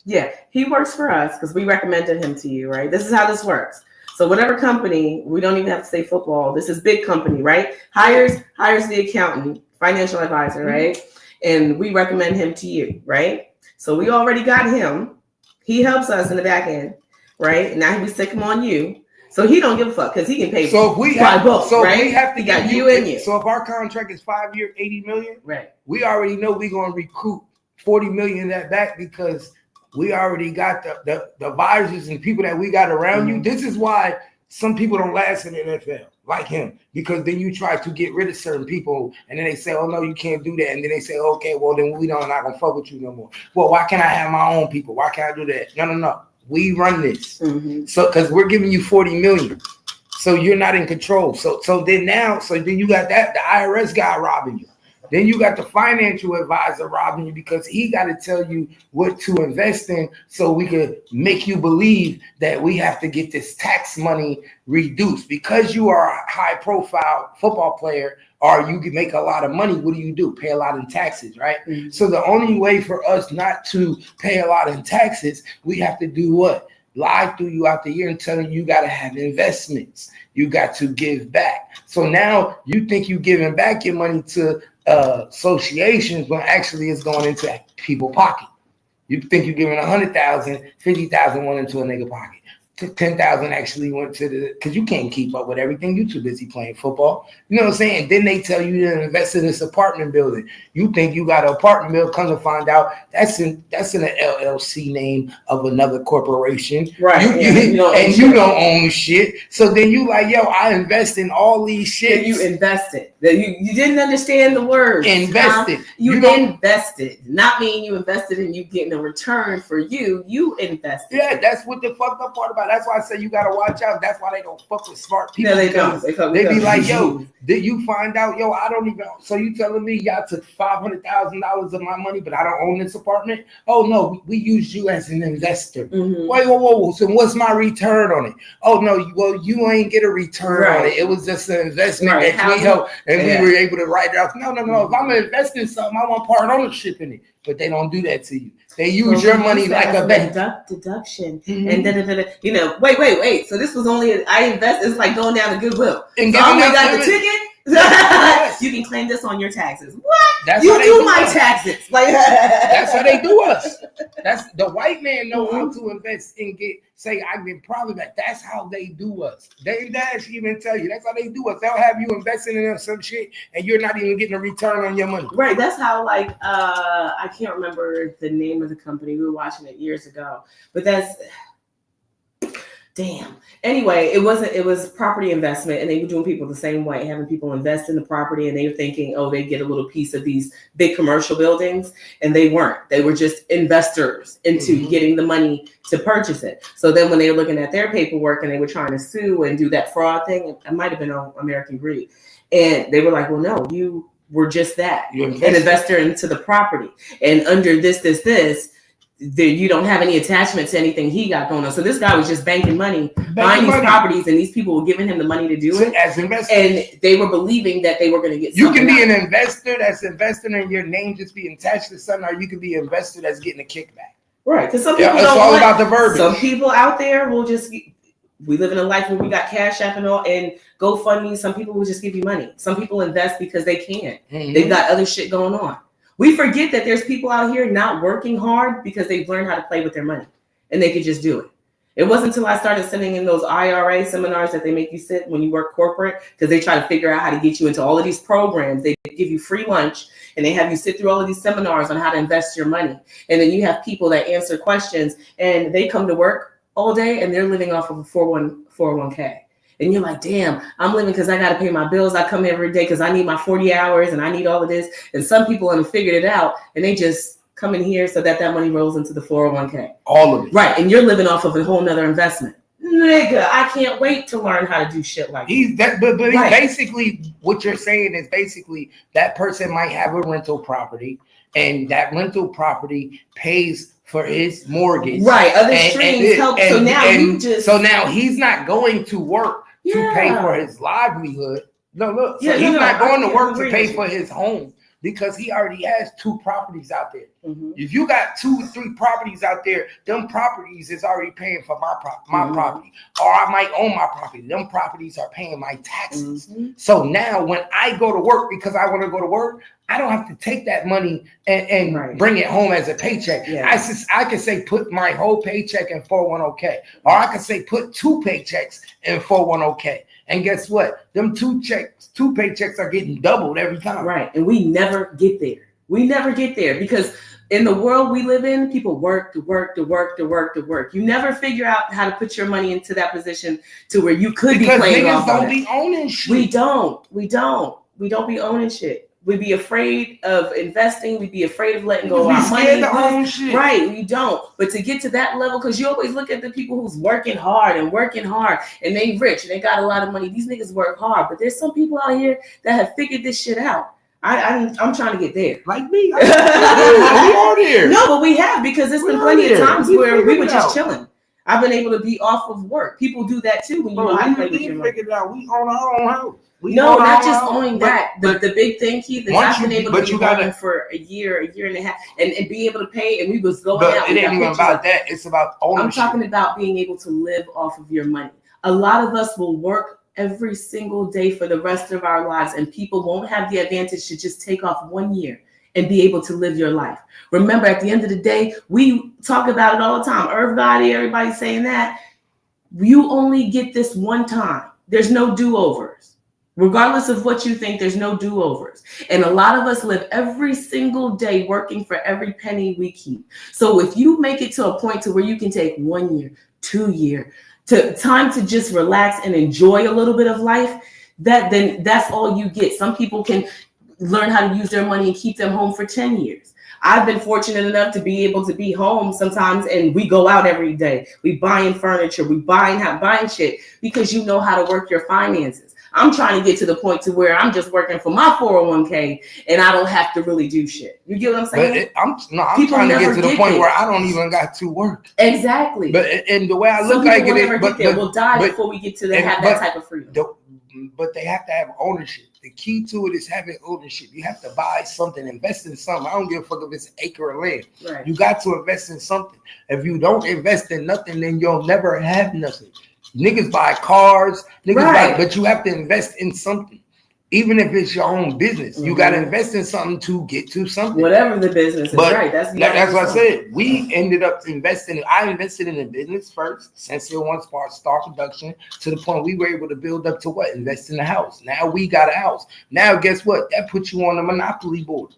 Yeah, he works for us because we recommended him to you, right? This is how this works. So whatever company, we don't even have to say football. This is big company, right? Hires the accountant, financial advisor, right? And we recommend him to you, right? So we already got him. He helps us in the back end, right? And now we stick him on you. So he don't give a fuck because he can pay. So if we have to get you in you. So if our contract is 5 years, $80 million, right? We already know we're gonna recruit $40 million in that back because we already got the advisors and people that we got around you. This is why some people don't last in the NFL like him, because then you try to get rid of certain people and then they say, oh no, you can't do that. And then they say, okay, well then I'm not gonna fuck with you no more. Well, why can't I have my own people? Why can't I do that? No. We run this. So because we're giving you 40 million. So you're not in control. So then you got the IRS guy robbing you. Then you got the financial advisor robbing you because he got to tell you what to invest in so we could make you believe that we have to get this tax money reduced. Because you are a high profile football player or you can make a lot of money, what do? Pay a lot in taxes, right? So the only way for us not to pay a lot in taxes, we have to do what? Lie through you out the year and tell you got to have investments. You got to give back. So now you think you're giving back your money to associations when actually it's going into people's pocket. You think you're giving 100,000, 50,000 went into a nigga pocket. 10,000 actually went to because you can't keep up with everything. You too busy playing football. You know what I'm saying? Then they tell you to invest in this apartment building. You think you got an apartment building, come to find out that's in an LLC name of another corporation. Right. You don't own shit. So then you like, yo, I invest in all these shit. Yeah, you invested. You didn't understand the word. Invested. You invested. Not mean you invested and you getting a return for you. You invested. Yeah, that's what the fucked up part about. That's why I say you gotta watch out. That's why they don't fuck with smart people. No, they don't. They be like, yo, did you find out? Yo, I don't even. So you telling me y'all took $500,000 of my money, but I don't own this apartment? Oh no, we used you as an investor. Wait, whoa. So what's my return on it? Oh no, well you ain't get a return on it. It was just an investment that we helped, and we were able to write it off. No. If I'm investing in something, I want part ownership in it. But they don't do that to you. They use your money like a bank. Deduction. And wait. So this was only, I invest, it's like going down to Goodwill. And so I only got the ticket. You can claim this on your taxes. What? That's you do my taxes. Like that's how they do us. That's the white man know how to invest and say I get profit back. That's how they do us. They actually even tell you that's how they do us. They'll have you investing in some shit and you're not even getting a return on your money. Right. That's how I can't remember the name of the company. We were watching it years ago, but Damn. Anyway, it was property investment, and they were doing people the same way, having people invest in the property, and they were thinking, oh, they get a little piece of these big commercial buildings, and they weren't. They were just investors into getting the money to purchase it. So then when they were looking at their paperwork and they were trying to sue and do that fraud thing, it might have been on American Greed. And they were like, well, no, you were just that, an investor into the property. And under this, you don't have any attachment to anything he got going on. So this guy was just banking money, buying these properties, and these people were giving him the money to do it as investors. And they were believing that they were going to get. You can be an investor that's investing in your name just being attached to something, or you can be an investor that's getting a kickback. Right, because some people it's all about the verbiage. Some people out there will just. We live in a life where we got Cash App and all, and GoFundMe. Some people will just give you money. Some people invest because they can. They've got other shit going on. We forget that there's people out here not working hard because they've learned how to play with their money and they could just do it. It wasn't until I started sitting in those IRA seminars that they make you sit when you work corporate, because they try to figure out how to get you into all of these programs. They give you free lunch and they have you sit through all of these seminars on how to invest your money. And then you have people that answer questions and they come to work all day and they're living off of a 401k. And you're like, damn, I'm living because I got to pay my bills. I come every day because I need my 40 hours and I need all of this. And some people have figured it out and they just come in here so that money rolls into the 401k. All of it. Right. And you're living off of a whole nother investment. Nigga, I can't wait to learn how to do shit like that. But right. Basically, what you're saying is basically that person might have a rental property and that rental property pays for his mortgage. Right. Other streams help. So now he's not going to work to pay for his livelihood. No, look. So he's not going to work to pay for his home because he already has 2 properties out there. If you got 2 or 3 properties out there, them properties is already paying for my property. Or I might own my property. Them properties are paying my taxes. So now when I go to work because I want to go to work, I don't have to take that money and bring it home as a paycheck. I can say put my whole paycheck in 401k. Or I can say put 2 paychecks in 401k. And guess what? Them 2 paychecks are getting doubled every time. Right. And we never get there. We never get there because in the world we live in, people work to work. You never figure out how to put your money into that position to where you could be playing off of it. Be owning shit. We don't be owning shit. We'd be afraid of investing. We'd be afraid of letting go of our money. Right, we don't. But to get to that level, because you always look at the people who's working hard, and they rich, and they got a lot of money. These niggas work hard, but there's some people out here that have figured this shit out. I'm trying to get there. Like me. We are there. No, but we have, because there's been plenty of times where we were just chilling. I've been able to be off of work. People do that too when you know how to play with your money. Figured out we own our own house. No, not just owning that. The big thing, Keith, is I've been able to be working for a year and a half, and be able to pay, and we was going out. It ain't even about that. It's about ownership. I'm talking about being able to live off of your money. A lot of us will work every single day for the rest of our lives, and people won't have the advantage to just take off 1 year and be able to live your life. Remember, at the end of the day, we talk about it all the time. Irv Gotti, everybody's saying that. You only get this one time. There's no do-overs. Regardless of what you think, there's no do-overs. And a lot of us live every single day working for every penny we keep. So if you make it to a point to where you can take 1 year, 2 year, time to just relax and enjoy a little bit of life, then that's all you get. Some people can learn how to use their money and keep them home for 10 years. I've been fortunate enough to be able to be home sometimes, and we go out every day. We buying furniture, we buying shit because you know how to work your finances. I'm trying to get to the point to where I'm just working for my 401k and I don't have to really do shit. You get what I'm saying? I'm trying to get to the point where I don't even got to work. Exactly. But and the way I look like it, we'll die before we get to have that type of freedom. But they have to have ownership. The key to it is having ownership. You have to buy something, invest in something. I don't give a fuck if it's an acre of land. Right. You got to invest in something. If you don't invest in nothing, then you'll never have nothing. Niggas buy cars, but you have to invest in something. Even if it's your own business, you got to invest in something to get to something. Whatever the business is, right? That's what I said. We ended up investing. I invested in the business first, since it once start production, to the point we were able to build up to what? Invest in the house. Now we got a house. Now guess what? That puts you on the monopoly board.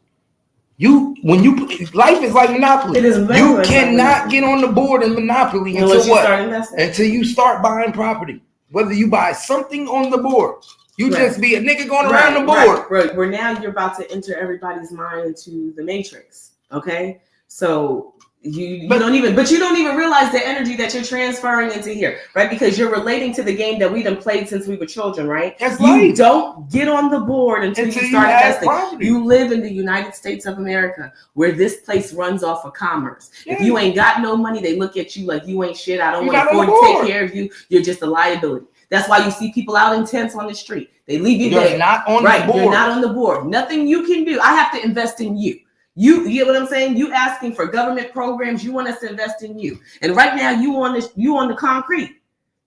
Life is like Monopoly. It is You cannot get on the board in Monopoly until what? Until you start buying property. Whether you buy something on the board, you just be a nigga going around the board. Right. Where now you're about to enter everybody's mind into the matrix. Okay, so you don't even realize the energy that you're transferring into here, right? Because you're relating to the game that we done played since we were children, right? That's you don't get on the board until you start investing. You live in the United States of America, where this place runs off of commerce. Yeah. If you ain't got no money, they look at you like you ain't shit. I don't want to afford to take care of you. You're just a liability. That's why you see people out in tents on the street. They leave you there. Not on the board. You're not on the board. Nothing you can do. I have to invest in you. You get what I'm saying? You asking for government programs. You want us to invest in you. And right now you on the concrete.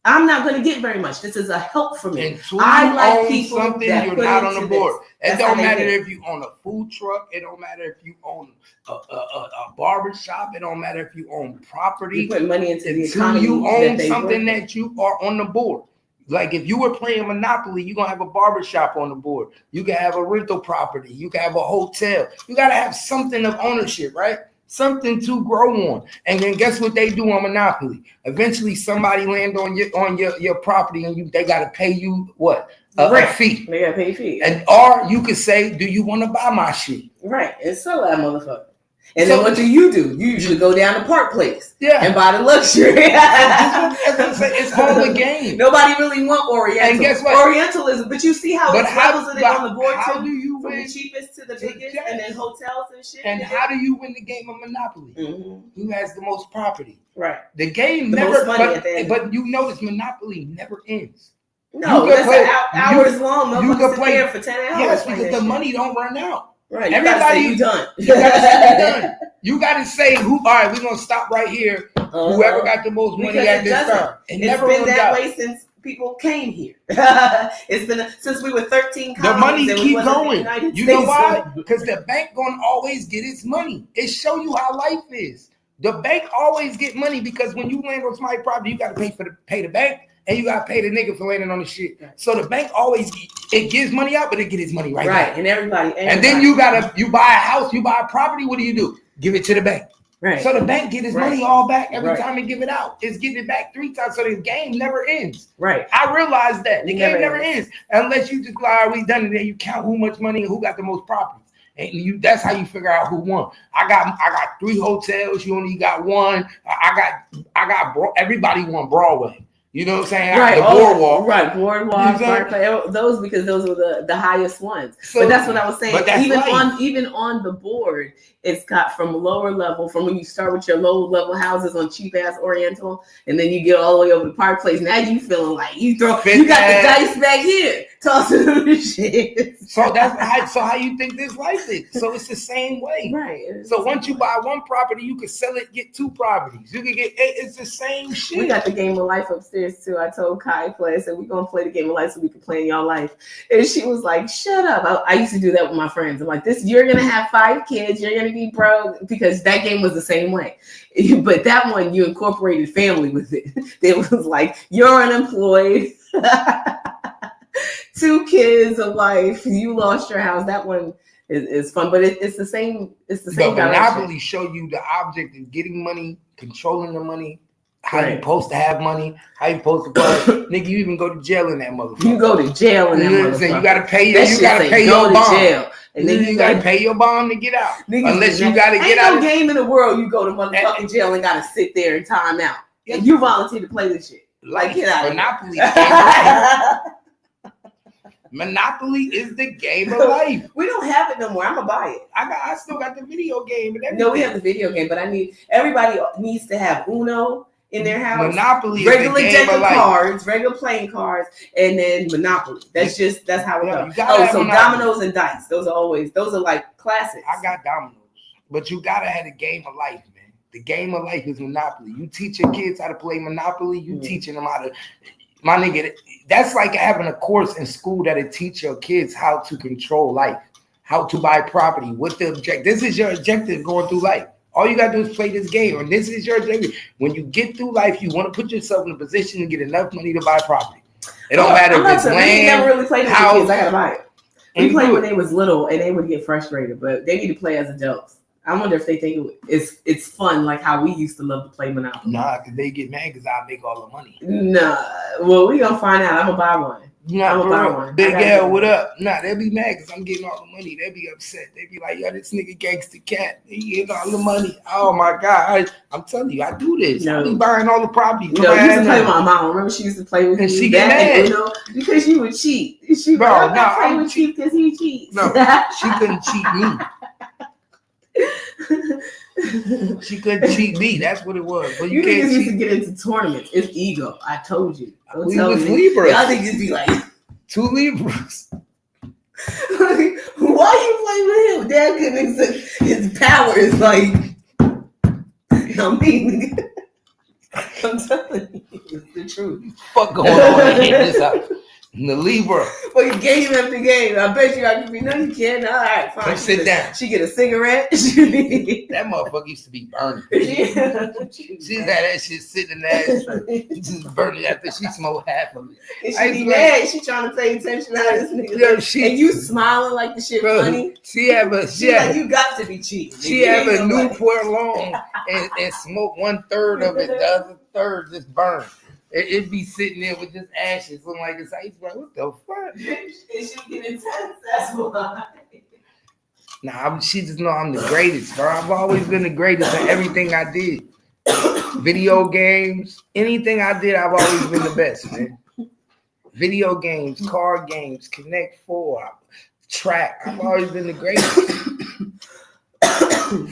I'm not going to get very much. This is a help for me. I like people something that you're not on the board. It don't matter if you own a food truck. It don't matter if you own a barber shop. It don't matter if you own property. You put money into the economy. You own something that you are on the board. Like if you were playing Monopoly, you're going to have a barbershop on the board. You can have a rental property. You can have a hotel. You got to have something of ownership, right? Something to grow on. And then guess what they do on Monopoly? Eventually somebody land on your property and they got to pay you what? A fee. They got to pay a fee. Or you could say, do you want to buy my shit? Right. And sell that motherfucker. And then what do? You usually go down to Park Place and buy the luxury. It's all the game. Nobody really want Oriental. And guess what? Orientalism. But you see how it's levels of it on the board how too? Do you From win? the cheapest to the biggest, and then hotels and shit. And how do you win the game of Monopoly? Mm-hmm. Who has the most property? Right. The game never, but you notice Monopoly never ends. No, that's hours long. You can play for 10 hours. Yes, because the money don't run out. Right, everybody done. You gotta say you done. You gotta say who. All right, we're gonna stop right here. Whoever got the most money at this time. It's been that way since people came here. It's been since we were 13 colonies. The money keep going. You know why? Because the bank gonna always get its money. It show you how life is. The bank always get money because when you land on somebody's property, you gotta pay the bank. And you gotta pay the nigga for landing on the shit. So the bank always gives money out, but it gets its money right back. And everybody. And then you buy a house, you buy a property. What do? Give it to the bank. Right. So the bank get its money all back every time they give it out. It's getting it back 3 times. So the game never ends. Right. I realize that the game never ends unless you just go, all right, we done it. Then you count who much money and who got the most properties. And that's how you figure out who won. I got 3 hotels. You only got 1. I got everybody won Broadway. You know what I'm saying? Right. The boardwalk. Right. Boardwalk. Those because those were the highest ones. So, but that's what I was saying. Even on the board, it's got from lower level, from when you start with your low level houses on cheap ass Oriental, and then you get all the way over to Park Place. Now you feeling like you got the dice back here. Tossing the shit. So how you think this life is. So it's the same way. Right. So once you buy 1 property, you can sell it, get 2 properties. You can get 8. It's the same shit. We got the game of life upstairs too. I told Kai play. I said we're gonna play the game of life so we can play in y'all life. And she was like, "Shut up." I used to do that with my friends. I'm like, you're gonna have 5 kids. You're gonna be broke because that game was the same way. But that one you incorporated family with it. It was like you're unemployed. 2 kids, a wife, you lost your house. That one is fun, but it's the same. It's the same. But Monopoly show you the object of getting money, controlling the money, how you supposed to have money, how you supposed to buy. Nigga, you even go to jail in that motherfucker. You go to jail in that motherfucker. You gotta pay your bond. Jail. And then you gotta pay your bond to get out. Unless you gotta get out. Ain't no game in the world you go to motherfucking jail and gotta sit there and time out. And you volunteer to play this shit. Like get out. Monopoly. Monopoly is the game of life. We don't have it no more. I'm gonna buy it. I still got the video game and everything. No, we have the video game, but everybody needs to have Uno in their house. Monopoly regular is the game of life. Cards, regular playing cards, and then Monopoly. That's how it goes. So Monopoly. dominoes and dice. Those are like classics. I got dominoes, but you gotta have the game of life, man. The game of life is Monopoly. You teach your kids how to play Monopoly. You teaching them how to. My nigga, that's like having a course in school that'll teach your kids how to control life, how to buy property, what the objective. This is your objective going through life. All you gotta do is play this game, and this is your objective. When you get through life, you want to put yourself in a position to get enough money to buy property. It don't matter if it's land, never really played it with kids. I gotta buy it. We And played good. when they was little, and they would get frustrated. But they need to play as adults. I wonder if they think it's fun, like how we used to love to play Monopoly. Nah, because they get mad because I make all the money. Nah. Well, we gonna find out. I'm gonna buy one. Nah, I'm for gonna buy real. one. Big I gotta L, get what one. up? Nah, they'll be mad because I'm getting all the money. They'll be upset. They be like, yo, this nigga gangstacap. He getting all the money. Oh my God. I'm telling you, I do this. I be buying all the properties. No, you used to play with my mom. Remember, she used to play with And you. she get that and mad. Uno because you would cheat. She Bro, I'm no, not playing I'm with Chief because he cheats. No, she couldn't cheat me. She couldn't cheat me. That's what it was. But you can't niggas used to cheat. get into tournaments. It's ego. I told you. Don't We tell was me. Libras. Y'all niggas be like, 2 Libras. why you play with him? Dad couldn't accept his power is like, I mean, I'm telling you, it's the truth. Fuck going on in this house. The Libra. Fucking game after game. I bet you I can be. No, you can't. All right, fine. Come sit down. She get a cigarette. That motherfucker used to be burning. She's had that shit sitting in the ashtray. Just burning after she smoked half of it. And she be mad. She trying to pay attention to how this nigga. Yo, and you smiling like the shit funny. She have a like, you got to be cheating. She have a Newport long and smoke 1/3 of it. The other third just burn. It be sitting there with just ashes, looking like it's ice. Like, what the fuck? And she get intense. That's why. Nah, she just know I'm the greatest, bro. I've always been the greatest in everything I did. Video games, anything I did, I've always been the best, man. Video games, card games, Connect 4, track. I've always been the greatest.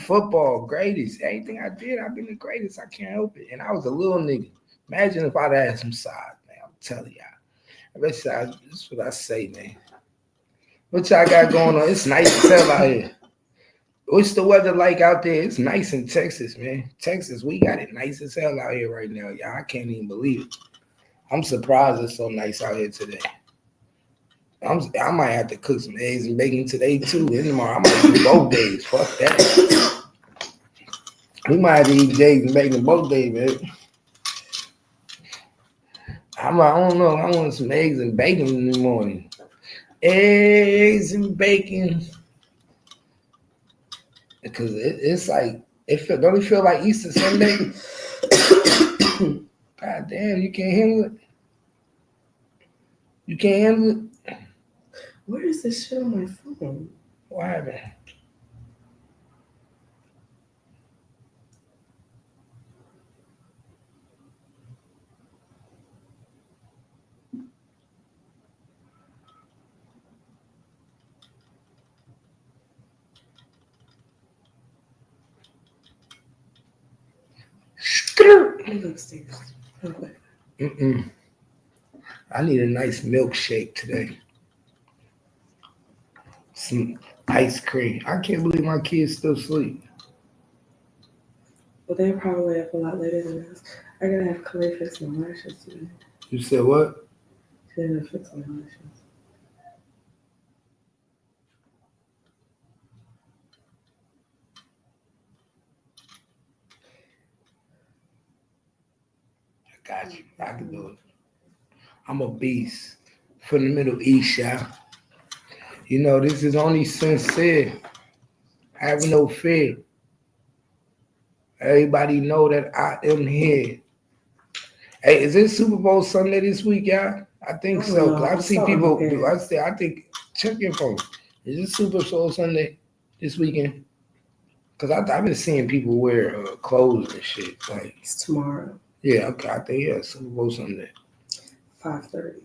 Football, greatest. Anything I did, I've been the greatest. I can't help it. And I was a little nigga. Imagine if I'd had some size, man. I'm telling y'all. This is what I say, man. What y'all got going on? It's nice as hell out here. What's the weather like out there? It's nice in Texas, man. Texas, we got it nice as hell out here right now, y'all. I can't even believe it. I'm surprised it's so nice out here today. I might have to cook some eggs and bacon today, too. And tomorrow, I might do both days. Fuck that. We might have to eat eggs and bacon both days, man. I don't know. I want some eggs and bacon in the morning. Eggs and bacon. Because it's like, don't it feel like Easter Sunday? God damn, you can't handle it? You can't handle it? Where is this shit on my phone? What happened? I need a nice milkshake today. Some ice cream. I can't believe my kids still sleep. Well, they're probably up a lot later than us. I gotta have Clay fix my lashes today. You said what? She's gonna fix my lashes. Got you. I can do it. I'm a beast from the Middle East, y'all. You know, this is only sincere. Have no fear. Everybody know that I am here. Hey, is it Super Bowl Sunday this week, y'all? I think so. I've seen people. I think check your phone. Is it Super Bowl Sunday this weekend? Because I've been seeing people wear clothes and shit. Like it's tomorrow. Yeah, okay. I think Super Bowl Sunday. 5:30.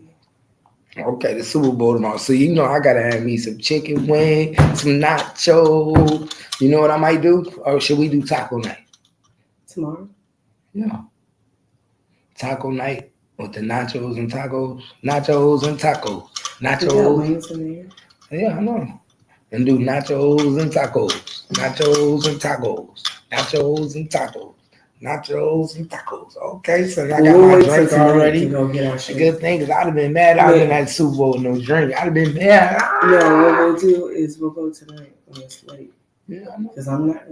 Okay, the Super Bowl tomorrow. So you know I gotta have me some chicken wing, some nacho. You know what I might do? Or should we do taco night? Tomorrow? Yeah. Taco night with the nachos and tacos. Nachos and tacos. Nachos. Wings in there. Yeah, I know. And do nachos and tacos. Nachos and tacos. Nachos and tacos. Nachos and tacos. Okay, so I got my drink already. The good thing is I'd have been mad. I'd have been at Super Bowl with no drink. I'd have been mad. No, what we'll do is we'll go tonight when it's late. Yeah, because I'm not.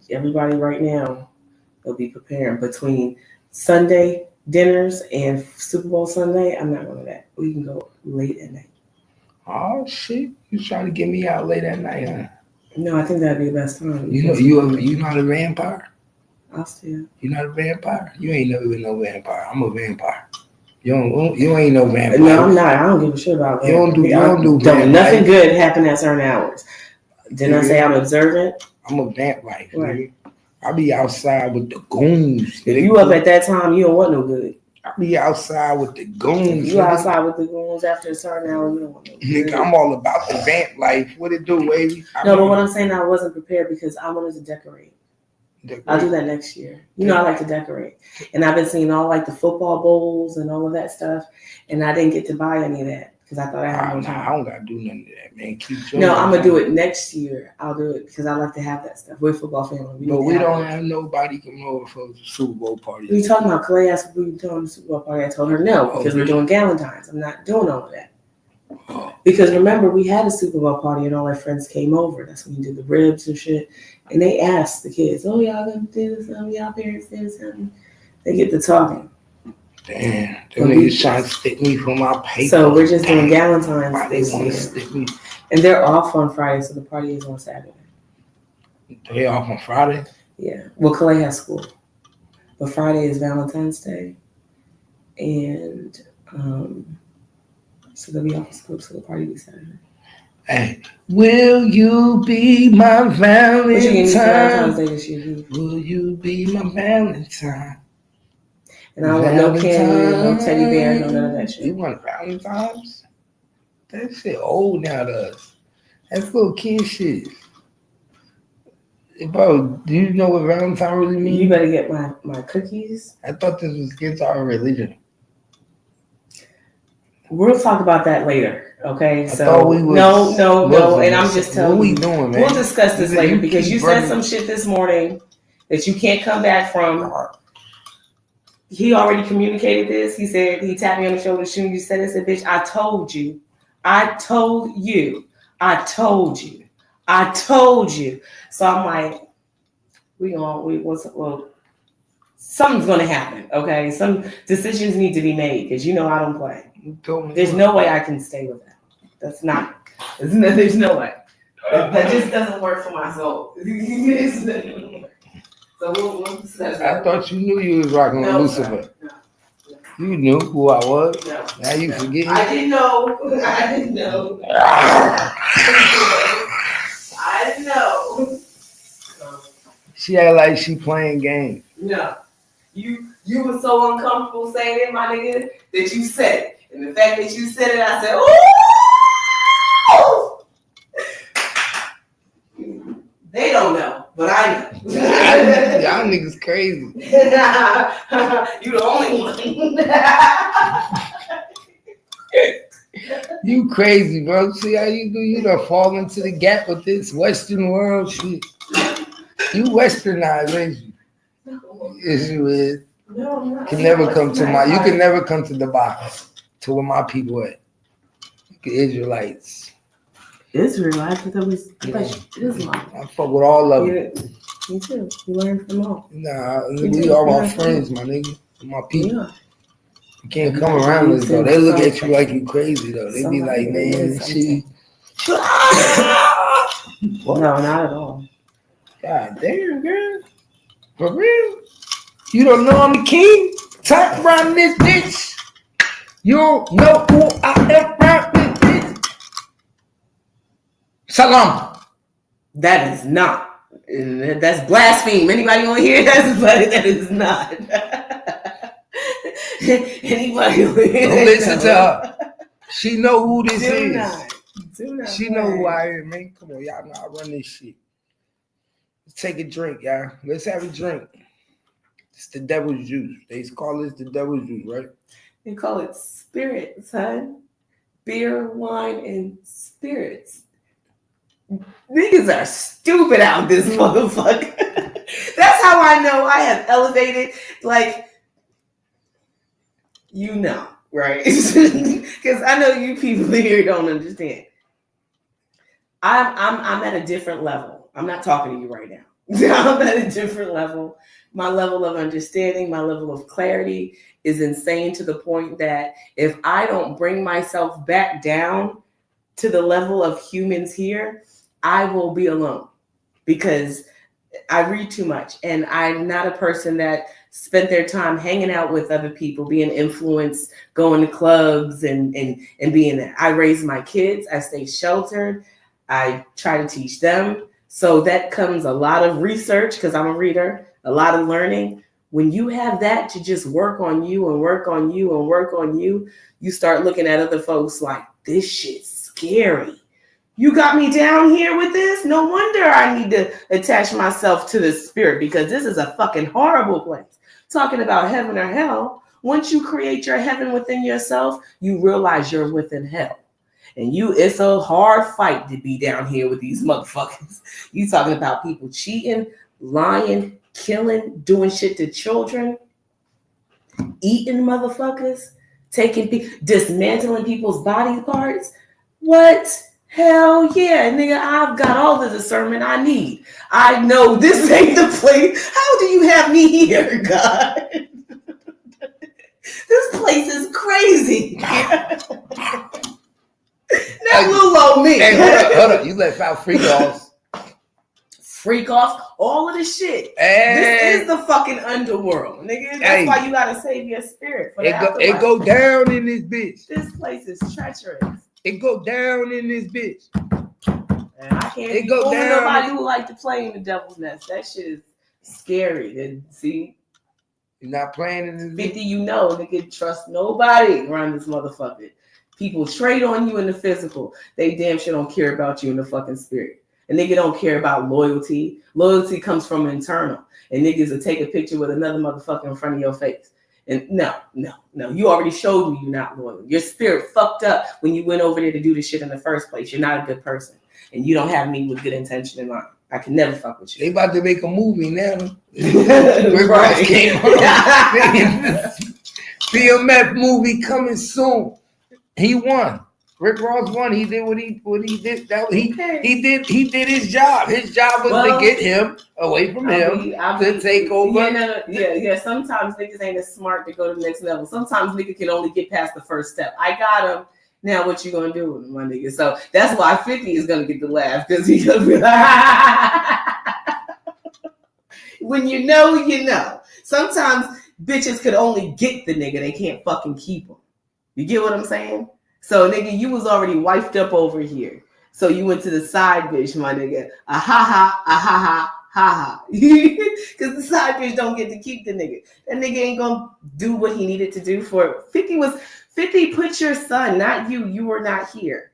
Everybody right now, they'll be preparing between Sunday dinners and Super Bowl Sunday. I'm not going to that. We can go late at night. Oh shit! You trying to get me out late at night, huh? No, I think that'd be the best time. You not a vampire? I'll still. You not a vampire? You ain't never been no vampire. I'm a vampire. You ain't no vampire. No, I'm not. I don't give a shit about that. You don't do Don't nothing good happen at certain hours. Didn't I say I'm observant? I'm a vamp life. Right. I be outside with the goons. If you up at that time, you don't want no good. I be outside with the goons. If you outside with the goons after a certain hour, you don't want no good. Nigga, I'm all about the vamp life. What it do, baby? But what I'm saying, I wasn't prepared because I wanted to decorate. I'll do that next year. You know, I like to decorate. And I've been seeing all like the football bowls and all of that stuff. And I didn't get to buy any of that because I thought I had more time. I don't got to do none of that, man. No, I'm going to do it next year. I'll do it because I like to have that stuff. We're a football family. We don't have nobody come over for the Super Bowl party. We talking about Clay asked if we were doing the Super Bowl party. I told her no because we're doing Galentine's. I'm not doing all of that. Because remember, we had a Super Bowl party and all our friends came over. That's when we did the ribs and shit. And they asked the kids, "Oh, y'all gonna do something? Y'all parents did something?" They get to talking. Damn, them niggas trying to stick me for my paper. So we're just doing Galentine's this year. And they're off on Friday, so the party is on Saturday. They off on Friday? Yeah. Well, Clay has school. But Friday is Valentine's Day. And so they'll be off of school, so the party will be Saturday. Hey, will you be my Valentine? Will you be my Valentine? And I don't want no candy, no teddy bear, no none of that shit. You want Valentine's? That shit old now to us. That's little kid shit. Bro, do you know what Valentine really means? You better get my cookies. I thought this was against our religion. We'll talk about that later, okay? So no, and I'm just telling you. What we doing, man? We'll discuss this later because you said some shit this morning that you can't come back from. He already communicated this. He said he tapped me on the shoulder. You said this, bitch. I told you. So I'm like, something's gonna happen, okay? Some decisions need to be made because you know I don't play. There's no way I can stay with that. There's no way. That just doesn't work for my soul. So we'll discuss that. I thought you knew you was rocking with Lucifer. No. You knew who I was. No. Now you forget. I didn't know. I didn't know. She act like she playing games. No. You were so uncomfortable saying it, my nigga, that you said it. And the fact that you said it, I said, "Ooh!" They don't know, but I know. Y'all niggas crazy. You the only one. You crazy, bro. See how you do? You done fall into the gap with this Western world shit. You westernized, ain't you? Yes, you is. No, I'm not. You can never come to Dubai, to where my people at. Israelites. Israelites? I thought Islam. I fuck with all of them. Me too. You learn from all. Nah, we all my friends, my nigga. My people. Yeah. You can't come around us, though. They look at you like you crazy, though. They be like, man, she... No, not at all. God damn, girl. For real? You don't know I'm the king? Top around this bitch. You don't know who I am around this bitch. Salam. That is not. That's blaspheme. Anybody want to hear that? That is not. Anybody want to hear that? Listen to her. She know who this is. Do not. She know who I am, man. Come on, y'all know I run this shit. Let's take a drink, y'all. Let's have a drink. It's the devil's juice. They call this the devil's juice, right? They call it spirits, son. Beer, wine, and spirits. Niggas are stupid out this motherfucker. That's how I know I have elevated, like, you know, right? Because I know you people here don't understand. I'm at a different level. I'm not talking to you right now. I'm at a different level. My level of understanding, my level of clarity is insane to the point that if I don't bring myself back down to the level of humans here, I will be alone because I read too much, and I'm not a person that spent their time hanging out with other people, being influenced, going to clubs and being there. I raise my kids. I stay sheltered. I try to teach them. So that comes a lot of research because I'm a reader, a lot of learning. When you have that to just work on you and work on you and work on you, you start looking at other folks like, this shit's scary. You got me down here with this? No wonder I need to attach myself to the spirit because this is a fucking horrible place. Talking about heaven or hell, once you create your heaven within yourself, you realize you're within hell. And it's a hard fight to be down here with these motherfuckers. You talking about people cheating, lying, killing, doing shit to children, eating motherfuckers, dismantling people's body parts. What? Hell yeah, nigga, I've got all the discernment I need. I know this ain't the place. How do you have me here, God? This place is crazy. That little old me. Hey, hold up. You left out freak offs. Freak offs, all of this shit. This is the fucking underworld, nigga. That's why you gotta save your spirit. For it go down in this bitch. This place is treacherous. It go down in this bitch. And I can't go down. Nobody who like to play in the devil's nest. That shit is scary. And see, you're not playing in this 50, you know, nigga, trust nobody around this motherfucker. People trade on you in the physical. They damn sure don't care about you in the fucking spirit. And nigga don't care about loyalty. Loyalty comes from internal. And niggas will take a picture with another motherfucker in front of your face. And no. You already showed me you're not loyal. Your spirit fucked up when you went over there to do this shit in the first place. You're not a good person. And you don't have me with good intention in mind. I can never fuck with you. They about to make a movie now. Rick Ross came on. BMF movie coming soon. He won. Rick Ross won. He did what he did. He did his job. His job was to get him away from him to take over. Yeah. Sometimes niggas ain't as smart to go to the next level. Sometimes niggas can only get past the first step. I got him. Now what you gonna do with him, my nigga? So that's why 50 is gonna get the laugh because he's gonna be when you know, you know. Sometimes bitches could only get the nigga. They can't fucking keep him. You get what I'm saying? So, nigga, you was already wifed up over here. So you went to the side bitch, my nigga. Ha. Because the side bitch don't get to keep the nigga. That nigga ain't gonna do what he needed to do for 50 put your son, not you. You were not here.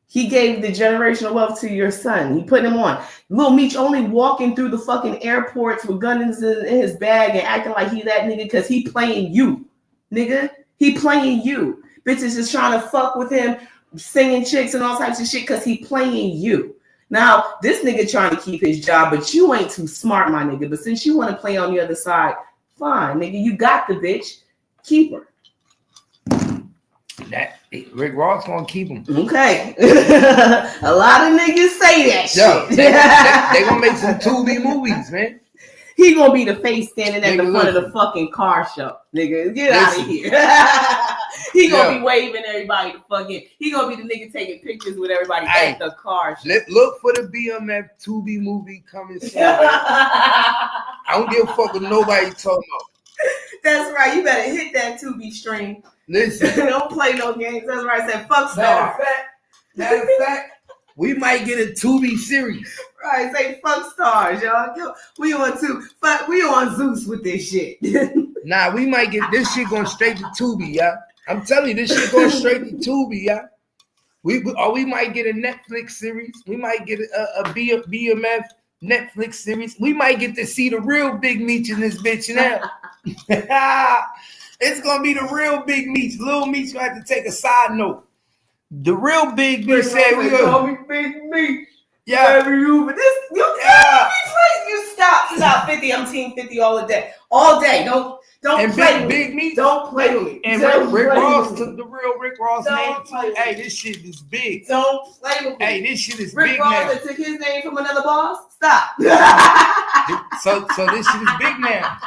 He gave the generational wealth to your son. He put him on. Lil Meech only walking through the fucking airports with guns in his bag and acting like he that nigga because he playing you. Nigga, he playing you. Bitches just trying to fuck with him, singing chicks and all types of shit because he playing you. Now, this nigga trying to keep his job, but you ain't too smart, my nigga. But since you want to play on the other side, fine, nigga. You got the bitch. Keep her. That Rick Ross gonna keep him. Okay. A lot of niggas say that shit. They gonna make some Tubi movies, man. He gonna be the face standing at the front of the fucking car show. Nigga, get out of here. He gonna be waving everybody to fucking. He gonna be the nigga taking pictures with everybody at the car show. Look for the BMF Tubi movie coming soon. I don't give a fuck what nobody talking about. That's right. You better hit that Tubi stream. Listen. Don't play no games. That's right. I said fuck Star. Matter of fact, we might get a Tubi series. Right, say fuck stars, y'all. We on Zeus with this shit. Nah, we might get this shit going straight to Tubi, y'all. I'm telling you, this shit going straight to Tubi, y'all. We might get a Netflix series. We might get a BMF Netflix series. We might get to see the real Big Meech in this bitch now. It's gonna be the real Big Meech. Lil Meech gonna have to take a side note. The real Big Meech said we gonna call me Big Meech. Yeah. You stop 50. I'm team 50 all day. Don't play with Big me. Meech. Don't play with me. And Rick Ross took the real Rick Ross name too. Hey, this shit is big. Don't play with me. Hey, this shit is Rick big Ross now. that took his name from another boss. Stop. So this shit is big now.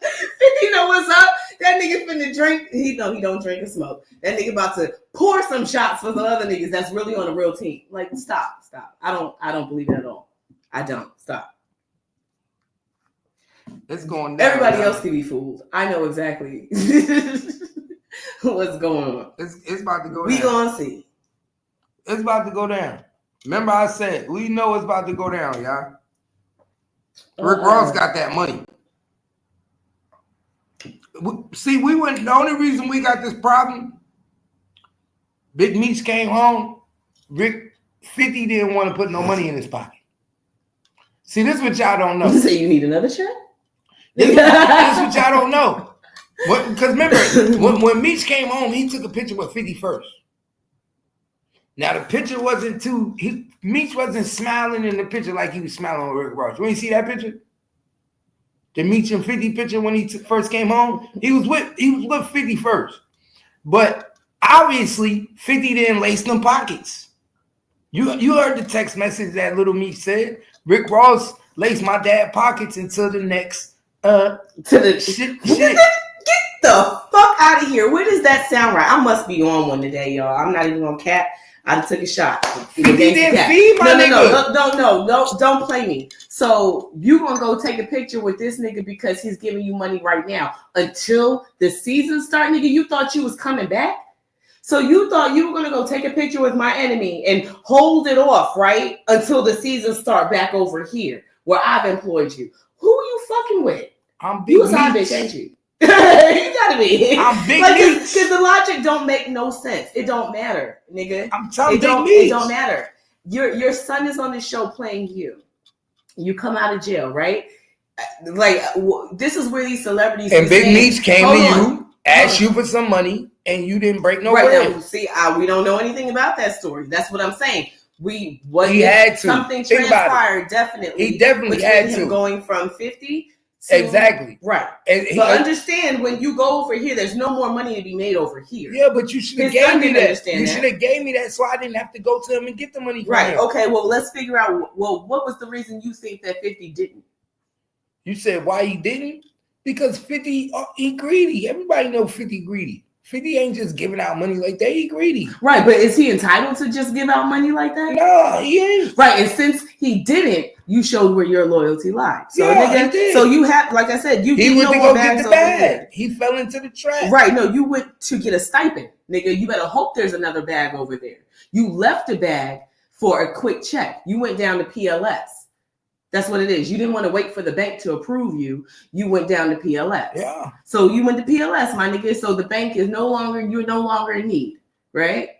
50 know what's up. That nigga finna drink. He don't drink and smoke. That nigga about to pour some shots for the other niggas that's really on a real team. Like, stop. I don't believe it at all. I don't. Stop. It's going down. Everybody else can be fooled. I know exactly what's going on. It's about to go down. We gonna see. It's about to go down. Remember I said, we know it's about to go down, y'all. Rick Ross got that money. See, the only reason we got this problem, Big Meech came home, 50 didn't want to put no money in his pocket. See, this is what y'all don't know. You say you need another check? This is what y'all don't know. Because remember, when Meech came home, he took a picture with 50 first. Now, the picture wasn't Meech wasn't smiling in the picture like he was smiling on Rick Ross. You ain't see that picture? The Meech and 50 picture when he first came home? He was with 50 first. But obviously, 50 didn't lace them pockets. You heard the text message that Little Meech said. Rick Ross laced my dad pockets until the next shit. Get the fuck out of here. Where does that sound right? I must be on one today, y'all. I'm not even gonna cap. I took a shot. He didn't feed my nigga. No, don't play me. So you gonna go take a picture with this nigga because he's giving you money right now until the season start, nigga? You thought you was coming back? So you thought you were gonna go take a picture with my enemy and hold it off, right? Until the season start back over here where I've employed you. Who are you fucking with? I'm Big You was hot Meech. bitch, ain't you? You gotta be. I'm Big like, Meech. because the logic don't make no sense. It don't matter, nigga. I'm telling It don't Meech. matter. Your son is on the show playing you. You come out of jail, right? Like, this is where these celebrities And Big Meech came to you, asked Hold you for some money, and you didn't break no right bread. now, see, we don't know anything about that story. That's what I'm saying. He had to. Something Think about it. transpired, definitely. He definitely between had him to. going from 50 to, Exactly. right. And But understand, when you go over here, there's no more money to be made over here. yeah, but you should have His son gave me didn't that. understand You that. should have gave me that so I didn't have to go to him and get the money from Right. him. Okay. Well, let's figure out. Well, what was the reason you think that 50 didn't? You said why he didn't? Because 50, he greedy. Everybody know 50 greedy. 50 ain't just giving out money like that. He greedy. Right. But is he entitled to just give out money like that? No, he ain't. Right. And since he didn't, you showed where your loyalty lied. So, Yeah, nigga, he did. so you have, like I said, you He get went no to more go bags get the over bag. here. He fell into the trap. Right. No, you went to get a stipend, nigga. You better hope there's another bag over there. You left a bag for a quick check. You went down to PLS. That's what it is. You didn't want to wait for the bank to approve you. You went down to PLS. Yeah. So you went to PLS, my nigga. So the bank is you're no longer in need, right?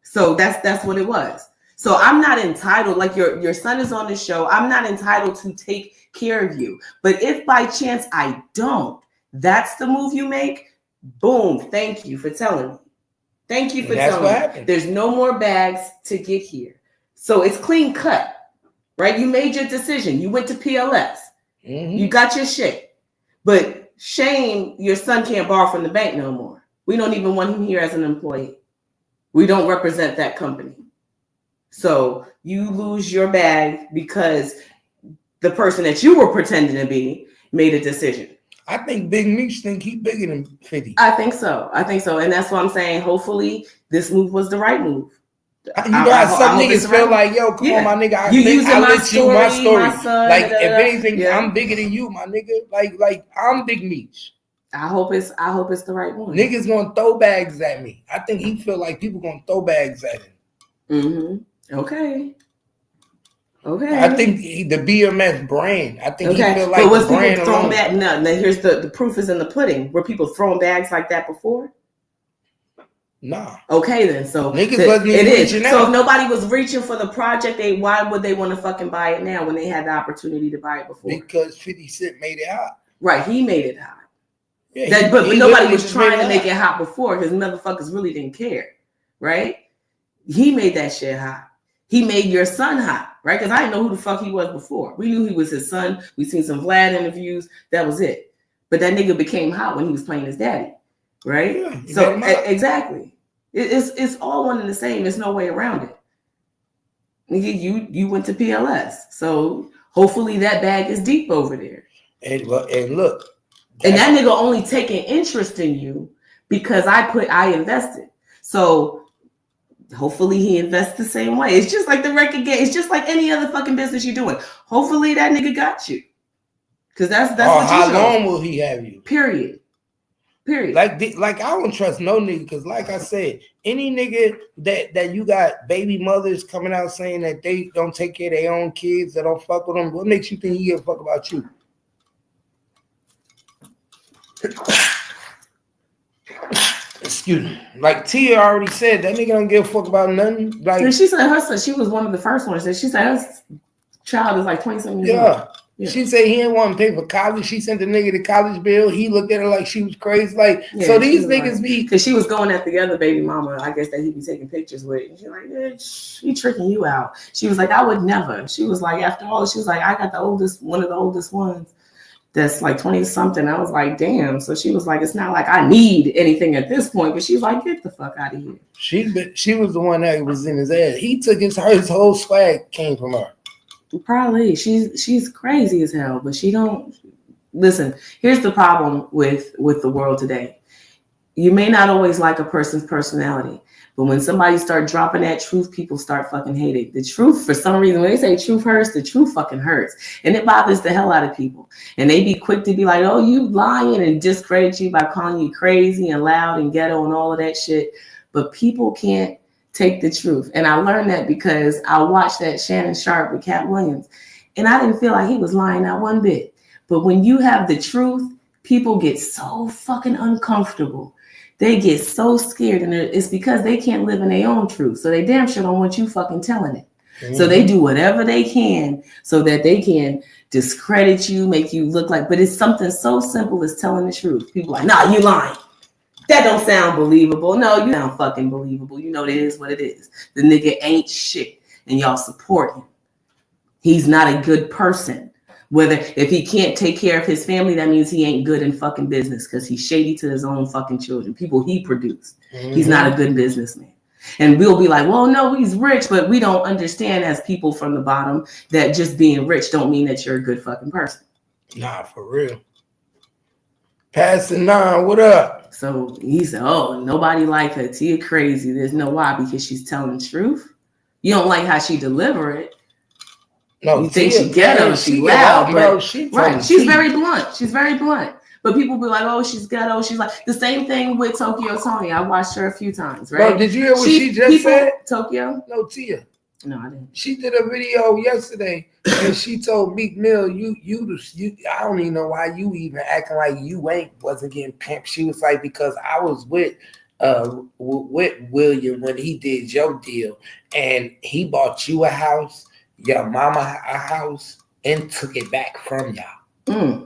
So that's what it was. So I'm not entitled, like your son is on the show. I'm not entitled to take care of you. But if by chance I don't, that's the move you make. Boom. Thank you for telling me. Thank you for telling me. Happened. There's no more bags to get here. So it's clean cut, right? You made your decision. You went to PLS. Mm-hmm. You got your shit. But shame, your son can't borrow from the bank no more. We don't even want him here as an employee. We don't represent that company. So you lose your bag because the person that you were pretending to be made a decision. I think Big Meech think he bigger than 50. I think so. And that's why I'm saying, hopefully this move was the right move. You know how some niggas feel like, yo, come on, my nigga. I let you my story. My son, like, if anything, yeah. I'm bigger than you, my nigga. Like I'm Big Meech. I hope it's the right one. Niggas gonna throw bags at me. I think he feel like people gonna throw bags at him. Mm-hmm. Okay. I think the BMS brand. I think he feel like but was the brand people throwing alone. back? No, here's the proof is in the pudding. Were people throwing bags like that before? Nah. Okay, then. So niggas wasn't even reaching out. So if nobody was reaching for the project, why would they want to fucking buy it now when they had the opportunity to buy it before? Because 50 Cent made it hot. Right, he made it hot. Yeah, but nobody was trying to make it hot before because motherfuckers really didn't care, right? He made that shit hot. He made your son hot, right? Because I didn't know who the fuck he was before. We knew he was his son. We seen some Vlad interviews. That was it. But that nigga became hot when he was playing his daddy, right? Yeah, so exactly, it's all one and the same. There's no way around it. Nigga, you went to PLS, so hopefully that bag is deep over there. And look, And that nigga only taking interest in you because I invested. So hopefully he invests the same way. It's just like the record game. It's just like any other fucking business you're doing. Hopefully that nigga got you. Because that's what how you long will he have you? Period. Like I don't trust no nigga because, like I said, any nigga that you got baby mothers coming out saying that they don't take care of their own kids, that don't fuck with them, what makes you think he give a fuck about you? Excuse me. Like Tia already said, that nigga don't give a fuck about nothing. Like, and she said she was one of the first ones. She said her child is like 20-something years old. Yeah. She said he didn't want to pay for college. She sent the nigga the college bill. He looked at her like she was crazy. Like, yeah, so these niggas be... Because she was going at the other baby mama, I guess, that he be taking pictures with. And she's like, he tricking you out. She was like, I would never. She was like, after all, she was like, I got one of the oldest ones that's like 20-something. I was like, damn. So she was like, it's not like I need anything at this point. But she's like, get the fuck out of here. She was the one that was in his ass. He took his whole swag came from her. Probably. She's crazy as hell, but she don't listen. Here's the problem with the world today. You may not always like a person's personality, but when somebody start dropping that truth, people start fucking hating the truth. For some reason, when they say truth hurts, the truth fucking hurts, and it bothers the hell out of people. And they be quick to be like, "Oh, you lying," and discredit you by calling you crazy and loud and ghetto and all of that shit. But people can't take the truth. And I learned that because I watched that Shannon Sharp with Cat Williams, and I didn't feel like he was lying not one bit. But when you have the truth, people get so fucking uncomfortable. They get so scared, and it's because they can't live in their own truth. So they damn sure don't want you fucking telling it. Mm-hmm. So they do whatever they can so that they can discredit you, make you look like, but it's something so simple as telling the truth. People are like, nah, you lying. That don't sound believable. No, you sound fucking believable. You know it is what it is. The nigga ain't shit, and y'all support him. He's not a good person. If he can't take care of his family, that means he ain't good in fucking business because he's shady to his own fucking children, people he produced. Mm-hmm. He's not a good businessman. And we'll be like, well, no, he's rich, but we don't understand as people from the bottom that just being rich don't mean that you're a good fucking person. Nah, for real. Pastor 9, what up? So he said, oh, nobody like her. Tia crazy. There's no why, because she's telling the truth. You don't like how she deliver it. No, you think she ghetto, she loud, but she's very blunt. She's very blunt. But people be like, oh, she's ghetto. She's like the same thing with Tokyo Tony. I watched her a few times, right? Bro, did you hear what she just said? Tokyo? No, Tia. No, I didn't. She did a video yesterday and she told Meek Mill, you I don't even know why you even acting like you wasn't getting pimped. She was like, because I was with William when he did your deal and he bought you a house, your mama a house, and took it back from y'all. Mm.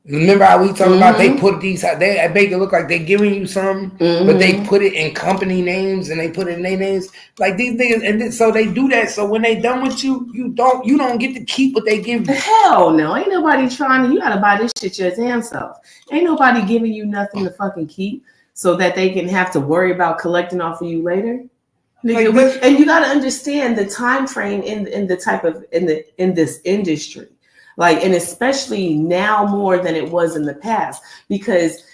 Remember how we talking about they put they make it look like they giving you something, but they put it in company names and they put it in their names. Like these niggas, and so they do that. So when they done with you, you don't get to keep what they give you. Hell no, ain't nobody trying to. You gotta buy this shit your damn self. Ain't nobody giving you nothing to fucking keep so that they can have to worry about collecting off of you later. Nigga, like and you gotta understand the time frame in this industry. Like, and especially now more than it was in the past, because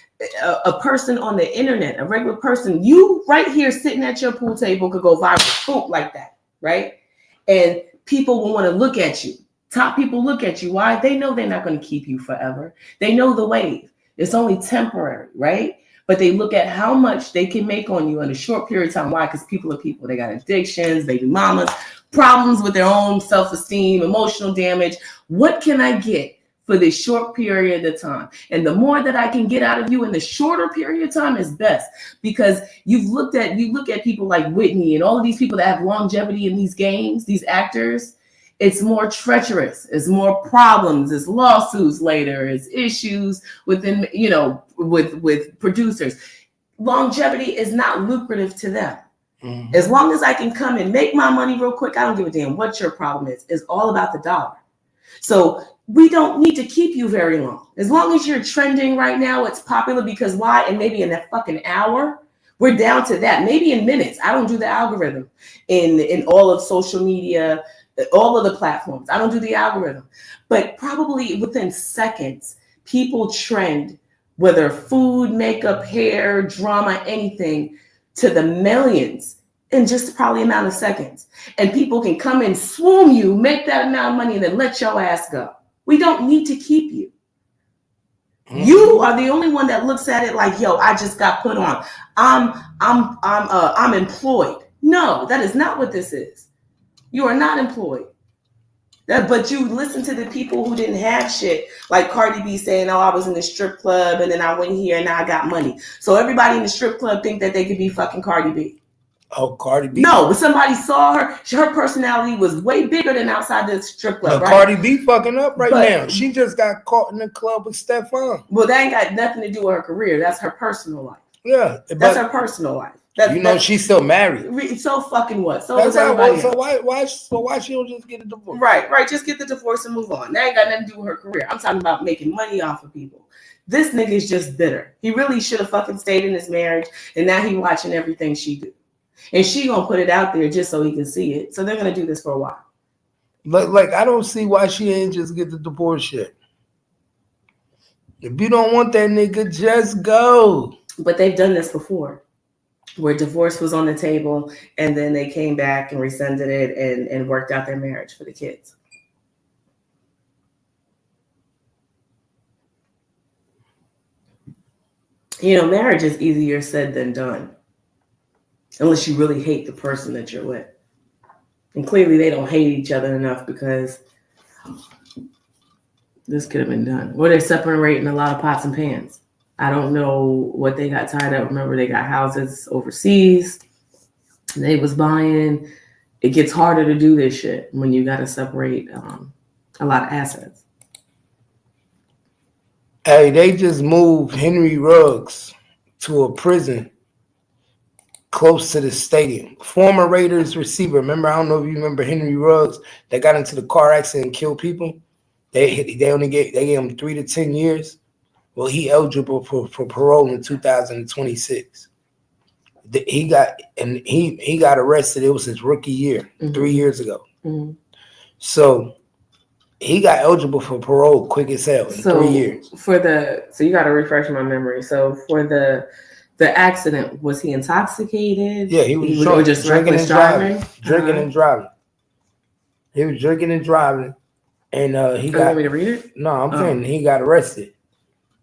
a person on the internet, a regular person, you right here sitting at your pool table could go viral, boom, like that, right? And people will want to look at you. Top people look at you. Why? They know they're not going to keep you forever. They know the wave. It's only temporary, right? But they look at how much they can make on you in a short period of time. Why? Because people are people. They got addictions, baby mamas, problems with their own self-esteem, emotional damage. What can I get for this short period of time? And the more that I can get out of you in the shorter period of time is best, because you look at people like Whitney and all of these people that have longevity in these games, these actors. It's more treacherous. It's more problems. It's lawsuits later. It's issues within, with producers. Longevity is not lucrative to them. Mm-hmm. As long as I can come and make my money real quick, I don't give a damn what your problem is. It's all about the dollar. So we don't need to keep you very long. As long as you're trending right now, it's popular because why? And maybe in that fucking hour, we're down to that. Maybe in minutes. I don't do the algorithm in all of social media, all of the platforms. I don't do the algorithm. But probably within seconds, people trend, whether food, makeup, hair, drama, anything, to the millions in just probably amount of seconds. And people can come and swoon you, make that amount of money, and then let your ass go. We don't need to keep you. You are the only one that looks at it like, yo, I just got put on. I'm employed. No, that is not what this is. You are not employed. But you listen to the people who didn't have shit, like Cardi B saying, oh, I was in the strip club and then I went here and now I got money. So everybody in the strip club think that they could be fucking Cardi B. Oh, Cardi B. No, but somebody saw her. Her personality was way bigger than outside the strip club. But right? Cardi B fucking up now. She just got caught in the club with Stefan. Well, that ain't got nothing to do with her career. That's her personal life. Yeah, that's her personal life. She's still married. So fucking what? So that's everybody. So why she don't just get a divorce? Right. Just get the divorce and move on. That ain't got nothing to do with her career. I'm talking about making money off of people. This nigga is just bitter. He really should have fucking stayed in his marriage, and now he watching everything she do. And she gonna put it out there just so he can see it. So they're gonna do this for a while. Like I don't see why she ain't just get the divorce yet. If you don't want that nigga, just go. But they've done this before, where divorce was on the table, and then they came back and rescinded it and worked out their marriage for the kids. You know, marriage is easier said than done. Unless you really hate the person that you're with. And clearly they don't hate each other enough because this could have been done. Or they're separating a lot of pots and pans. I don't know what they got tied up. Remember, they got houses overseas. They was buying. It gets harder to do this shit when you got to separate a lot of assets. Hey, they just moved Henry Ruggs to a prison close to the stadium. Former Raiders receiver. Remember, I don't know if you remember Henry Ruggs that got into the car accident and killed people. They gave him 3 to 10 years. Well, he eligible for parole in 2026. He got arrested. It was his rookie year, 3 years ago. Mm-hmm. So he got eligible for parole quick as hell in 3 years. So you got to refresh my memory. So for the accident, was he intoxicated? Yeah, he was drunk, or just drinking and driving. Drinking and driving. He was drinking and driving, and he got. You want me to read it? No, I'm saying he got arrested,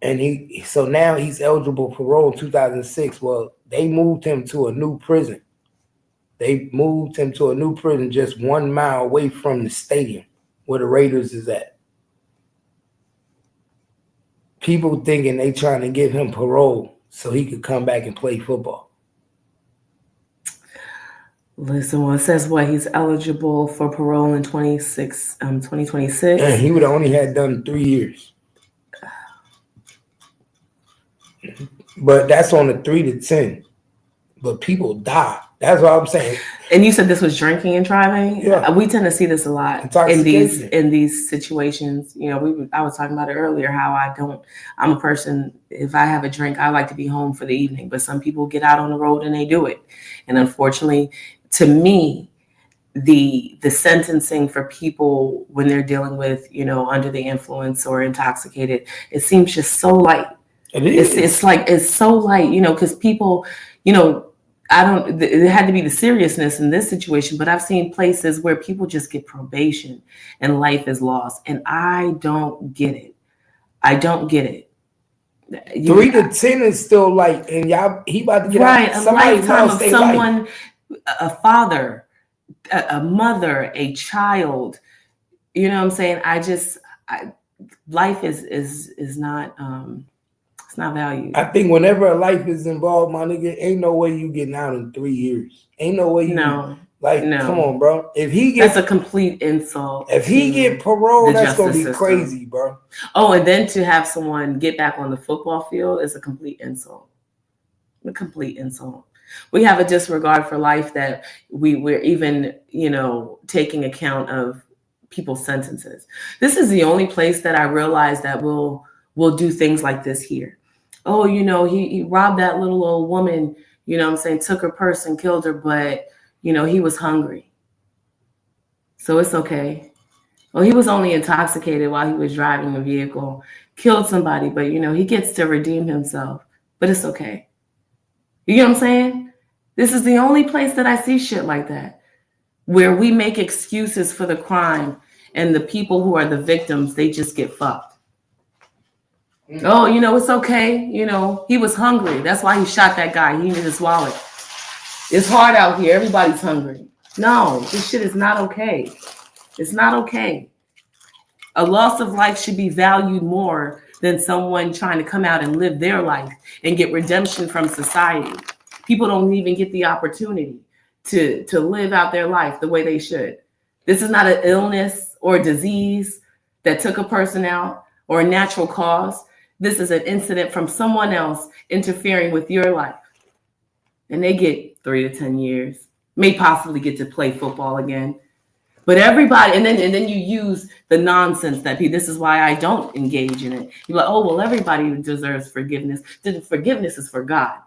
and so now he's eligible for parole in 2006. Well, they moved him to a new prison. They moved him to a new prison just 1 mile away from the stadium where the Raiders is at. People thinking they trying to give him parole so he could come back and play football. Listen, well, it says he's eligible for parole in 2026. And he would have only had done 3 years. But that's on the 3 to 10. But people die. That's what I'm saying. And you said this was drinking and driving? Yeah. We tend to see this a lot in these situations. You know, I was talking about it earlier, how I'm a person, if I have a drink, I like to be home for the evening. But some people get out on the road and they do it. And unfortunately, to me, the sentencing for people when they're dealing with, you know, under the influence or intoxicated, it seems just so light. It is. It's so light, you know, because people, you know, it had to be the seriousness in this situation, but I've seen places where people just get probation and life is lost. And I don't get it. 3 to 10 is still light, and he about to get out. A lifetime of someone, a father, a mother, a child. You know what I'm saying? Life is not it's not valued. I think whenever a life is involved, my nigga, ain't no way you getting out in 3 years. Ain't no way you come on, bro. That's a complete insult. If he get parole, that's gonna be crazy, bro. Oh, and then to have someone get back on the football field is a complete insult. A complete insult. We have a disregard for life that we're even, you know, taking account of people's sentences. This is the only place that I realize that we'll do things like this here. Oh, you know, he robbed that little old woman, you know what I'm saying, took her purse and killed her, but, you know, he was hungry. So it's okay. Well, he was only intoxicated while he was driving the vehicle. killed somebody, but he gets to redeem himself. But it's okay. You know what I'm saying? This is the only place that I see shit like that, where we make excuses for the crime and the people who are the victims, they just get fucked. Oh, it's okay. He was hungry. That's why he shot that guy. He needed his wallet. It's hard out here. Everybody's hungry. No, this shit is not okay. It's not okay. A loss of life should be valued more than someone trying to come out and live their life and get redemption from society. People don't even get the opportunity to live out their life the way they should. This is not an illness or a disease that took a person out or a natural cause. This is an incident from someone else interfering with your life. And they get 3 to 10 years, may possibly get to play football again. But everybody, and then you use the nonsense that this is why I don't engage in it. You're like, oh, well, everybody deserves forgiveness. Forgiveness is for God.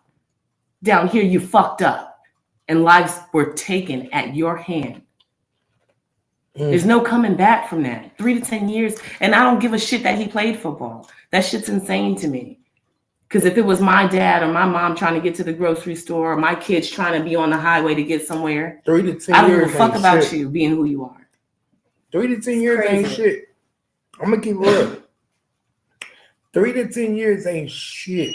Down here, you fucked up and lives were taken at your hand. There's no coming back from that. 3 to 10 years. And I don't give a shit that he played football. That shit's insane to me. Because if it was my dad or my mom trying to get to the grocery store or my kids trying to be on the highway to get somewhere, 3 to 10 years. I don't give a fuck about you being who you are. 3 to 10 years ain't shit. I'm going to keep it real. 3 to 10 years ain't shit.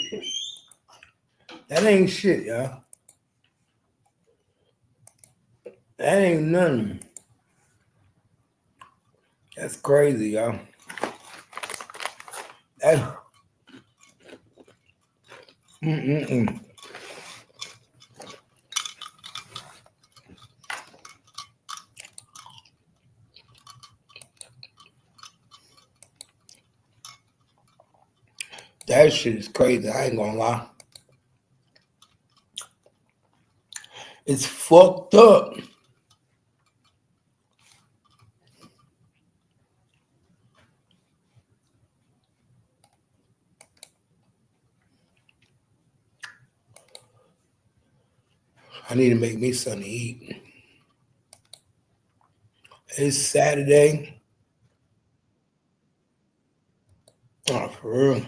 That ain't shit, y'all. That ain't nothing. That's crazy, y'all. That shit is crazy. I ain't gonna lie. It's fucked up. I need to make me something to eat. It's Saturday. Oh, for real.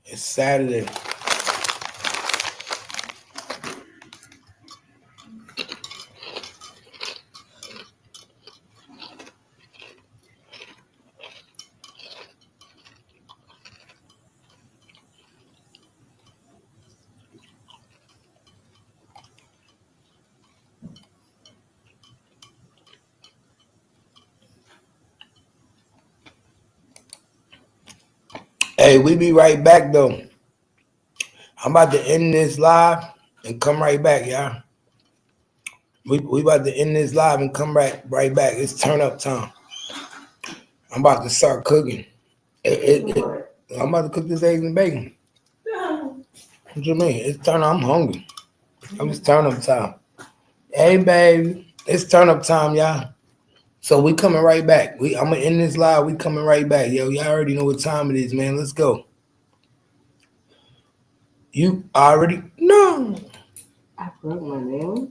It's Saturday. Hey, we be right back though. I'm about to end this live and come right back, y'all. We about to end this live and come right back. It's turn up time. I'm about to start cooking. I'm about to cook this eggs and bacon. What you mean? It's turn up. I'm hungry. It's turn up time. Hey, baby. It's turn up time, y'all. So we coming right back. I'm gonna end this live. We coming right back. Yo, y'all already know what time it is, man. Let's go. You already know. I broke my nail.